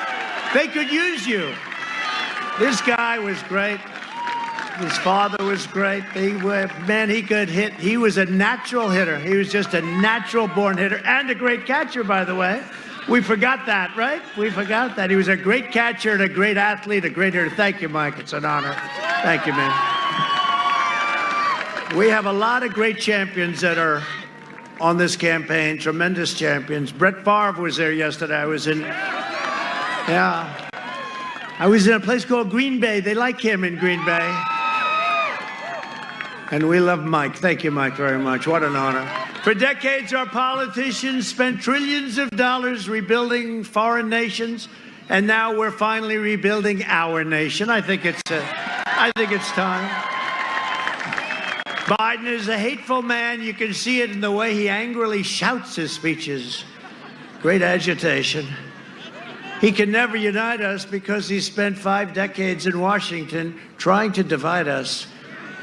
They could use you. This guy was great. His father was great. He could hit. He was a natural hitter. He was just a natural-born hitter and a great catcher, by the way. We forgot that, right? We forgot that. He was a great catcher and a great athlete, a great hitter. Thank you, Mike. It's an honor. Thank you, man. We have a lot of great champions that are on this campaign, tremendous champions. Brett Favre was there yesterday. I was in a place called Green Bay. They like him in Green Bay. And we love Mike. Thank you, Mike, very much. What an honor. For decades, our politicians spent trillions of dollars rebuilding foreign nations, and now we're finally rebuilding our nation. I think it's time. Biden is a hateful man. You can see it in the way he angrily shouts his speeches. Great agitation. He can never unite us because he spent 5 decades in Washington trying to divide us.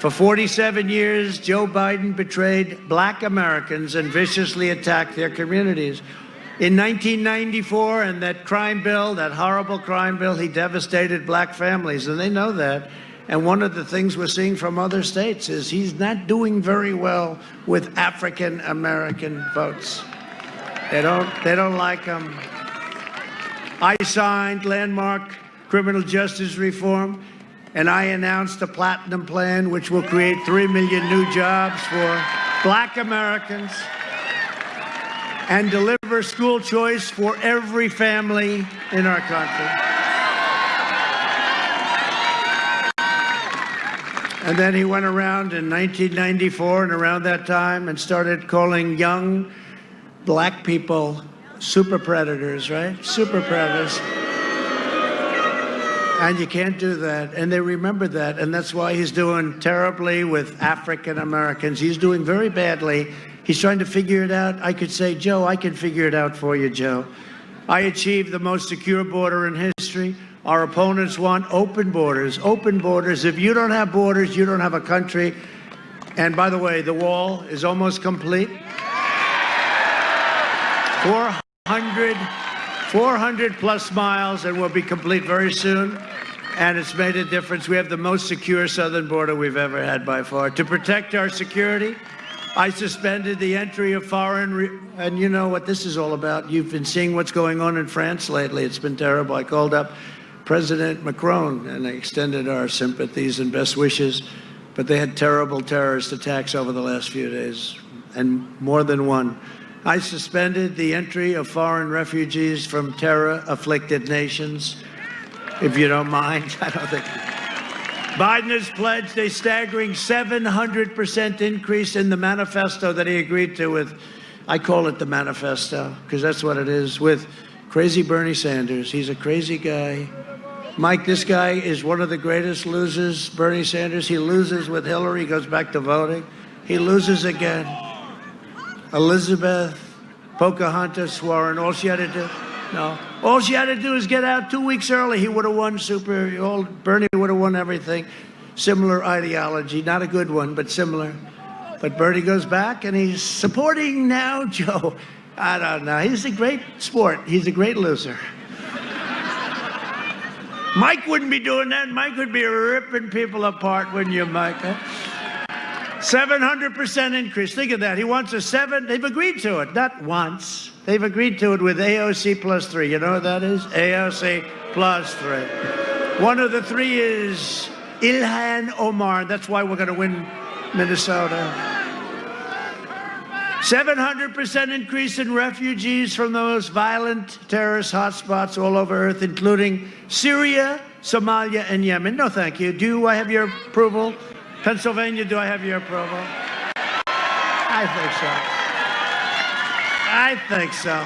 For 47 years, Joe Biden betrayed black Americans and viciously attacked their communities. In 1994, and that crime bill, that horrible crime bill, he devastated black families, and they know that. And one of the things we're seeing from other states is he's not doing very well with African American votes. They don't like him. I signed landmark criminal justice reform, and I announced a platinum plan which will create 3 million new jobs for black Americans and deliver school choice for every family in our country. And then he went around in 1994 and around that time and started calling young black people super predators, right? Super predators. And you can't do that. And they remember that. And that's why he's doing terribly with African Americans. He's doing very badly. He's trying to figure it out. I could say, Joe, I can figure it out for you, Joe. I achieved the most secure border in history. Our opponents want open borders. Open borders. If you don't have borders, you don't have a country. And by the way, the wall is almost complete. 400 plus miles, and will be complete very soon. And it's made a difference. We have the most secure southern border we've ever had by far. To protect our security, I suspended the entry of foreign, and you know what this is all about. You've been seeing what's going on in France lately. It's been terrible. I called up President Macron and I extended our sympathies and best wishes, but they had terrible terrorist attacks over the last few days, and more than one. I suspended the entry of foreign refugees from terror-afflicted nations, if you don't mind. I don't think. Biden has pledged a staggering 700% increase in the manifesto that he agreed to with, I call it the manifesto, because that's what it is, with crazy Bernie Sanders. He's a crazy guy. Mike, this guy is one of the greatest losers, Bernie Sanders. He loses with Hillary, goes back to voting. He loses again. Elizabeth, Pocahontas, Warren, all she had to do, no. All she had to do is get out 2 weeks early. He would have won Bernie would have won everything. Similar ideology, not a good one, but similar. But Bernie goes back and he's supporting now Joe. I don't know. He's a great sport. He's a great loser. Mike wouldn't be doing that. Mike would be ripping people apart, wouldn't you, Mike? Huh? 700% increase. Think of that. He wants a 7. They've agreed to it. Not once. They've agreed to it with AOC plus 3. You know what that is? AOC plus 3. One of the 3 is Ilhan Omar. That's why we're going to win Minnesota. 700% increase in refugees from the most violent terrorist hotspots all over Earth, including Syria, Somalia, and Yemen. No, thank you. Do I have your approval? Pennsylvania, do I have your approval? I think so.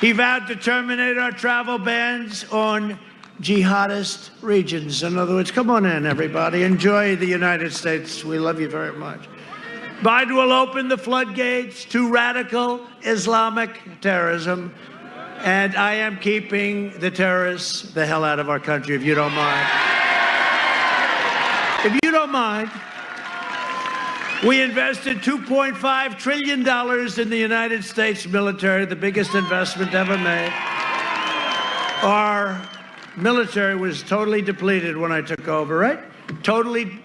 He vowed to terminate our travel bans on jihadist regions. In other words, come on in, everybody. Enjoy the United States. We love you very much. Biden will open the floodgates to radical Islamic terrorism. And I am keeping the terrorists the hell out of our country, if you don't mind. If you don't mind, we invested $2.5 trillion in the United States military, the biggest investment ever made. Our military was totally depleted when I took over, right? Totally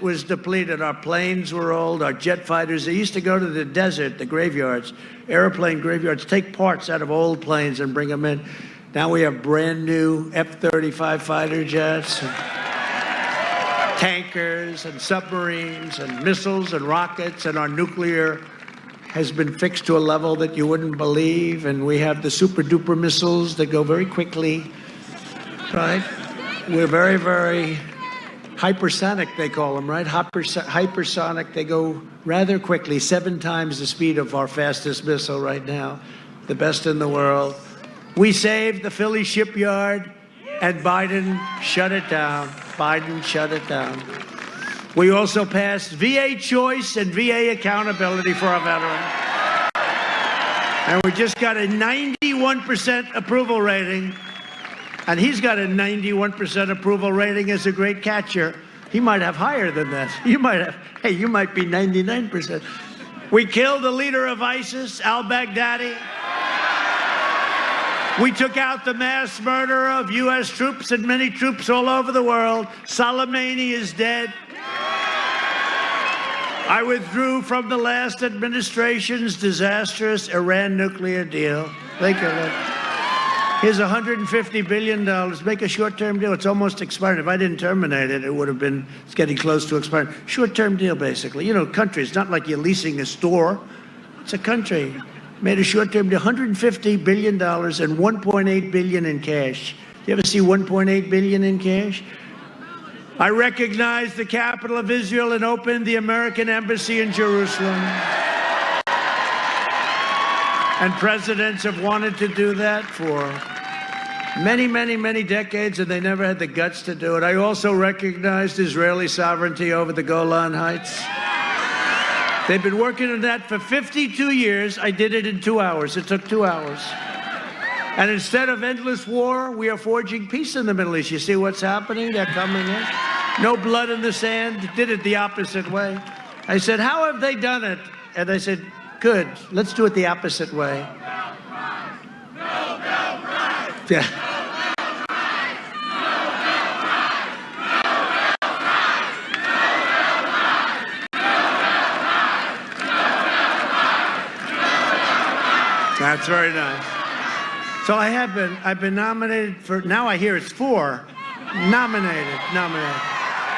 was depleted. Our planes were old, our jet fighters. They used to go to the desert, the graveyards, airplane graveyards, take parts out of old planes and bring them in. Now we have brand new F-35 fighter jets, and tankers and submarines and missiles and rockets, and our nuclear has been fixed to a level that you wouldn't believe, and we have the super duper missiles that go very quickly, right? We're very, very hypersonic, they call them, right? Hypersonic, they go rather quickly, 7 times the speed of our fastest missile right now, the best in the world. We saved the Philly shipyard, and Biden shut it down. Biden shut it down. We also passed VA choice and VA accountability for our veterans. And we just got a 91% approval rating. And he's got a 91% approval rating as a great catcher. He might have higher than that. You might be 99%. We killed the leader of ISIS, al-Baghdadi. We took out the mass murderer of U.S. troops and many troops all over the world. Soleimani is dead. I withdrew from the last administration's disastrous Iran nuclear deal. Think of it. Here's $150 billion. Make a short-term deal. It's almost expired. If I didn't terminate it, it would have been, it's getting close to expiring. Short-term deal, basically. You know, countries, not like you're leasing a store. It's a country. Made a short-term deal, $150 billion and $1.8 billion in cash. You ever see $1.8 billion in cash? I recognized the capital of Israel and opened the American embassy in Jerusalem. And presidents have wanted to do that for many, many, many decades, and they never had the guts to do it. I also recognized Israeli sovereignty over the Golan Heights. They've been working on that for 52 years. I did it in 2 hours. It took 2 hours. And instead of endless war, we are forging peace in the Middle East. You see what's happening? They're coming in. No blood in the sand. Did it the opposite way. I said, how have they done it? And I said, good. Let's do it the opposite way. Yeah. That's very nice. So I've been nominated for, now I hear it's 4. Nominated.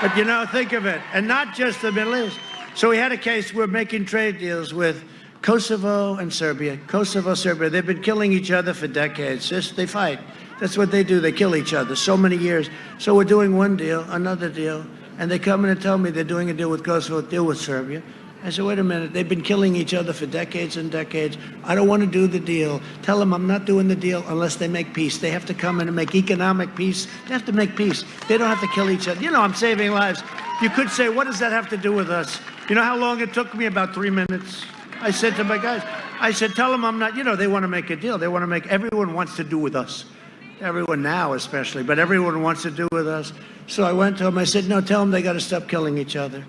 But you know, think of it. And not just the Middle East. So we had a case, we're making trade deals with Kosovo and Serbia. Kosovo, Serbia, they've been killing each other for decades. They fight. That's what they do. They kill each other so many years. So we're doing one deal, another deal, and they come in and tell me they're doing a deal with Kosovo, a deal with Serbia. I said, wait a minute, they've been killing each other for decades and decades. I don't want to do the deal. Tell them I'm not doing the deal unless they make peace. They have to come in and make economic peace. They have to make peace. They don't have to kill each other. You know, I'm saving lives. You could say, what does that have to do with us? You know how long it took me? About 3 minutes. I said to my guys, I said, tell them I'm not, you know, they want to make a deal. They want to make, everyone wants to do with us. Everyone now especially, but everyone wants to do with us. So I went to them, I said, no, tell them they got to stop killing each other.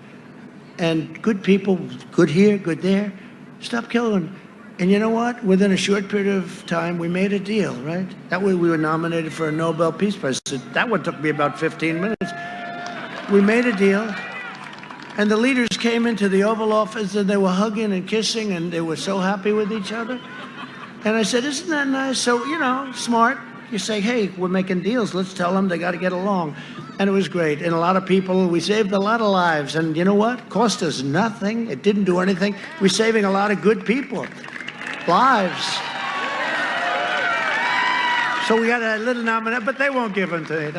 And good people, good here, good there, stop killing. And you know what? Within a short period of time, we made a deal, right? That way we were nominated for a Nobel Peace Prize. That one took me about 15 minutes. We made a deal, and the leaders came into the Oval Office, and they were hugging and kissing, and they were so happy with each other. And I said, isn't that nice? So, you know, smart. You say, hey, we're making deals. Let's tell them they got to get along. And it was great. And a lot of people, we saved a lot of lives. And you know what? It cost us nothing. It didn't do anything. We're saving a lot of good people. Lives. So we got a little nomination, but they won't give them to you.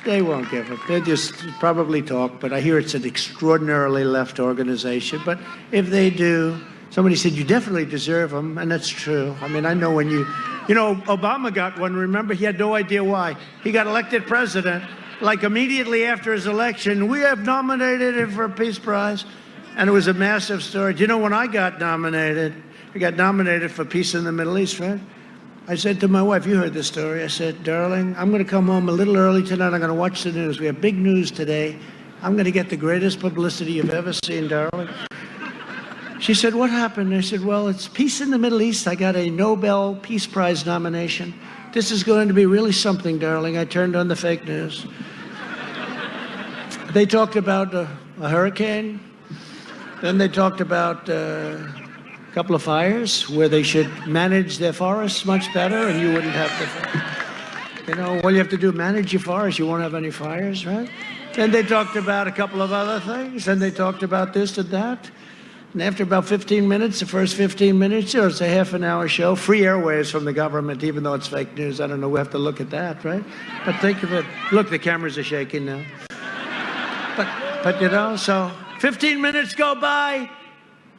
They won't give them. They just probably talk. But I hear it's an extraordinarily left organization. But if they do, somebody said, you definitely deserve them. And that's true. I mean, I know when you know, Obama got one. Remember, he had no idea why. He got elected president. Like immediately after his election, we have nominated him for a Peace Prize. And it was a massive story. Do you know when I got nominated? I got nominated for peace in the Middle East, right? I said to my wife, you heard this story. I said, darling, I'm going to come home a little early tonight. I'm going to watch the news. We have big news today. I'm going to get the greatest publicity you've ever seen, darling. She said, what happened? I said, well, it's peace in the Middle East. I got a Nobel Peace Prize nomination. This is going to be really something, darling. I turned on the fake news. They talked about a hurricane. Then they talked about a couple of fires where they should manage their forests much better and you wouldn't have to, you know, all you have to do, manage your forest, you won't have any fires, right? Then they talked about a couple of other things. Then they talked about this and that. And after about 15 minutes, the first 15 minutes, it's a half an hour show, free airwaves from the government, even though it's fake news. I don't know, we have to look at that, right? But think of it. Look, the cameras are shaking now. But you know, so 15 minutes go by,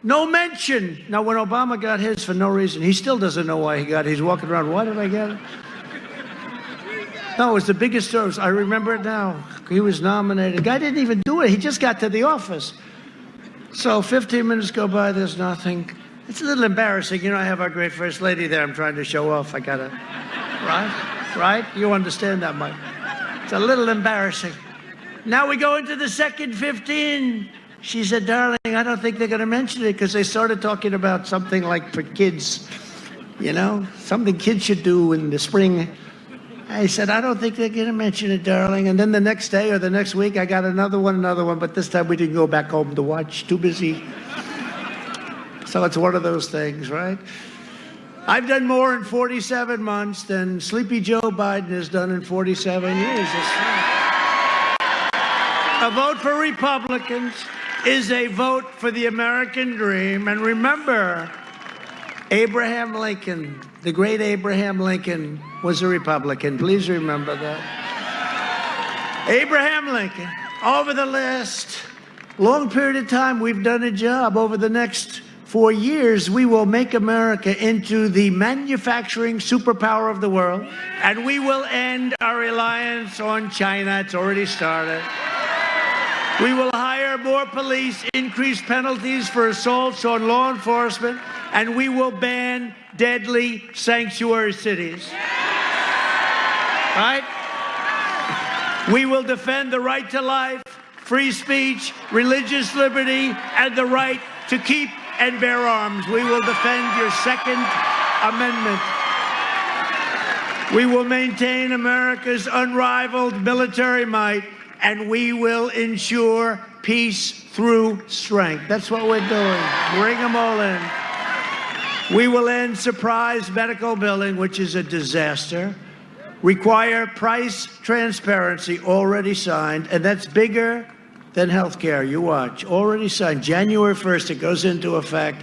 no mention. Now, when Obama got his for no reason, he still doesn't know why he got it. He's walking around, why did I get it? No, it was the biggest story. I remember it now. He was nominated. The guy didn't even do it. He just got to the office. So 15 minutes go by, there's nothing. It's a little embarrassing. You know, I have our great First Lady there. I'm trying to show off. I got to, right? You understand that, Mike? It's a little embarrassing. Now we go into the second 15. She said, darling, I don't think they're going to mention it because they started talking about something like for kids, you know, something kids should do in the spring. I said, I don't think they're going to mention it, darling. And then the next day or the next week, I got another one, but this time we didn't go back home to watch. Too busy. So it's one of those things, right? I've done more in 47 months than Sleepy Joe Biden has done in 47 years. A vote for Republicans is a vote for the American dream. And remember, Abraham Lincoln, the great Abraham Lincoln, was a Republican. Please remember that. Abraham Lincoln, over the last long period of time, we've done a job. Over the next 4 years, we will make America into the manufacturing superpower of the world, and we will end our reliance on China. It's already started. We will hire more police, increase penalties for assaults on law enforcement, and we will ban deadly sanctuary cities. Right? We will defend the right to life, free speech, religious liberty, and the right to keep and bear arms. We will defend your Second Amendment. We will maintain America's unrivaled military might, and we will ensure peace through strength. That's what we're doing. Bring them all in. We will end surprise medical billing, which is a disaster. Require price transparency, already signed, and that's bigger than health care. You watch. Already signed. January 1st, it goes into effect.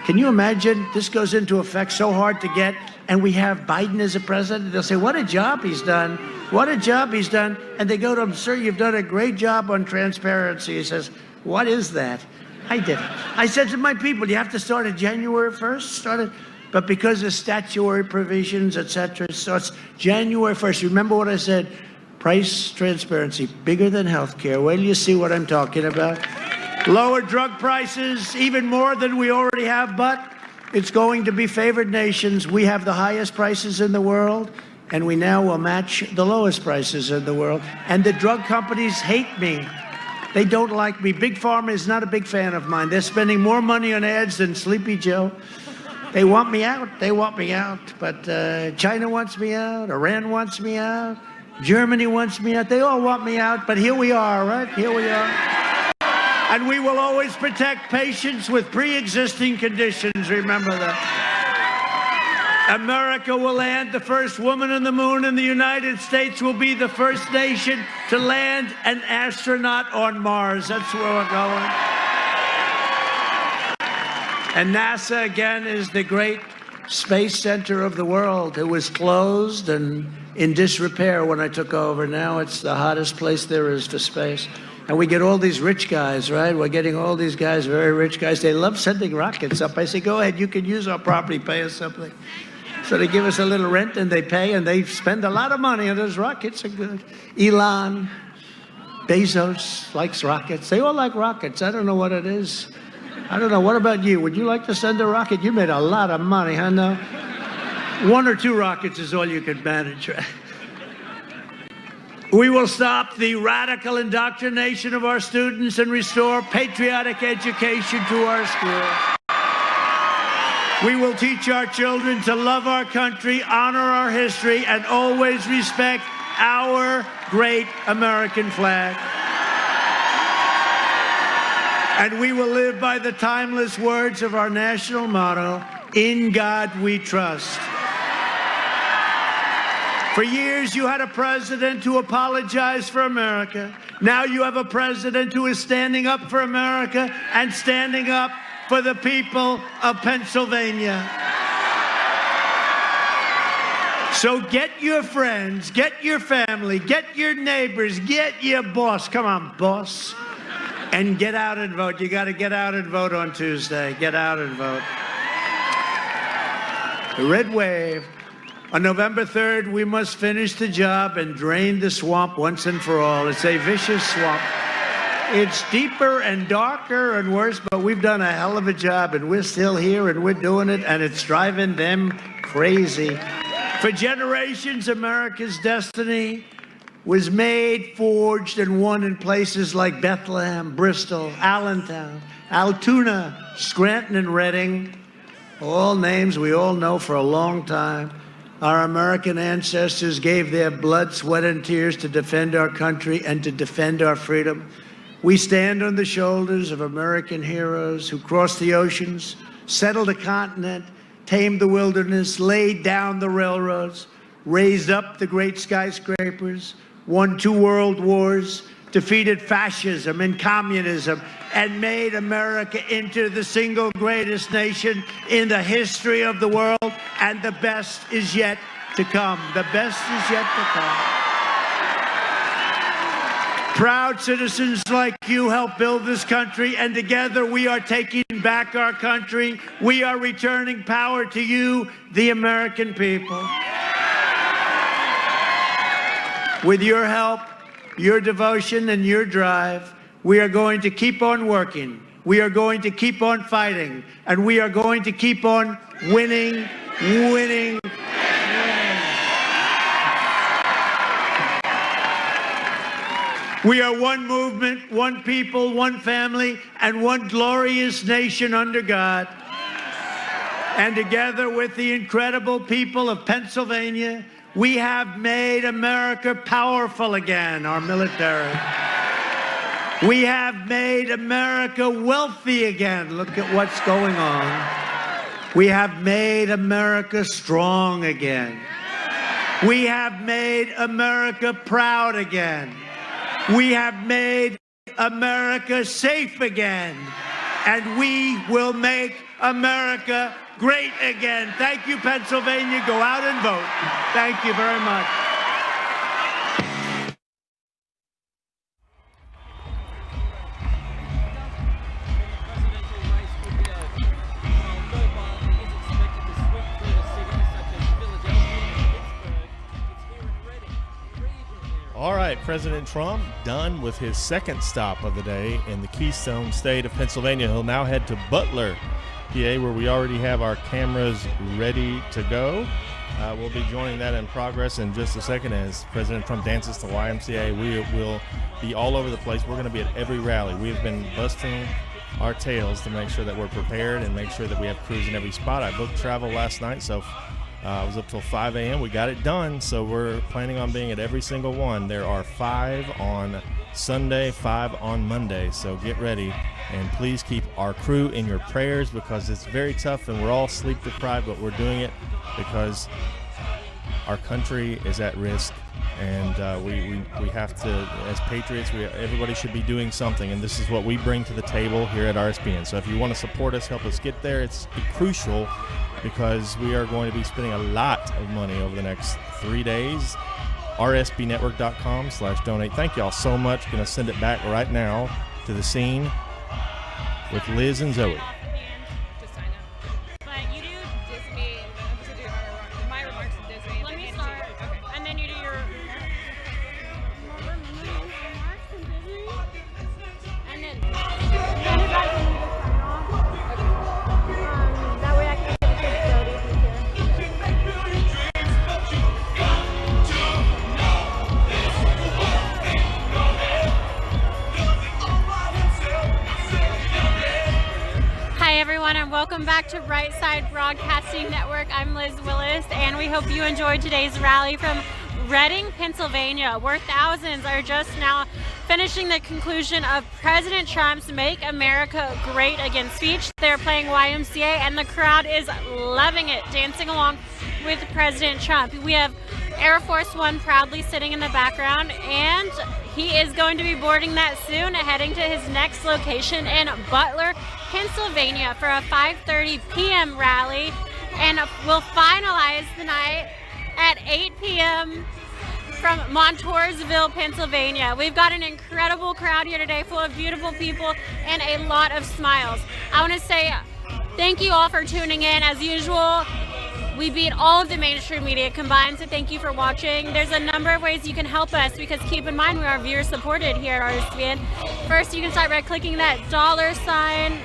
Can you imagine? This goes into effect, so hard to get, and we have Biden as a president. They'll say, what a job he's done. What a job he's done. And they go to him, sir, you've done a great job on transparency. He says, what is that? I did it. I said to my people, you have to start at January 1st? But because of statutory provisions, et cetera, it starts January 1st. Remember what I said? Price transparency, bigger than health care. Wait till you see what I'm talking about. Lower drug prices, even more than we already have, but it's going to be favored nations. We have the highest prices in the world, and we now will match the lowest prices in the world. And the drug companies hate me. They don't like me. Big Pharma is not a big fan of mine. They're spending more money on ads than Sleepy Joe. They want me out. They want me out. But China wants me out. Iran wants me out. Germany wants me out. They all want me out. But here we are, right? Here we are. And we will always protect patients with pre-existing conditions. Remember that. America will land the first woman on the moon, and the United States will be the first nation to land an astronaut on Mars. That's where we're going. And NASA, again, is the great space center of the world. It was closed and in disrepair when I took over. Now it's the hottest place there is for space. And we get all these rich guys, right? We're getting all these guys, very rich guys. They love sending rockets up. I say, go ahead, you can use our property, pay us something. So they give us a little rent and they pay and they spend a lot of money and those rockets are good. Elon, Bezos likes rockets. They all like rockets. I don't know what it is. I don't know. What about you? Would you like to send a rocket? You made a lot of money, huh? No? 1 or 2 rockets is all you could manage, right? We will stop the radical indoctrination of our students and restore patriotic education to our schools. We will teach our children to love our country, honor our history, and always respect our great American flag. And we will live by the timeless words of our national motto, "In God we trust." For years, you had a president who apologized for America. Now you have a president who is standing up for America and standing up for the people of Pennsylvania. So get your friends, get your family, get your neighbors, get your boss. Come on, boss. And get out and vote. You got to get out and vote on Tuesday. Get out and vote. The red wave. On November 3rd, we must finish the job and drain the swamp once and for all. It's a vicious swamp. It's deeper and darker and worse, but we've done a hell of a job, and we're still here, and we're doing it, and it's driving them crazy. For generations, America's destiny was made, forged, and won in places like Bethlehem, Bristol, Allentown, Altoona, Scranton, and Reading. All names we all know for a long time. Our American ancestors gave their blood, sweat, and tears to defend our country and to defend our freedom. We stand on the shoulders of American heroes who crossed the oceans, settled a continent, tamed the wilderness, laid down the railroads, raised up the great skyscrapers, won 2 world wars, defeated fascism and communism, and made America into the single greatest nation in the history of the world. And the best is yet to come. The best is yet to come. Proud citizens like you help build this country, and together we are taking back our country. We are returning power to you, the American people. With your help, your devotion, and your drive, we are going to keep on working. We are going to keep on fighting. And we are going to keep on winning, winning, winning. We are one movement, one people, one family, and one glorious nation under God. And together with the incredible people of Pennsylvania, we have made America powerful again, our military. We have made America wealthy again. Look at what's going on. We have made America strong again. We have made America proud again. We have made America safe again. And we will make America great again. Thank you, Pennsylvania. Go out and vote. Thank you very much. All right, President Trump done with his second stop of the day in the Keystone State of Pennsylvania. He'll now head to Butler, PA, where we already have our cameras ready to go. We'll be joining that in progress in just a second as President Trump dances to YMCA. We will be all over the place. We're going to be at every rally. We have been busting our tails to make sure that we're prepared and make sure that we have crews in every spot. I booked travel last night, so I was up till 5 a.m. We got it done, so we're planning on being at every single one. There are 5 on Sunday, 5 on Monday, so get ready. And please keep our crew in your prayers because it's very tough and we're all sleep deprived, but we're doing it because our country is at risk. And we have to, as patriots, everybody should be doing something, and this is what we bring to the table here at RSBN. So if you want to support us, help us get there. It's crucial because we are going to be spending a lot of money over the next 3 days. RSBnetwork.com/donate. Thank y'all so much. Going to send it back right now to the scene with Liz and Zoe. Welcome back to Right Side Broadcasting Network. I'm Liz Willis, and we hope you enjoyed today's rally from Reading, Pennsylvania, where thousands are just now finishing the conclusion of President Trump's Make America Great Again speech. They're playing YMCA, and the crowd is loving it, dancing along with President Trump. We have Air Force One proudly sitting in the background, and he is going to be boarding that soon, heading to his next location in Butler, Pennsylvania for a 5:30 p.m. rally, and we'll finalize the night at 8 p.m. from Montoursville, Pennsylvania. We've got an incredible crowd here today, full of beautiful people and a lot of smiles. I want to say thank you all for tuning in. As usual, we beat all of the mainstream media combined, so thank you for watching. There's a number of ways you can help us because keep in mind we are viewer supported here at RSBN. First, you can start by clicking that $sign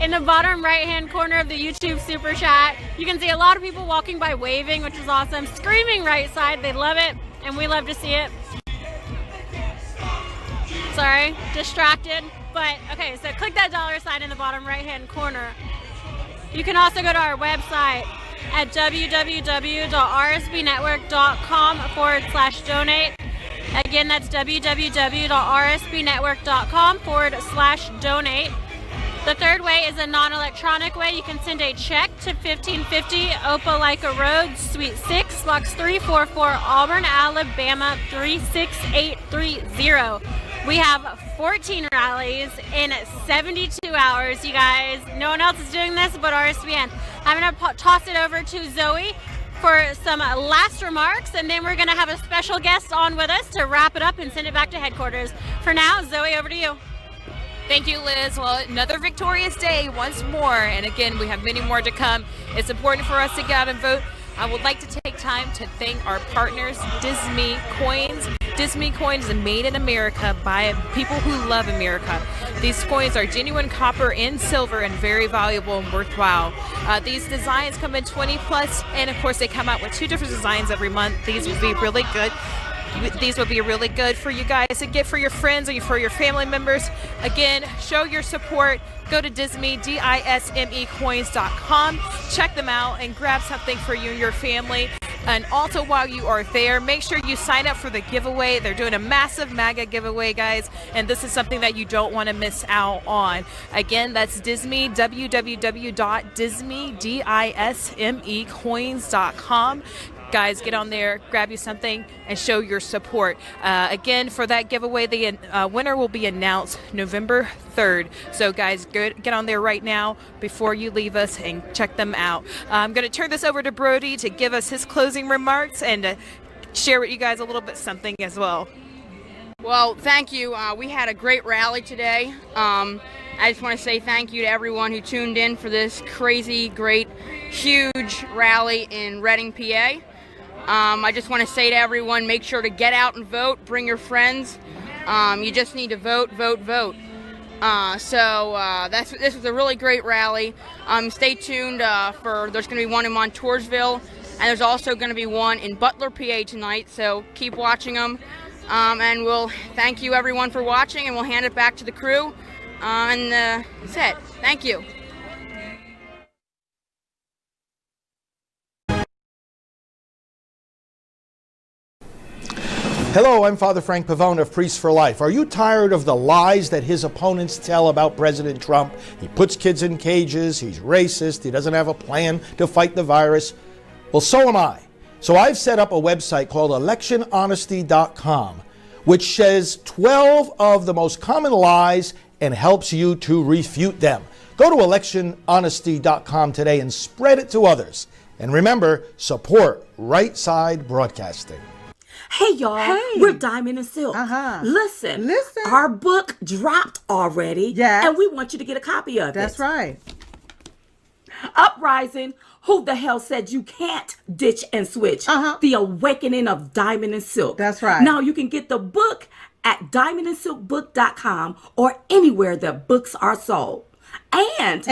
in the bottom right-hand corner of the YouTube Super Chat. You can see a lot of people walking by waving, which is awesome, screaming right side. They love it, and we love to see it. Sorry, distracted. But, okay, so click that $sign in the bottom right-hand corner. You can also go to our website at www.rsbnetwork.com/donate. Again, that's www.rsbnetwork.com/donate. The third way is a non-electronic way. You can send a check to 1550 Opelika Road, Suite 6, Box 344, Auburn, Alabama 36830. We have 14 rallies in 72 hours, you guys. No one else is doing this but RSBN. I'm going to toss it over to Zoe for some last remarks, and then we're going to have a special guest on with us to wrap it up and send it back to headquarters. For now, Zoe, over to you. Thank you, Liz. Well, another victorious day once more. And again, we have many more to come. It's important for us to get out and vote. I would like to take time to thank our partners, Disney Coins. Disney Coins are made in America by people who love America. These coins are genuine copper and silver and very valuable and worthwhile. These designs come in 20 plus, and of course they come out with 2 different designs every month. These would be really good. These would be really good for you guys to get for your friends or for your family members. Again, show your support. Go to Disney, DISMEcoins.com. Check them out and grab something for you and your family. And also, while you are there, make sure you sign up for the giveaway. They're doing a massive MAGA giveaway, guys, and this is something that you don't want to miss out on. Again, that's Disney, www.dismecoins.com. Guys, get on there, grab you something, and show your support. Again, for that giveaway, the winner will be announced November 3rd. So, guys, get on there right now before you leave us and check them out. I'm going to turn this over to Brody to give us his closing remarks and share with you guys a little bit something as well. Well, thank you. We had a great rally today. I just want to say thank you to everyone who tuned in for this crazy, great, huge rally in Reading, PA. I just want to say to everyone, make sure to get out and vote. Bring your friends. You just need to vote, vote, vote. This was a really great rally. Stay tuned there's going to be one in Montoursville, and there's also going to be one in Butler, PA tonight. So keep watching them. And we'll thank you everyone for watching, and we'll hand it back to the crew. That's it. Thank you. Hello, I'm Father Frank Pavone of Priests for Life. Are you tired of the lies that his opponents tell about President Trump? He puts kids in cages, he's racist, he doesn't have a plan to fight the virus. Well, so am I. So I've set up a website called electionhonesty.com, which says 12 of the most common lies and helps you to refute them. Go to electionhonesty.com today and spread it to others. And remember, support Right Side Broadcasting. Hey y'all, we're Diamond and Silk. Listen, our book dropped already, and we want you to get a copy of it. That's right. Uprising, who the hell said you can't ditch and switch? The Awakening of Diamond and Silk. That's right. Now you can get the book at diamondandsilkbook.com or anywhere that books are sold. And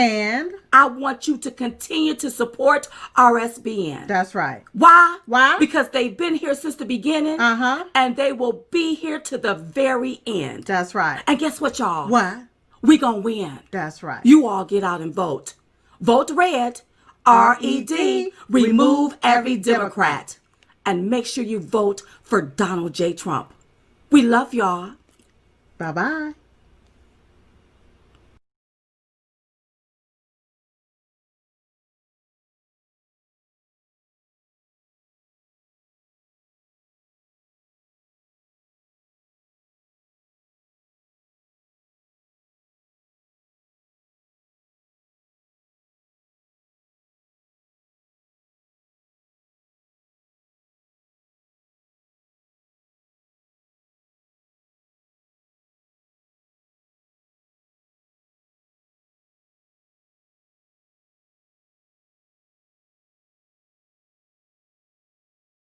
I want you to continue to support RSBN. That's right. Why? Because they've been here since the beginning. And they will be here to the very end. That's right. And guess what, y'all? What? We gonna win. That's right. You all get out and vote. Vote red. RED. Remove every Democrat. And make sure you vote for Donald J. Trump. We love y'all. Bye-bye.